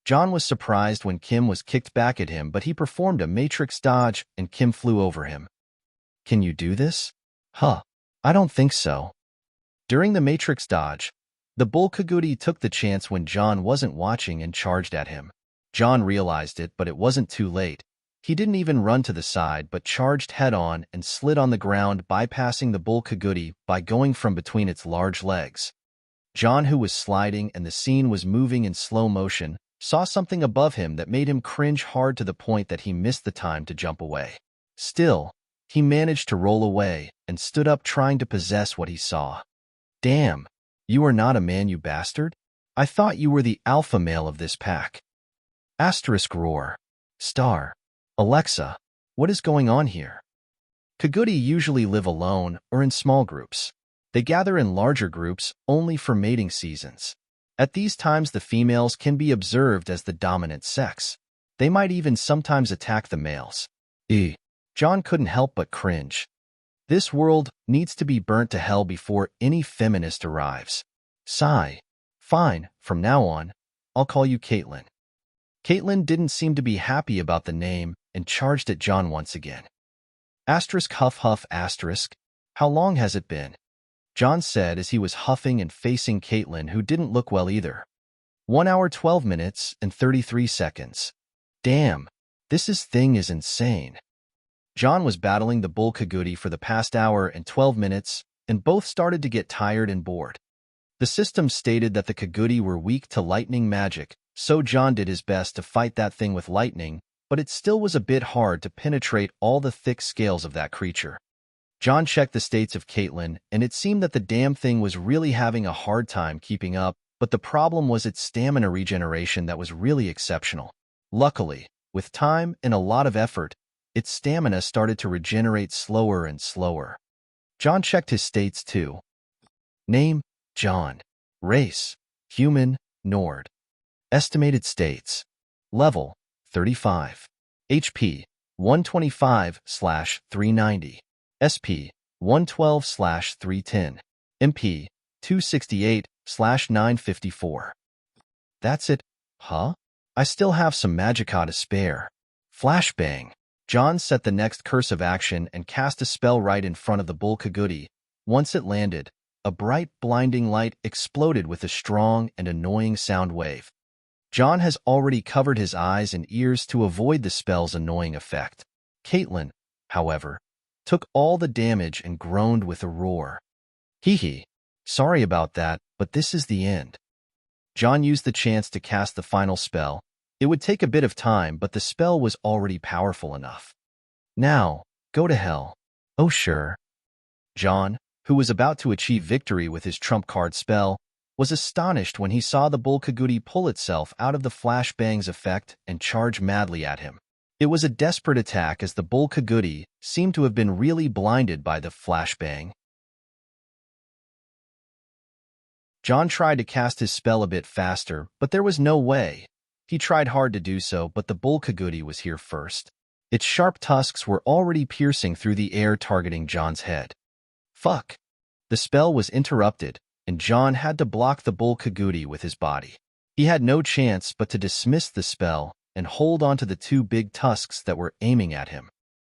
Jon was surprised when Kim was kicked back at him, but he performed a matrix dodge and Kim flew over him. Can you do this? Huh, I don't think so. During the matrix dodge, the bull Kaguti took the chance when Jon wasn't watching and charged at him. Jon realized it, but it wasn't too late. He didn't even run to the side, but charged head-on and slid on the ground, bypassing the bull Kaguti by going from between its large legs. Jon, who was sliding and the scene was moving in slow motion, saw something above him that made him cringe hard to the point that he missed the time to jump away. Still, he managed to roll away and stood up, trying to possess what he saw. Damn, you are not a man, you bastard? I thought you were the alpha male of this pack. Asterisk roar. Star. Alexa, what is going on here? Kaguti usually live alone or in small groups. They gather in larger groups only for mating seasons. At these times, the females can be observed as the dominant sex. They might even sometimes attack the males. Jon couldn't help but cringe. This world needs to be burnt to hell before any feminist arrives. Sigh. Fine, from now on, I'll call you Caitlin. Caitlin didn't seem to be happy about the name and charged at Jon once again. Asterisk huff huff asterisk. How long has it been? Jon said as he was huffing and facing Caitlin, who didn't look well either. 1 hour 12 minutes and 33 seconds. Damn, this thing is insane. Jon was battling the bull Kaguti for the past hour and 12 minutes, and both started to get tired and bored. The system stated that the Kaguti were weak to lightning magic, so Jon did his best to fight that thing with lightning, but it still was a bit hard to penetrate all the thick scales of that creature. Jon checked the states of Caitlin, and it seemed that the damn thing was really having a hard time keeping up, but the problem was its stamina regeneration that was really exceptional. Luckily, with time and a lot of effort, its stamina started to regenerate slower and slower. Jon checked his states too. Name, Jon. Race, human, Nord. Estimated states. Level, 35. HP, 125/390. SP, 112/310. MP, 268/954. That's it, huh? I still have some magicka to spare. Flashbang. Jon set the next cursive action and cast a spell right in front of the bull Kaguti. Once it landed, a bright, blinding light exploded with a strong and annoying sound wave. Jon has already covered his eyes and ears to avoid the spell's annoying effect. Caitlin, however, took all the damage and groaned with a roar. Hee. Sorry about that, but this is the end. Jon used the chance to cast the final spell. It would take a bit of time, but the spell was already powerful enough. Now, go to hell. Oh sure. Jon, who was about to achieve victory with his trump card spell, was astonished when he saw the bull Kaguti pull itself out of the flashbang's effect and charge madly at him. It was a desperate attack, as the bull Kaguti seemed to have been really blinded by the flashbang. Jon tried to cast his spell a bit faster, but there was no way. He tried hard to do so, but the bull Kaguti was here first. Its sharp tusks were already piercing through the air, targeting Jon's head. Fuck. The spell was interrupted, and Jon had to block the bull Kaguti with his body. He had no chance but to dismiss the spell and hold on to the 2 big tusks that were aiming at him.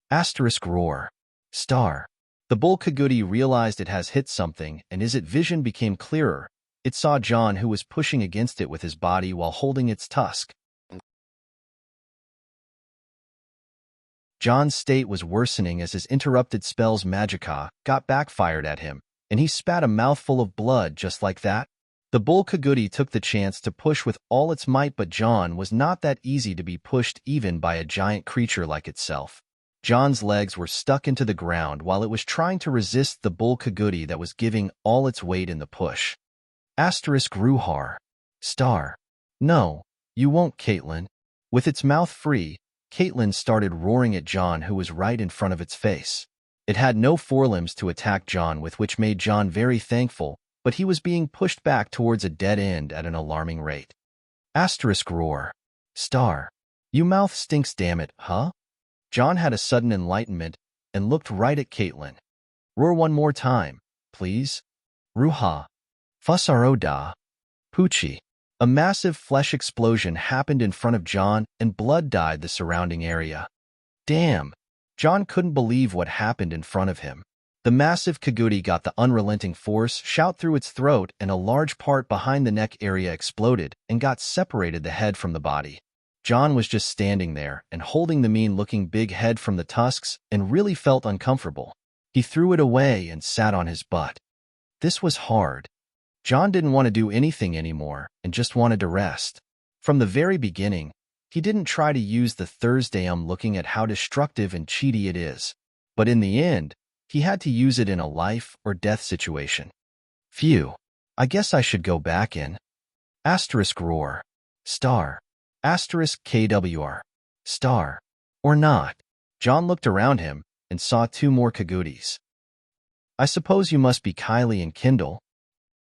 Asterisk roar. Star. The bull Kaguti realized it has hit something, and as its vision became clearer, it saw Jon, who was pushing against it with his body while holding its tusk. Jon's state was worsening as his interrupted spell's magicka got backfired at him, and he spat a mouthful of blood just like that. The bull Kaguti took the chance to push with all its might, but Jon was not that easy to be pushed even by a giant creature like itself. Jon's legs were stuck into the ground while it was trying to resist the bull Kaguti that was giving all its weight in the push. Asterisk Ruhar. Star. No, you won't, Caitlin. With its mouth free, Caitlin started roaring at Jon, who was right in front of its face. It had no forelimbs to attack Jon with, which made Jon very thankful, but he was being pushed back towards a dead end at an alarming rate. Asterisk roar. Star. You mouth stinks, damn it, huh? Jon had a sudden enlightenment and looked right at Caitlin. Roar one more time, please. Ruha. Fusaro da. Poochie. A massive flesh explosion happened in front of Jon and blood dyed the surrounding area. Damn. Jon couldn't believe what happened in front of him. The massive Kaguti got the unrelenting force shout through its throat, and a large part behind the neck area exploded and got separated the head from the body. Jon was just standing there and holding the mean-looking big head from the tusks and really felt uncomfortable. He threw it away and sat on his butt. This was hard. Jon didn't want to do anything anymore and just wanted to rest. From the very beginning, he didn't try to use the Thursday looking at how destructive and cheaty it is. But in the end, he had to use it in a life-or-death situation. Phew. I guess I should go back in. Asterisk roar. Star. Asterisk KWR. Star. Or not. Jon looked around him and saw 2 more Kagutis. I suppose you must be Kylie and Kindle.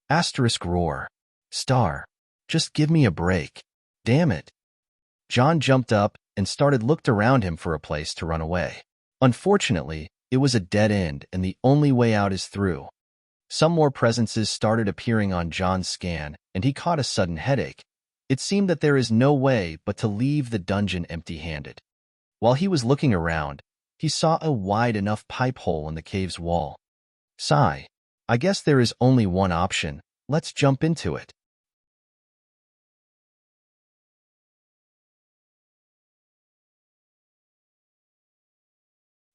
Asterisk roar. Star. Just give me a break. Damn it. Jon jumped up and looked around him for a place to run away. Unfortunately, it was a dead end, and the only way out is through. Some more presences started appearing on Jon's scan, and he caught a sudden headache. It seemed that there is no way but to leave the dungeon empty-handed. While he was looking around, he saw a wide enough pipe hole in the cave's wall. Sigh. I guess there is only one option. Let's jump into it.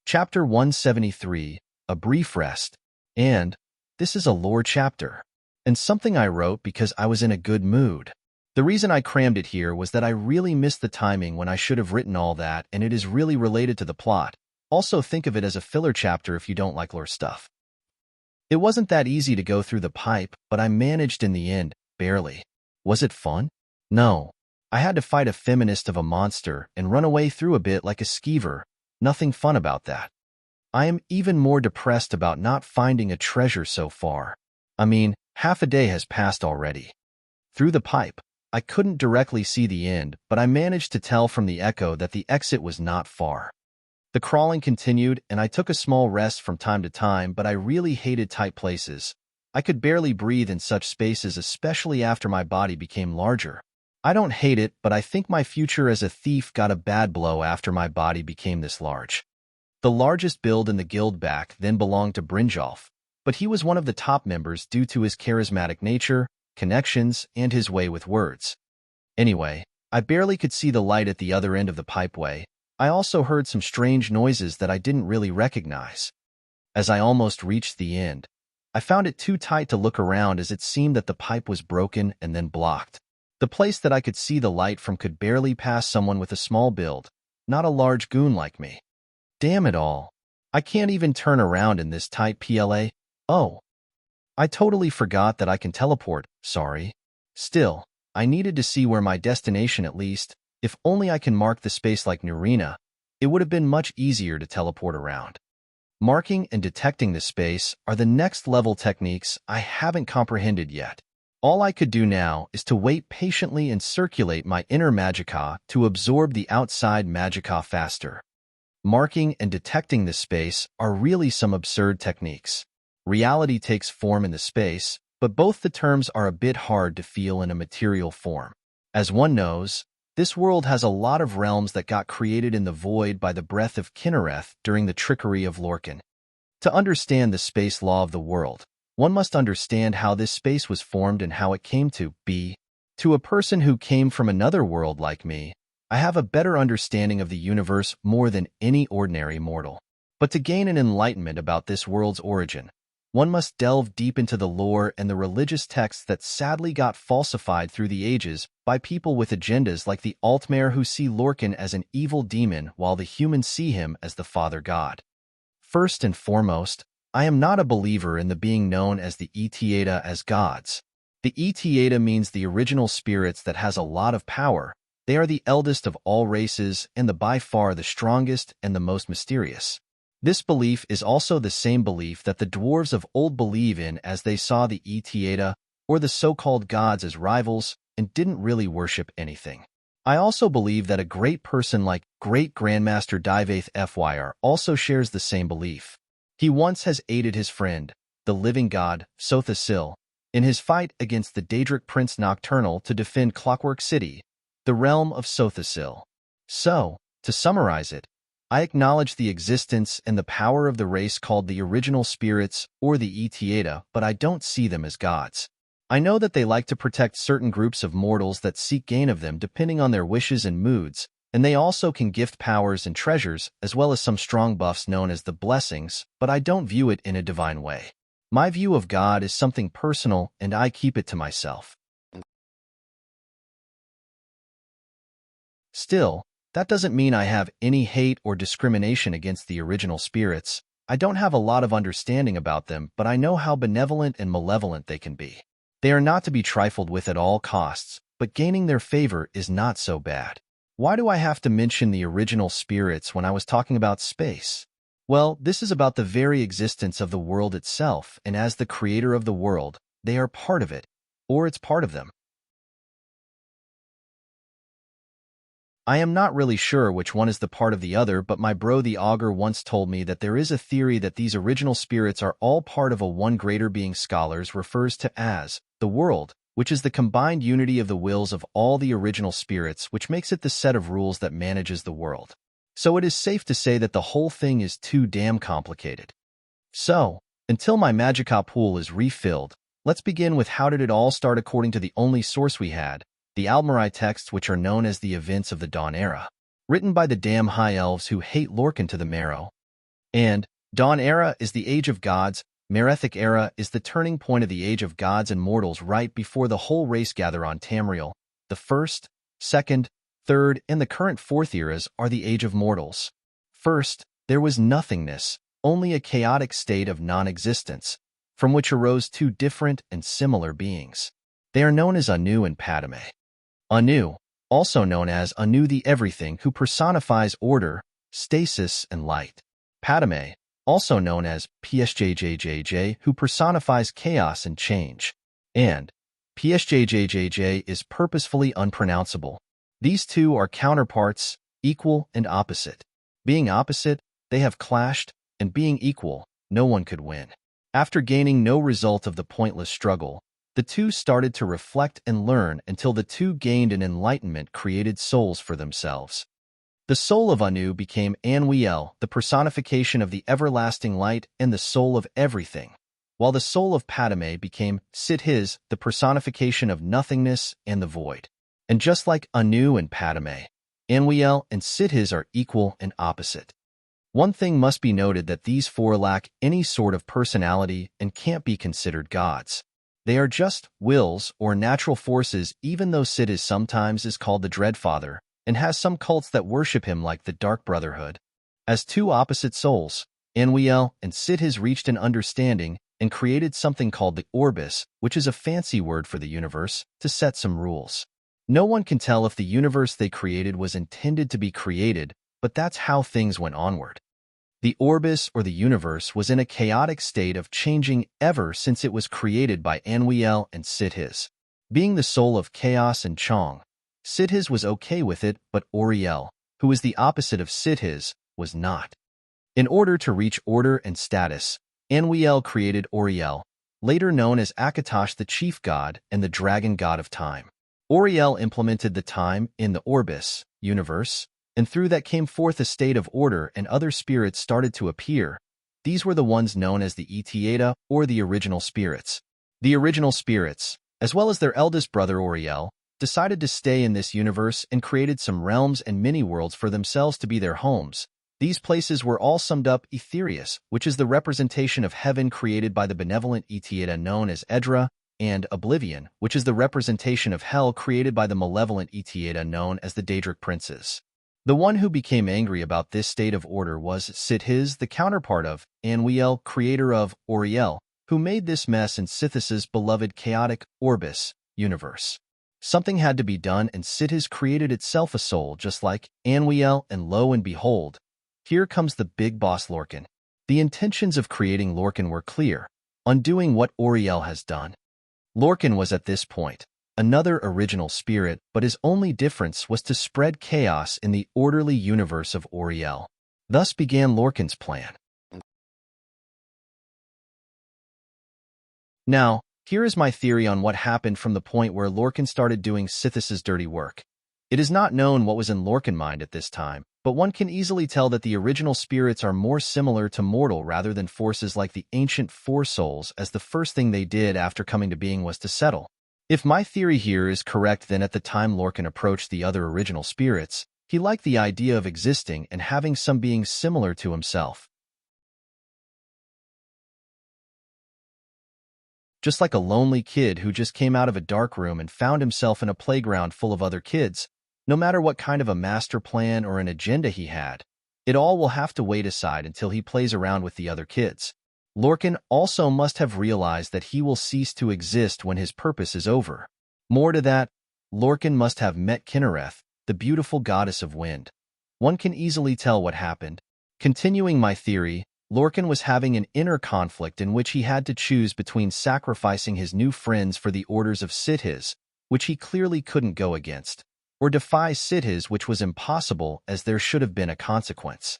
Chapter 173, A Brief Rest. And this is a lore chapter, and something I wrote because I was in a good mood. The reason I crammed it here was that I really missed the timing when I should have written all that, and it is really related to the plot. Also think of it as a filler chapter if you don't like lore stuff. It wasn't that easy to go through the pipe, but I managed in the end, barely. Was it fun? No. I had to fight a feminist of a monster and run away through a bit like a skeever. Nothing fun about that. I am even more depressed about not finding a treasure so far. I mean, half a day has passed already. Through the pipe, I couldn't directly see the end, but I managed to tell from the echo that the exit was not far. The crawling continued, and I took a small rest from time to time, but I really hated tight places. I could barely breathe in such spaces, especially after my body became larger. I don't hate it, but I think my future as a thief got a bad blow after my body became this large. The largest build in the guild back then belonged to Brynjolf, but he was one of the top members due to his charismatic nature, connections, and his way with words. Anyway, I barely could see the light at the other end of the pipeway. I also heard some strange noises that I didn't really recognize. As I almost reached the end, I found it too tight to look around as it seemed that the pipe was broken and then blocked. The place that I could see the light from could barely pass someone with a small build, not a large goon like me. Damn it all. I can't even turn around in this tight PLA. Oh. I totally forgot that I can teleport, sorry. Still, I needed to see where my destination at least. If only I can mark the space like Nurina, it would have been much easier to teleport around. Marking and detecting the space are the next level techniques I haven't comprehended yet. All I could do now is to wait patiently and circulate my inner magicka to absorb the outside magicka faster. Marking and detecting the space are really some absurd techniques. Reality takes form in the space, but both the terms are a bit hard to feel in a material form. As one knows, this world has a lot of realms that got created in the void by the breath of Kinnereth during the trickery of Lorcan. To understand the space law of the world, one must understand how this space was formed and how it came to be. To a person who came from another world like me, I have a better understanding of the universe more than any ordinary mortal. But to gain an enlightenment about this world's origin, one must delve deep into the lore and the religious texts that sadly got falsified through the ages by people with agendas like the Altmare who see Lorcan as an evil demon while the humans see him as the Father God. First and foremost, I am not a believer in the being known as the Etiata as gods. The Etiata means the original spirits that has a lot of power. They are the eldest of all races and by far the strongest and the most mysterious. This belief is also the same belief that the dwarves of old believe in, as they saw the Etiada, or the so-called gods, as rivals and didn't really worship anything. I also believe that a great person like Great Grandmaster Divaith Fyr also shares the same belief. He once has aided his friend, the living god, Sothasil, in his fight against the Daedric Prince Nocturnal to defend Clockwork City, the realm of Sothasil. So, to summarize it, I acknowledge the existence and the power of the race called the original spirits or the Etiada, but I don't see them as gods. I know that they like to protect certain groups of mortals that seek gain of them depending on their wishes and moods, and they also can gift powers and treasures, as well as some strong buffs known as the blessings, but I don't view it in a divine way. My view of God is something personal, and I keep it to myself. Still, that doesn't mean I have any hate or discrimination against the original spirits. I don't have a lot of understanding about them, but I know how benevolent and malevolent they can be. They are not to be trifled with at all costs, but gaining their favor is not so bad. Why do I have to mention the original spirits when I was talking about space? Well, this is about the very existence of the world itself, and as the creator of the world, they are part of it, or it's part of them. I am not really sure which one is the part of the other, but my bro the Augur once told me that there is a theory that these original spirits are all part of a one greater being scholars refers to as the world, which is the combined unity of the wills of all the original spirits, which makes it the set of rules that manages the world. So it is safe to say that the whole thing is too damn complicated. So, until my Magicka pool is refilled, let's begin with how did it all start according to the only source we had, the Aldmeri texts, which are known as the events of the Dawn Era, written by the damn high elves who hate Lorcan to the marrow. And Dawn Era is the Age of Gods, Merethic Era is the turning point of the Age of Gods and Mortals right before the whole race gather on Tamriel. The first, second, third, and the current fourth eras are the Age of Mortals. First, there was nothingness, only a chaotic state of non-existence, from which arose two different and similar beings. They are known as Anu and Padme. Anu, also known as Anu the Everything, who personifies order, stasis, and light. Padme, also known as PSJJJJ, who personifies chaos and change. And PSJJJJ is purposefully unpronounceable. These two are counterparts, equal and opposite. Being opposite, they have clashed, and being equal, no one could win. After gaining no result of the pointless struggle, the two started to reflect and learn until the two gained an enlightenment, created souls for themselves. The soul of Anu became Anwiel, the personification of the everlasting light and the soul of everything, while the soul of Padme became Sithiz, the personification of nothingness and the void. And just like Anu and Padme, Anwiel and Sithiz are equal and opposite. One thing must be noted, that these four lack any sort of personality and can't be considered gods. They are just wills or natural forces, even though Sithiz sometimes is called the Dreadfather and has some cults that worship him like the Dark Brotherhood. As two opposite souls, Anwiel and Sithiz reached an understanding and created something called the Orbis, which is a fancy word for the universe, to set some rules. No one can tell if the universe they created was intended to be created, but that's how things went onward. The Orbis, or the universe, was in a chaotic state of changing ever since it was created by Anwiel and Sithiz. Being the soul of chaos and Chong, Sithiz was okay with it, but Auriel, who is the opposite of Sithiz, was not. In order to reach order and status, Anwiel created Auriel, later known as Akatosh, the chief god and the dragon god of time. Auriel implemented the time in the Orbis, universe, and through that came forth a state of order, and other spirits started to appear. These were the ones known as the Etiada, or the original spirits. The original spirits, as well as their eldest brother Auriel, decided to stay in this universe and created some realms and mini-worlds for themselves to be their homes. These places were all summed up Etherius, which is the representation of heaven created by the benevolent Etiada known as Edra, and Oblivion, which is the representation of hell created by the malevolent Etiada known as the Daedric Princes. The one who became angry about this state of order was Sithiz, the counterpart of Anwiel, creator of Auriel, who made this mess in Sithiz's beloved chaotic Orbis universe. Something had to be done, and Sithiz created itself a soul just like Anwiel, and lo and behold, here comes the big boss Lorcan. The intentions of creating Lorcan were clear, undoing what Auriel has done. Lorcan was at this point another original spirit, but his only difference was to spread chaos in the orderly universe of Auriel. Thus began Lorcan's plan. Now, here is my theory on what happened from the point where Lorcan started doing Sithis' dirty work. It is not known what was in Lorcan's mind at this time, but one can easily tell that the original spirits are more similar to mortal rather than forces like the ancient Four Souls, as the first thing they did after coming to being was to settle. If my theory here is correct, then at the time Lorcan approached the other original spirits, he liked the idea of existing and having some beings similar to himself. Just like a lonely kid who just came out of a dark room and found himself in a playground full of other kids, no matter what kind of a master plan or an agenda he had, it all will have to wait aside until he plays around with the other kids. Lorcan also must have realized that he will cease to exist when his purpose is over. More to that, Lorcan must have met Kynareth, the beautiful goddess of wind. One can easily tell what happened. Continuing my theory, Lorcan was having an inner conflict in which he had to choose between sacrificing his new friends for the orders of Sithis, which he clearly couldn't go against, or defy Sithis, which was impossible as there should have been a consequence.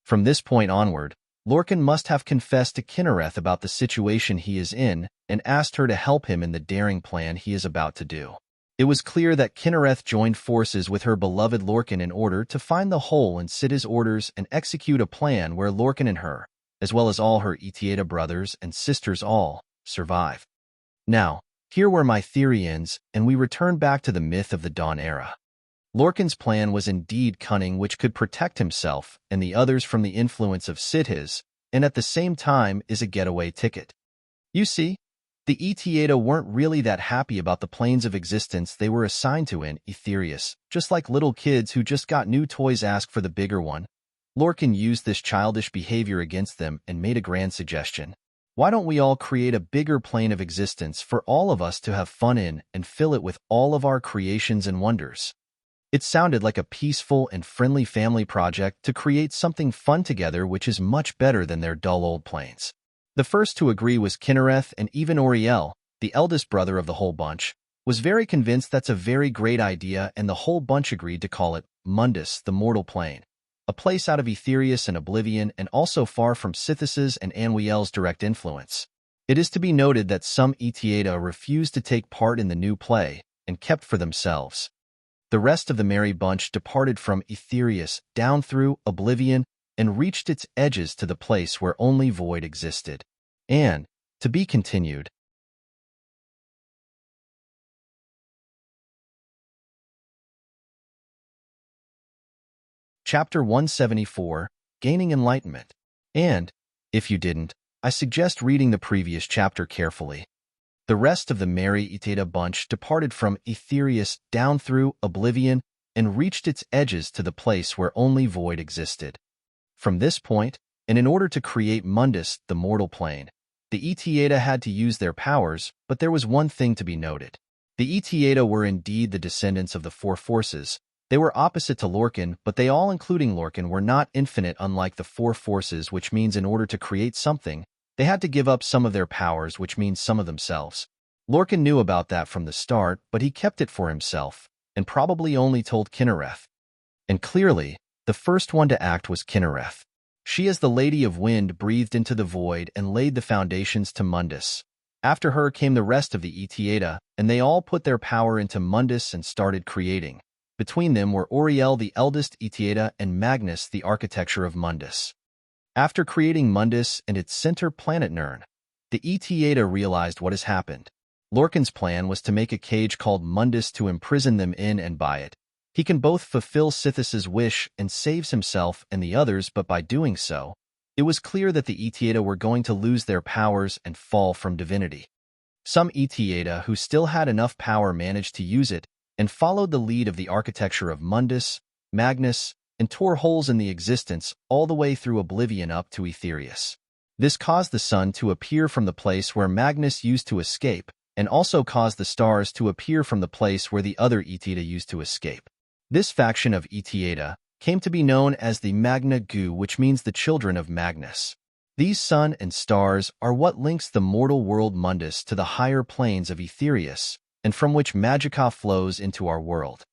From this point onward, Lorcan must have confessed to Kynareth about the situation he is in and asked her to help him in the daring plan he is about to do. It was clear that Kynareth joined forces with her beloved Lorcan in order to find the hole in Sithis' orders and execute a plan where Lorcan and her, as well as all her Etiada brothers and sisters, all survive. Now, here where my theory ends, and we return back to the myth of the Dawn era. Lorcan's plan was indeed cunning, which could protect himself and the others from the influence of Sithis, and at the same time is a getaway ticket. You see, the Etiada weren't really that happy about the planes of existence they were assigned to in Etherius, just like little kids who just got new toys ask for the bigger one. Lorcan used this childish behavior against them and made a grand suggestion. Why don't we all create a bigger plane of existence for all of us to have fun in and fill it with all of our creations and wonders? It sounded like a peaceful and friendly family project to create something fun together, which is much better than their dull old planes. The first to agree was Kynareth, and even Auriel, the eldest brother of the whole bunch, was very convinced that's a very great idea, and the whole bunch agreed to call it Mundus, the mortal plane, a place out of Etherius and Oblivion and also far from Sithis' and Anwiel's direct influence. It is to be noted that some Etiada refused to take part in the new play and kept for themselves. The rest of the merry bunch departed from Etherius down through Oblivion and reached its edges to the place where only void existed. And, to be continued. Chapter 174, Gaining Enlightenment. And, if you didn't, I suggest reading the previous chapter carefully. The rest of the merry Etiada bunch departed from Etherius down through Oblivion and reached its edges to the place where only void existed. From this point, and in order to create Mundus, the mortal plane, the Etiada had to use their powers, but there was one thing to be noted. The Etiada were indeed the descendants of the Four Forces. They were opposite to Lorcan, but they all, including Lorcan, were not infinite, unlike the Four Forces, which means in order to create something, they had to give up some of their powers, which means some of themselves. Lorcan knew about that from the start, but he kept it for himself, and probably only told Kynareth. And clearly, the first one to act was Kynareth. She, as the Lady of Wind, breathed into the void and laid the foundations to Mundus. After her came the rest of the Etiada, and they all put their power into Mundus and started creating. Between them were Auriel, the eldest Etiada, and Magnus, the architecture of Mundus. After creating Mundus and its center planet Nurn, the Etiada realized what has happened. Lorcan's plan was to make a cage called Mundus to imprison them in, and by it, he can both fulfill Sithis' wish and saves himself and the others, but by doing so, it was clear that the Etiada were going to lose their powers and fall from divinity. Some Etiada who still had enough power managed to use it and followed the lead of the architecture of Mundus, Magnus, and tore holes in the existence all the way through Oblivion up to Etherius. This caused the sun to appear from the place where Magnus used to escape, and also caused the stars to appear from the place where the other Etiada used to escape. This faction of Etiada came to be known as the Magna Gu, which means the children of Magnus. These sun and stars are what links the mortal world Mundus to the higher planes of Etherius, and from which Magica flows into our world.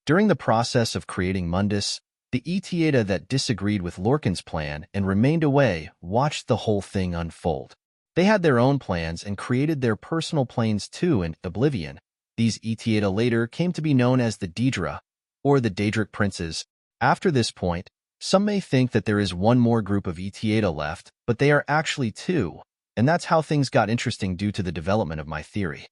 During the process of creating Mundus, the Etiada that disagreed with Lorcan's plan and remained away watched the whole thing unfold. They had their own plans and created their personal planes too in Oblivion. These Etiada later came to be known as the Daedra, or the Daedric Princes. After this point, some may think that there is one more group of Etiada left, but they are actually two, and that's how things got interesting due to the development of my theory.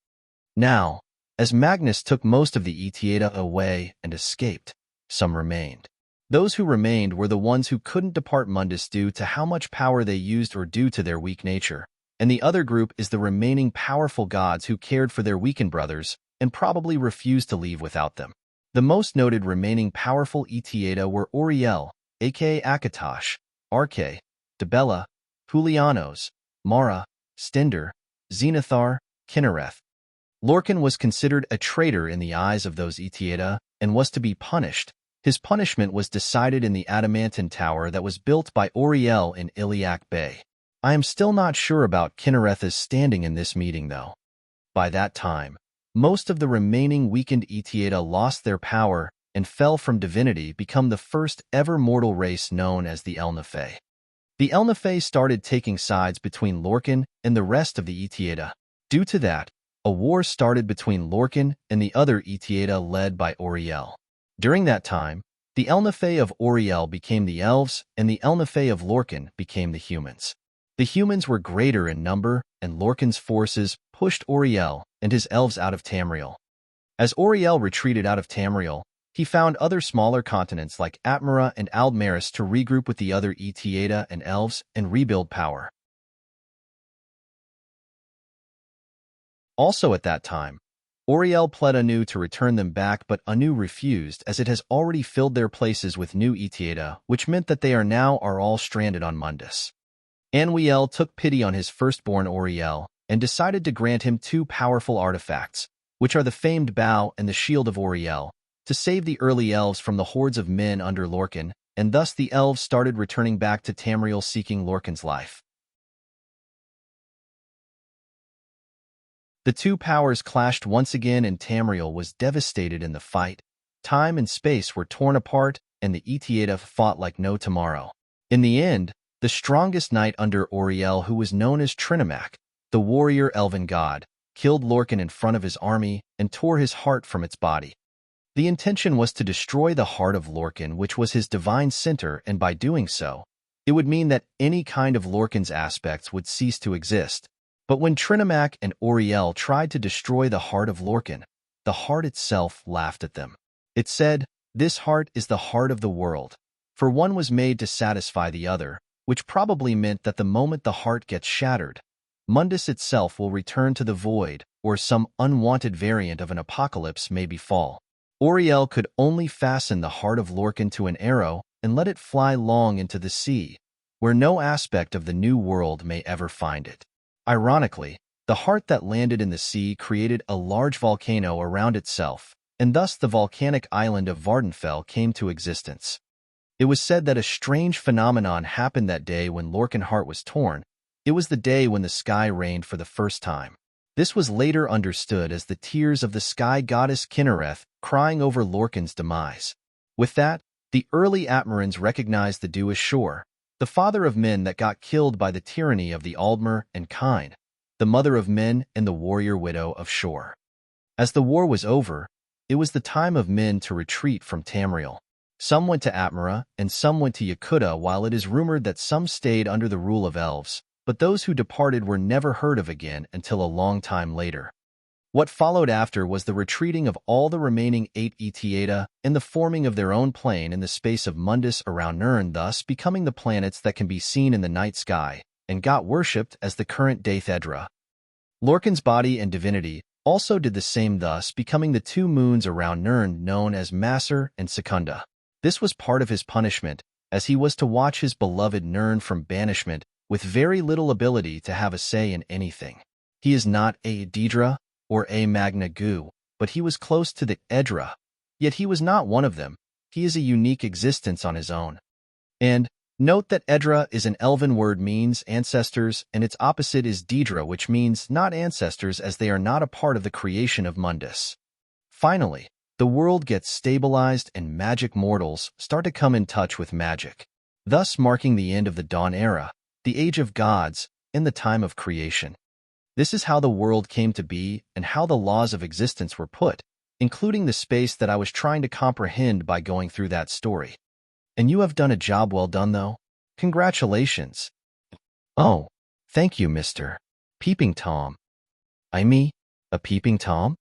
Now, as Magnus took most of the Etiada away and escaped, some remained. Those who remained were the ones who couldn't depart Mundus due to how much power they used or due to their weak nature, and the other group is the remaining powerful gods who cared for their weakened brothers and probably refused to leave without them. The most noted remaining powerful Etiada were Auriel, aka Akatosh, Arche, Debella, Julianos, Mara, Stender, Zenithar, Kinnereth. Lorcan was considered a traitor in the eyes of those Etiada and was to be punished. His punishment was decided in the adamantine tower that was built by Auriel in Iliac Bay. I am still not sure about Kinnereth's standing in this meeting, though. By that time, most of the remaining weakened Etiada lost their power and fell from divinity, become the first ever mortal race known as the Elnafei. The Elnafei started taking sides between Lorcan and the rest of the Etiada. Due to that, a war started between Lorcan and the other Etiada led by Auriel. During that time, the Elnafei of Auriel became the elves, and the Elnafei of Lorcan became the humans. The humans were greater in number, and Lorcan's forces pushed Auriel and his elves out of Tamriel. As Auriel retreated out of Tamriel, he found other smaller continents like Atmara and Aldmaris to regroup with the other Etiada and elves and rebuild power. Also at that time, Auriel pled Anu to return them back, but Anu refused as it has already filled their places with new Etiada, which meant that they are all stranded on Mundus. Anwiel took pity on his firstborn Auriel and decided to grant him two powerful artifacts, which are the famed bow and the shield of Auriel, to save the early elves from the hordes of men under Lorcan, and thus the elves started returning back to Tamriel seeking Lorcan's life. The two powers clashed once again and Tamriel was devastated in the fight. Time and space were torn apart, and the Etiada fought like no tomorrow. In the end, the strongest knight under Auriel, who was known as Trinimac, the warrior elven god, killed Lorcan in front of his army and tore his heart from its body. The intention was to destroy the heart of Lorcan, which was his divine center, and by doing so, it would mean that any kind of Lorcan's aspects would cease to exist. But when Trinimac and Auriel tried to destroy the heart of Lorcan, the heart itself laughed at them. It said, "This heart is the heart of the world, for one was made to satisfy the other," which probably meant that the moment the heart gets shattered, Mundus itself will return to the void, or some unwanted variant of an apocalypse may befall. Auriel could only fasten the heart of Lorcan to an arrow and let it fly long into the sea, where no aspect of the new world may ever find it. Ironically, the heart that landed in the sea created a large volcano around itself, and thus the volcanic island of Vardenfell came to existence. It was said that a strange phenomenon happened that day when Lorcan's heart was torn. It was the day when the sky rained for the first time. This was later understood as the tears of the sky goddess Kinnereth crying over Lorcan's demise. With that, the early Atmarans recognized the dew as Shor, the father of men that got killed by the tyranny of the Aldmer and Kine, the mother of men and the warrior widow of Shor. As the war was over, it was the time of men to retreat from Tamriel. Some went to Atmara, and some went to Yakuta, while it is rumored that some stayed under the rule of elves, but those who departed were never heard of again until a long time later. What followed after was the retreating of all the remaining 8 Etiada and the forming of their own plane in the space of Mundus around Nurn, thus becoming the planets that can be seen in the night sky, and got worshipped as the current Daethedra. Lorcan's body and divinity also did the same, thus becoming the 2 moons around Nurn known as Masser and Secunda. This was part of his punishment, as he was to watch his beloved Nurn from banishment with very little ability to have a say in anything. He is not a Daedra or a Magna Gu, but he was close to the Edra. Yet he was not one of them. He is a unique existence on his own. And, Note that Edra is an elven word means ancestors, and its opposite is Deidre, which means not ancestors, as they are not a part of the creation of Mundus. Finally, the world gets stabilized and magic mortals start to come in touch with magic, thus marking the end of the Dawn Era, the Age of Gods, and the time of creation. This is how the world came to be and how the laws of existence were put, including the space that I was trying to comprehend by going through that story. And you have done a job well done, though. Congratulations. Oh, thank you, Mr. Peeping Tom. A Peeping Tom?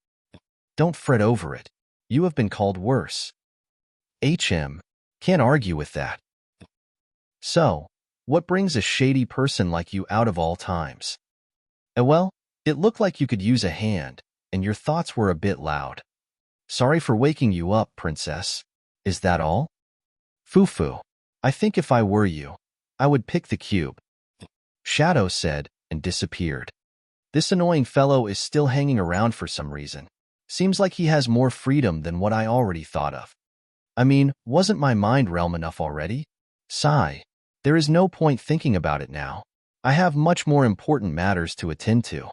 Don't fret over it. You have been called worse. Can't argue with that. So, what brings a shady person like you out of all times? Well, it looked like you could use a hand, and your thoughts were a bit loud. Sorry for waking you up, princess. Is that all? Foo-foo. I think if I were you, I would pick the cube. Shadow said, and disappeared. This annoying fellow is still hanging around for some reason. Seems like he has more freedom than what I already thought of. Wasn't my mind realm enough already? Sigh. There is no point thinking about it now. I have much more important matters to attend to.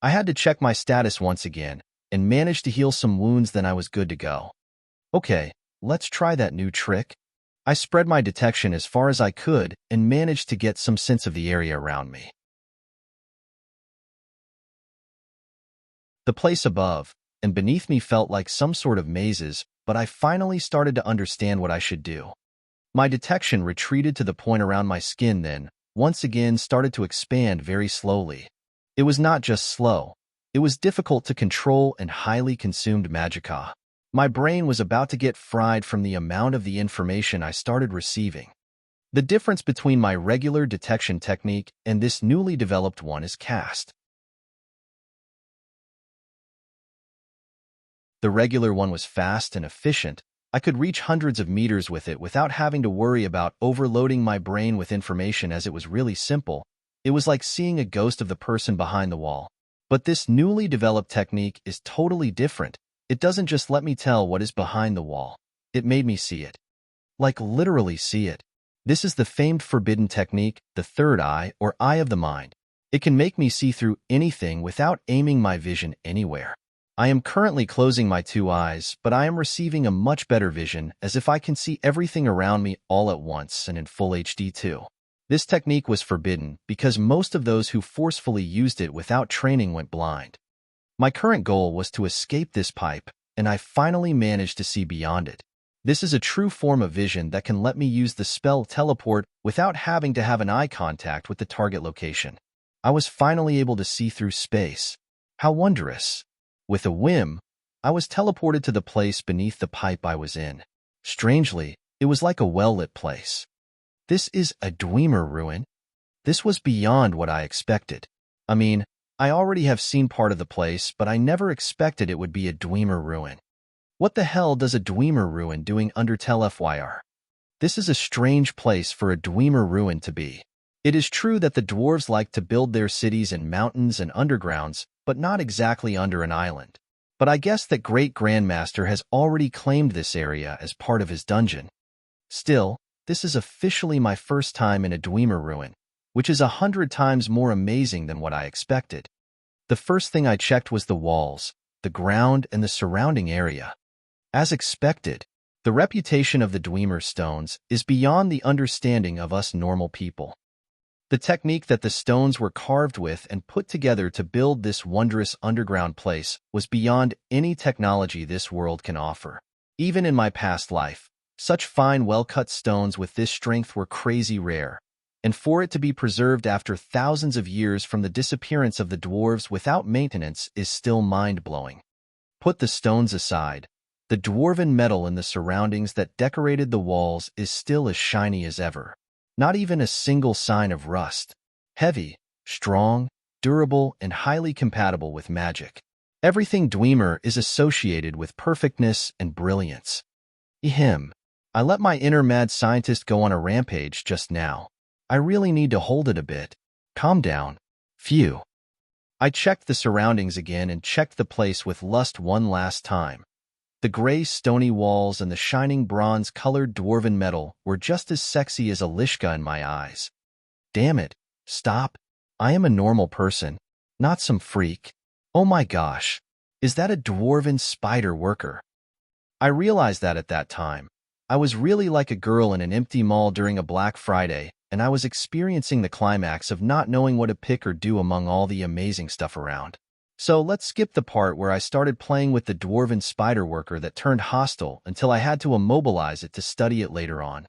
I had to check my status once again, and managed to heal some wounds, then I was good to go. Okay, let's try that new trick. I spread my detection as far as I could and managed to get some sense of the area around me. The place above and beneath me felt like some sort of mazes, but I finally started to understand what I should do. My detection retreated to the point around my skin, then, once again, started to expand very slowly. It was not just slow. It was difficult to control and highly consumed magicka. My brain was about to get fried from the amount of the information I started receiving. The difference between my regular detection technique and this newly developed one is cast. The regular one was fast and efficient. I could reach hundreds of meters with it without having to worry about overloading my brain with information, as it was really simple. It was like seeing a ghost of the person behind the wall. But this newly developed technique is totally different. It doesn't just let me tell what is behind the wall. It made me see it. Like literally see it. This is the famed forbidden technique, the third eye, or eye of the mind. It can make me see through anything without aiming my vision anywhere. I am currently closing my two eyes, but I am receiving a much better vision, as if I can see everything around me all at once and in full HD too. This technique was forbidden because most of those who forcefully used it without training went blind. My current goal was to escape this pipe, and I finally managed to see beyond it. This is a true form of vision that can let me use the spell teleport without having to have an eye contact with the target location. I was finally able to see through space. How wondrous! With a whim, I was teleported to the place beneath the pipe I was in. Strangely, it was like a well-lit place. This is a Dwemer ruin? This was beyond what I expected. I already have seen part of the place, but I never expected it would be a Dwemer ruin. What the hell does a Dwemer ruin doing Undertale FYR? This is a strange place for a Dwemer ruin to be. It is true that the dwarves like to build their cities in mountains and undergrounds, but not exactly under an island. But I guess that Great Grandmaster has already claimed this area as part of his dungeon. Still, this is officially my first time in a Dwemer ruin, which is 100 times more amazing than what I expected. The first thing I checked was the walls, the ground, and the surrounding area. As expected, the reputation of the Dwemer stones is beyond the understanding of us normal people. The technique that the stones were carved with and put together to build this wondrous underground place was beyond any technology this world can offer. Even in my past life, such fine, well-cut stones with this strength were crazy rare, and for it to be preserved after thousands of years from the disappearance of the dwarves without maintenance is still mind-blowing. Put the stones aside, the dwarven metal in the surroundings that decorated the walls is still as shiny as ever. Not even a single sign of rust. Heavy, strong, durable, and highly compatible with magic. Everything Dwemer is associated with perfectness and brilliance. I let my inner mad scientist go on a rampage just now. I really need to hold it a bit. Calm down. Phew. I checked the surroundings again and checked the place with lust one last time. The gray stony walls and the shining bronze-colored dwarven metal were just as sexy as a Lishka in my eyes. Damn it, stop. I am a normal person, not some freak. Oh my gosh, is that a dwarven spider worker? I realized that at that time. I was really like a girl in an empty mall during a Black Friday, and I was experiencing the climax of not knowing what to pick or do among all the amazing stuff around. So let's skip the part where I started playing with the dwarven spider worker that turned hostile until I had to immobilize it to study it later on.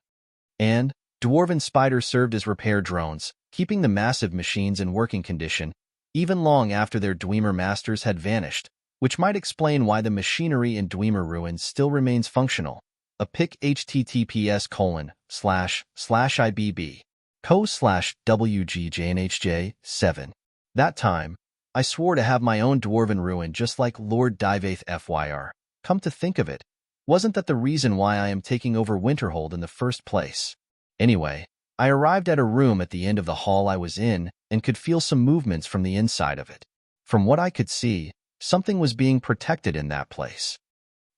And dwarven spiders served as repair drones, keeping the massive machines in working condition, even long after their Dwemer masters had vanished, which might explain why the machinery in Dwemer ruins still remains functional. A pic https://ibb co/wgjnhj7. That time, I swore to have my own dwarven ruin just like Lord Divaith Fyr. Come to think of it, wasn't that the reason why I am taking over Winterhold in the first place? Anyway, I arrived at a room at the end of the hall I was in and could feel some movements from the inside of it. From what I could see, something was being protected in that place.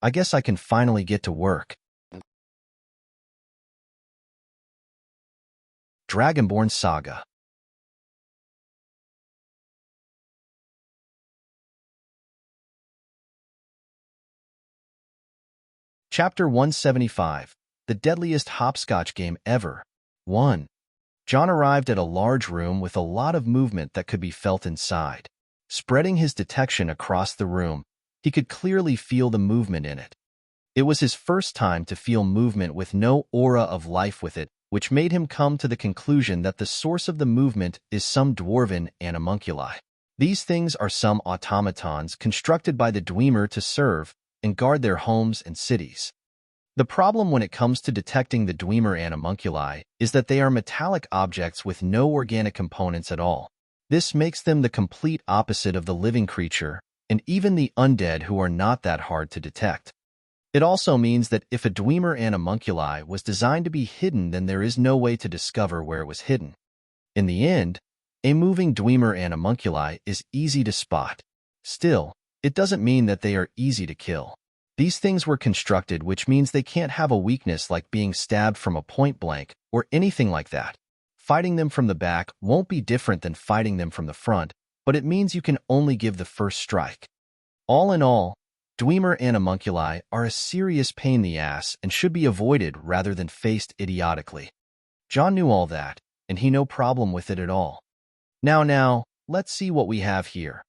I guess I can finally get to work. Dragonborn Saga. Chapter 175, The Deadliest Hopscotch Game Ever. 1. Jon arrived at a large room with a lot of movement that could be felt inside. Spreading his detection across the room, he could clearly feel the movement in it. It was his first time to feel movement with no aura of life with it, which made him come to the conclusion that the source of the movement is some dwarven animunculi. These things are some automatons constructed by the Dwemer to serve and guard their homes and cities. The problem when it comes to detecting the Dwemer animunculi is that they are metallic objects with no organic components at all. This makes them the complete opposite of the living creature, and even the undead who are not that hard to detect. It also means that if a Dwemer animunculi was designed to be hidden, then there is no way to discover where it was hidden. In the end, a moving Dwemer animunculi is easy to spot. Still, it doesn't mean that they are easy to kill. These things were constructed, which means they can't have a weakness like being stabbed from a point blank or anything like that. Fighting them from the back won't be different than fighting them from the front, but it means you can only give the first strike. All in all, Dwemer animunculi are a serious pain in the ass and should be avoided rather than faced idiotically. Jon knew all that, and he no problem with it at all. Now, let's see what we have here.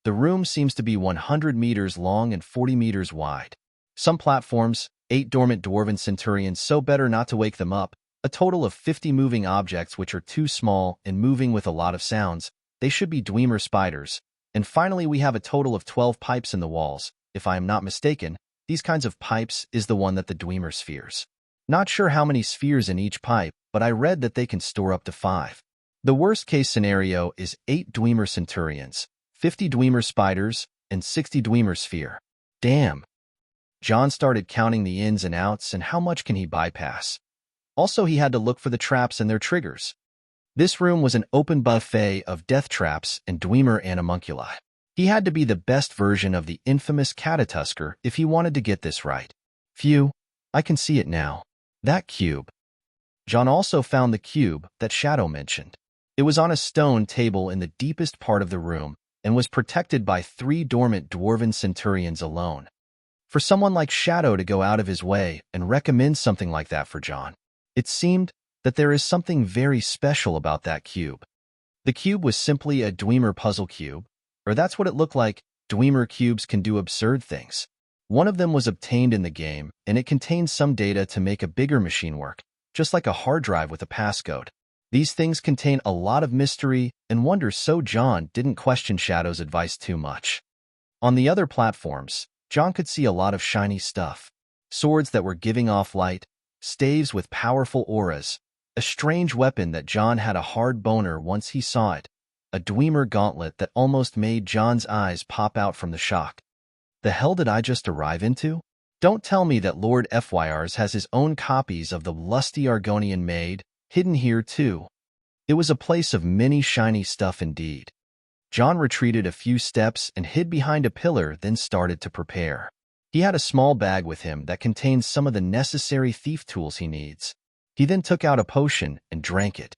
The room seems to be 100 meters long and 40 meters wide. Some platforms, 8 dormant dwarven centurions, so better not to wake them up, a total of 50 moving objects which are too small and moving with a lot of sounds. They should be Dwemer spiders. And finally we have a total of 12 pipes in the walls. If I am not mistaken, these kinds of pipes is the one that the Dwemer spheres. Not sure how many spheres in each pipe, but I read that they can store up to 5. The worst case scenario is 8 Dwemer centurions, 50 Dwemer spiders, and 60 Dwemer sphere. Damn. Jon started counting the ins and outs and how much can he bypass. Also, he had to look for the traps and their triggers. This room was an open buffet of death traps and Dwemer animunculi. He had to be the best version of the infamous Catatusker if he wanted to get this right. Phew, I can see it now. That cube. Jon also found the cube that Shadow mentioned. It was on a stone table in the deepest part of the room and was protected by 3 dormant dwarven centurions alone. For someone like Shadow to go out of his way and recommend something like that for Jon, it seemed that there is something very special about that cube. The cube was simply a Dwemer puzzle cube, or that's what it looked like. Dwemer cubes can do absurd things. One of them was obtained in the game, and it contained some data to make a bigger machine work, just like a hard drive with a passcode. These things contain a lot of mystery and wonder, so Jon didn't question Shadow's advice too much. On the other platforms, Jon could see a lot of shiny stuff. Swords that were giving off light, staves with powerful auras, a strange weapon that Jon had a hard boner once he saw it, a Dwemer gauntlet that almost made Jon's eyes pop out from the shock. The hell did I just arrive into? Don't tell me that Lord Fyrs has his own copies of the lusty Argonian maid, hidden here too. It was a place of many shiny stuff indeed. Jon retreated a few steps and hid behind a pillar, then started to prepare. He had a small bag with him that contained some of the necessary thief tools he needs. He then took out a potion and drank it.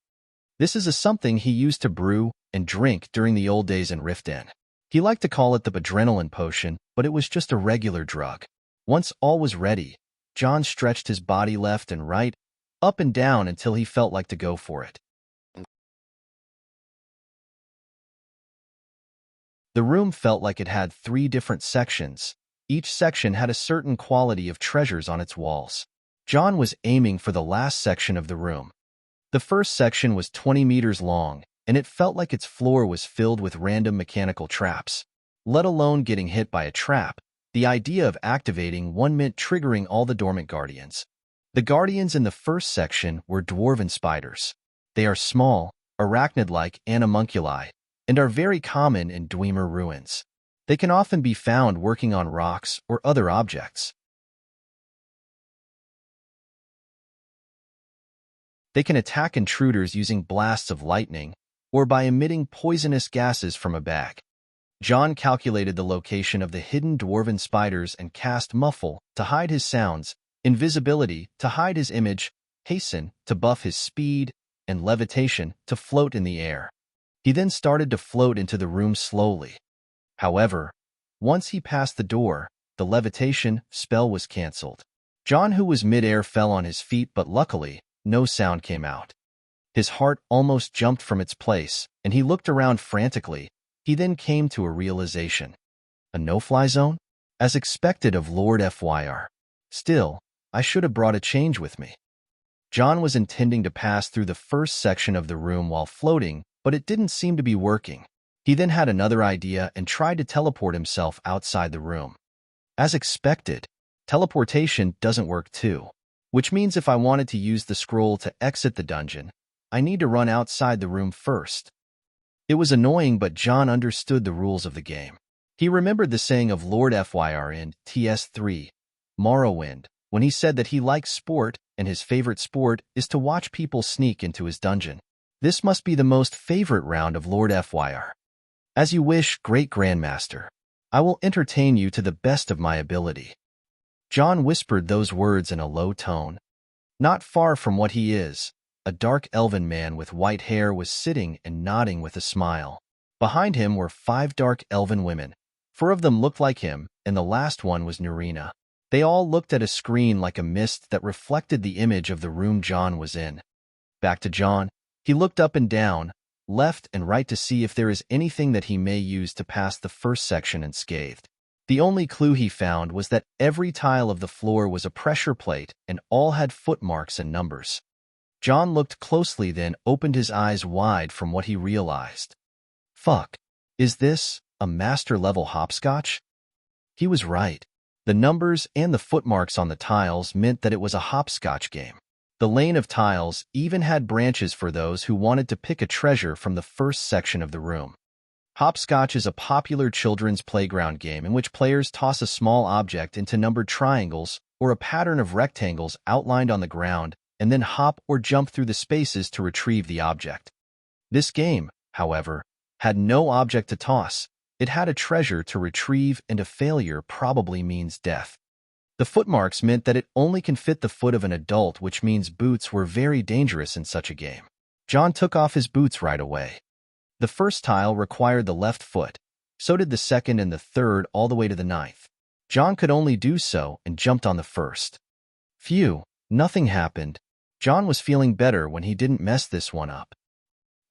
This is something he used to brew and drink during the old days in Rift Inn. He liked to call it the adrenaline potion, but it was just a regular drug. Once all was ready, Jon stretched his body left and right, up and down until he felt like to go for it. The room felt like it had 3 different sections. Each section had a certain quality of treasures on its walls. Jon was aiming for the last section of the room. The first section was 20 meters long, and it felt like its floor was filled with random mechanical traps. Let alone getting hit by a trap, the idea of activating one meant triggering all the dormant guardians. The guardians in the first section were dwarven spiders. They are small, arachnid-like animunculi, and are very common in Dwemer ruins. They can often be found working on rocks or other objects. They can attack intruders using blasts of lightning or by emitting poisonous gases from a bag. Jon calculated the location of the hidden dwarven spiders and cast Muffle to hide his sounds, Invisibility to hide his image, Hasten to buff his speed, and Levitation to float in the air. He then started to float into the room slowly. However, once he passed the door, the levitation spell was cancelled. Jon, who was mid-air, fell on his feet, but luckily, no sound came out. His heart almost jumped from its place, and he looked around frantically. He then came to a realization. A no-fly zone? As expected of Lord Fyr. Still, I should have brought a change with me. Jon was intending to pass through the first section of the room while floating, but it didn't seem to be working. He then had another idea and tried to teleport himself outside the room. As expected, teleportation doesn't work too, which means if I wanted to use the scroll to exit the dungeon, I need to run outside the room first. It was annoying, but Jon understood the rules of the game. He remembered the saying of Lord Fyr in TS3, Morrowind, when he said that he likes sport and his favorite sport is to watch people sneak into his dungeon. This must be the most favorite round of Lord Fyr. As you wish, Great Grandmaster. I will entertain you to the best of my ability. Jon whispered those words in a low tone. Not far from what he is, a dark elven man with white hair was sitting and nodding with a smile. Behind him were 5 dark elven women. 4 of them looked like him, and the last one was Nurina. They all looked at a screen like a mist that reflected the image of the room Jon was in. Back to Jon, he looked up and down, left and right to see if there is anything that he may use to pass the first section unscathed. The only clue he found was that every tile of the floor was a pressure plate and all had footmarks and numbers. Jon looked closely, then opened his eyes wide from what he realized. Fuck, is this a master-level hopscotch? He was right. The numbers and the footmarks on the tiles meant that it was a hopscotch game. The lane of tiles even had branches for those who wanted to pick a treasure from the first section of the room. Hopscotch is a popular children's playground game in which players toss a small object into numbered triangles or a pattern of rectangles outlined on the ground and then hop or jump through the spaces to retrieve the object. This game, however, had no object to toss. It had a treasure to retrieve, and a failure probably means death. The footmarks meant that it only can fit the foot of an adult, which means boots were very dangerous in such a game. Jon took off his boots right away. The first tile required the left foot, so did the second and the third all the way to the 9th. Jon could only do so and jumped on the first. Phew, nothing happened. Jon was feeling better when he didn't mess this one up.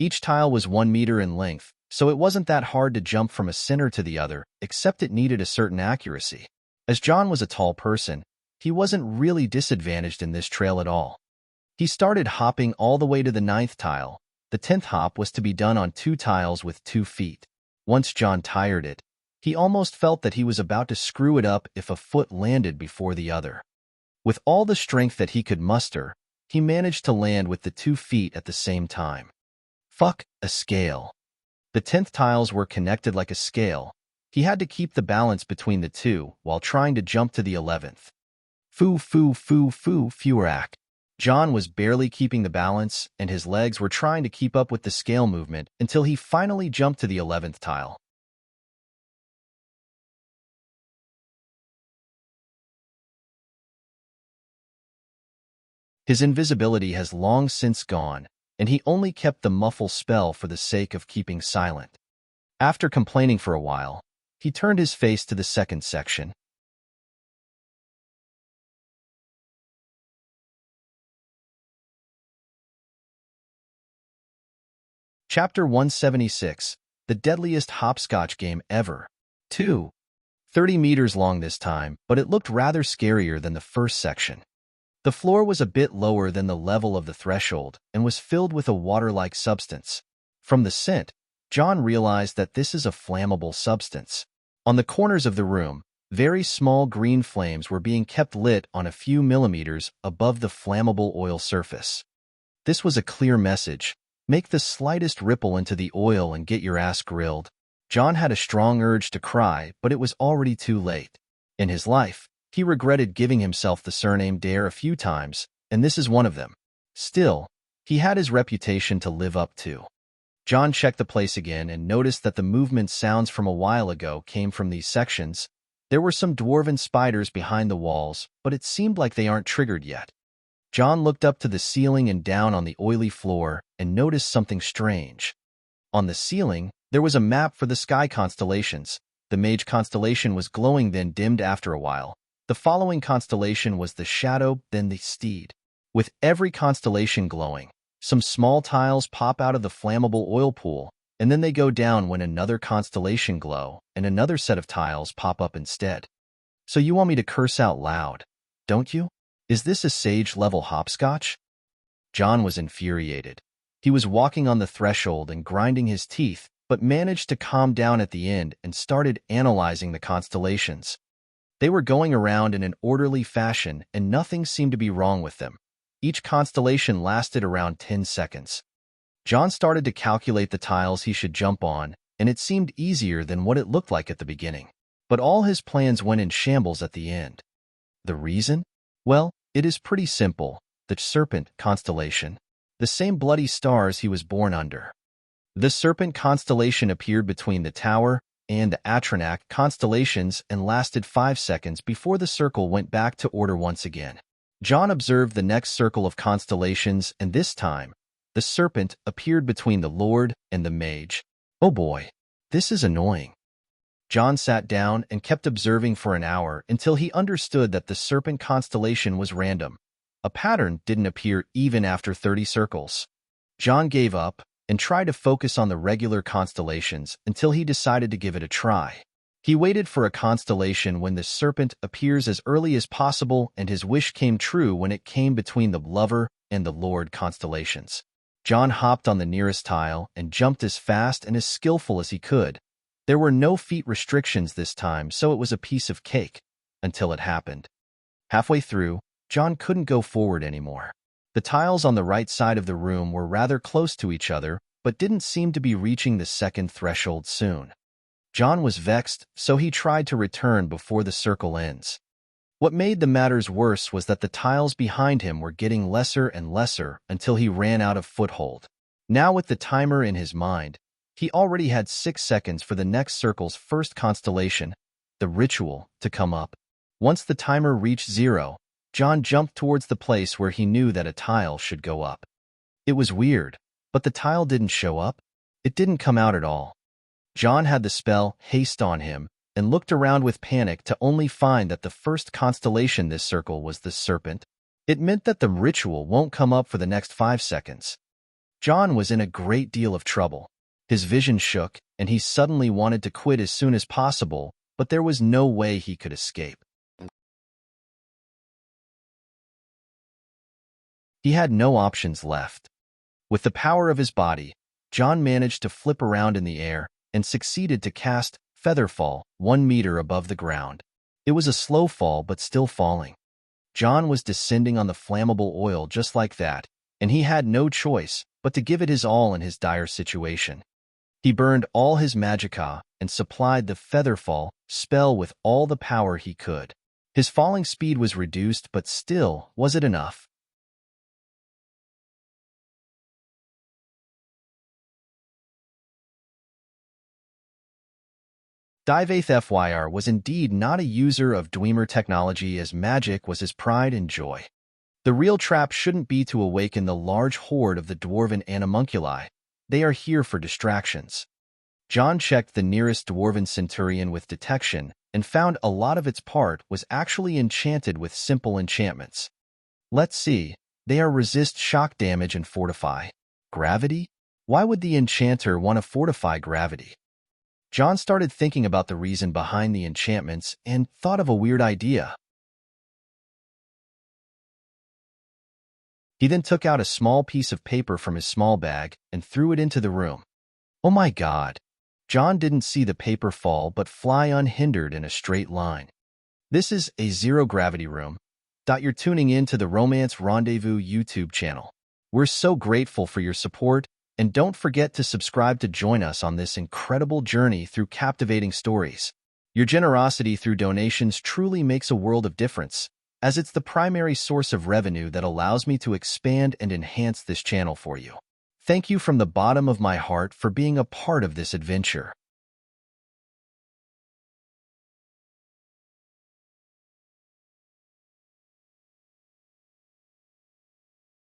Each tile was 1 meter in length, so it wasn't that hard to jump from a center to the other, except it needed a certain accuracy. As Jon was a tall person, he wasn't really disadvantaged in this trail at all. He started hopping all the way to the 9th tile. The 10th hop was to be done on 2 tiles with 2 feet. Once Jon tired it, he almost felt that he was about to screw it up if a foot landed before the other. With all the strength that he could muster, he managed to land with the 2 feet at the same time. Fuck, a scale. The 10th tiles were connected like a scale. He had to keep the balance between the two while trying to jump to the 11th. Furak. Jon was barely keeping the balance, and his legs were trying to keep up with the scale movement until he finally jumped to the 11th tile. His invisibility has long since gone, and he only kept the muffle spell for the sake of keeping silent. After complaining for a while, he turned his face to the second section. Chapter 176, the deadliest hopscotch game ever. 2. 30 meters long this time, but it looked rather scarier than the first section. The floor was a bit lower than the level of the threshold and was filled with a water-like substance. From the scent, Jon realized that this is a flammable substance. On the corners of the room, very small green flames were being kept lit on a few millimeters above the flammable oil surface. This was a clear message. Make the slightest ripple into the oil and get your ass grilled. Jon had a strong urge to cry, but it was already too late. In his life, he regretted giving himself the surname Dare a few times, and this is one of them. Still, he had his reputation to live up to. Jon checked the place again and noticed that the movement sounds from a while ago came from these sections. There were some dwarven spiders behind the walls, but it seemed like they aren't triggered yet. Jon looked up to the ceiling and down on the oily floor and noticed something strange. On the ceiling, there was a map for the sky constellations. The Mage constellation was glowing, then dimmed after a while. The following constellation was the Shadow, then the Steed. With every constellation glowing, some small tiles pop out of the flammable oil pool, and then they go down when another constellation glow, and another set of tiles pop up instead. So you want me to curse out loud, don't you? Is this a sage-level hopscotch? Jon was infuriated. He was walking on the threshold and grinding his teeth, but managed to calm down at the end and started analyzing the constellations. They were going around in an orderly fashion, and nothing seemed to be wrong with them. Each constellation lasted around 10 seconds. Jon started to calculate the tiles he should jump on, and it seemed easier than what it looked like at the beginning. But all his plans went in shambles at the end. The reason? Well, it is pretty simple. The Serpent constellation. The same bloody stars he was born under. The Serpent constellation appeared between the Tower and the Atronach constellations and lasted 5 seconds before the circle went back to order once again. Jon observed the next circle of constellations, and this time, the Serpent appeared between the Lord and the Mage. Oh boy, this is annoying. Jon sat down and kept observing for an hour until he understood that the Serpent constellation was random. A pattern didn't appear even after 30 circles. Jon gave up and tried to focus on the regular constellations until he decided to give it a try. He waited for a constellation when the Serpent appears as early as possible, and his wish came true when it came between the Lover and the Lord constellations. Jon hopped on the nearest tile and jumped as fast and as skillful as he could. There were no feet restrictions this time, so it was a piece of cake, until it happened. Halfway through, Jon couldn't go forward anymore. The tiles on the right side of the room were rather close to each other, but didn't seem to be reaching the second threshold soon. Jon was vexed, so he tried to return before the circle ends. What made the matters worse was that the tiles behind him were getting lesser and lesser until he ran out of foothold. Now with the timer in his mind, he already had 6 seconds for the next circle's first constellation, the Ritual, to come up. Once the timer reached 0, Jon jumped towards the place where he knew that a tile should go up. It was weird, but the tile didn't show up. It didn't come out at all. Jon had the spell Haste on him and looked around with panic to only find that the first constellation this circle was the Serpent. It meant that the Ritual won't come up for the next 5 seconds. Jon was in a great deal of trouble. His vision shook, and he suddenly wanted to quit as soon as possible, but there was no way he could escape. He had no options left. With the power of his body, Jon managed to flip around in the air and succeeded to cast Featherfall 1 meter above the ground. It was a slow fall, but still falling. Jon was descending on the flammable oil just like that, and he had no choice but to give it his all in his dire situation. He burned all his magicka and supplied the Featherfall spell with all the power he could. His falling speed was reduced, but still, was it enough? Divaith FYR was indeed not a user of Dwemer technology, as magic was his pride and joy. The real trap shouldn't be to awaken the large horde of the dwarven animunculi. They are here for distractions. Jon checked the nearest dwarven centurion with detection and found a lot of its part was actually enchanted with simple enchantments. Let's see. They are resist shock damage and fortify. Gravity? Why would the enchanter want to fortify gravity? Jon started thinking about the reason behind the enchantments and thought of a weird idea. He then took out a small piece of paper from his small bag and threw it into the room. Oh my God! Jon didn't see the paper fall but fly unhindered in a straight line. This is a zero-gravity room. You're tuning in to the Romance Rendezvous YouTube channel. We're so grateful for your support, and don't forget to subscribe to join us on this incredible journey through captivating stories. Your generosity through donations truly makes a world of difference, as it's the primary source of revenue that allows me to expand and enhance this channel for you. Thank you from the bottom of my heart for being a part of this adventure.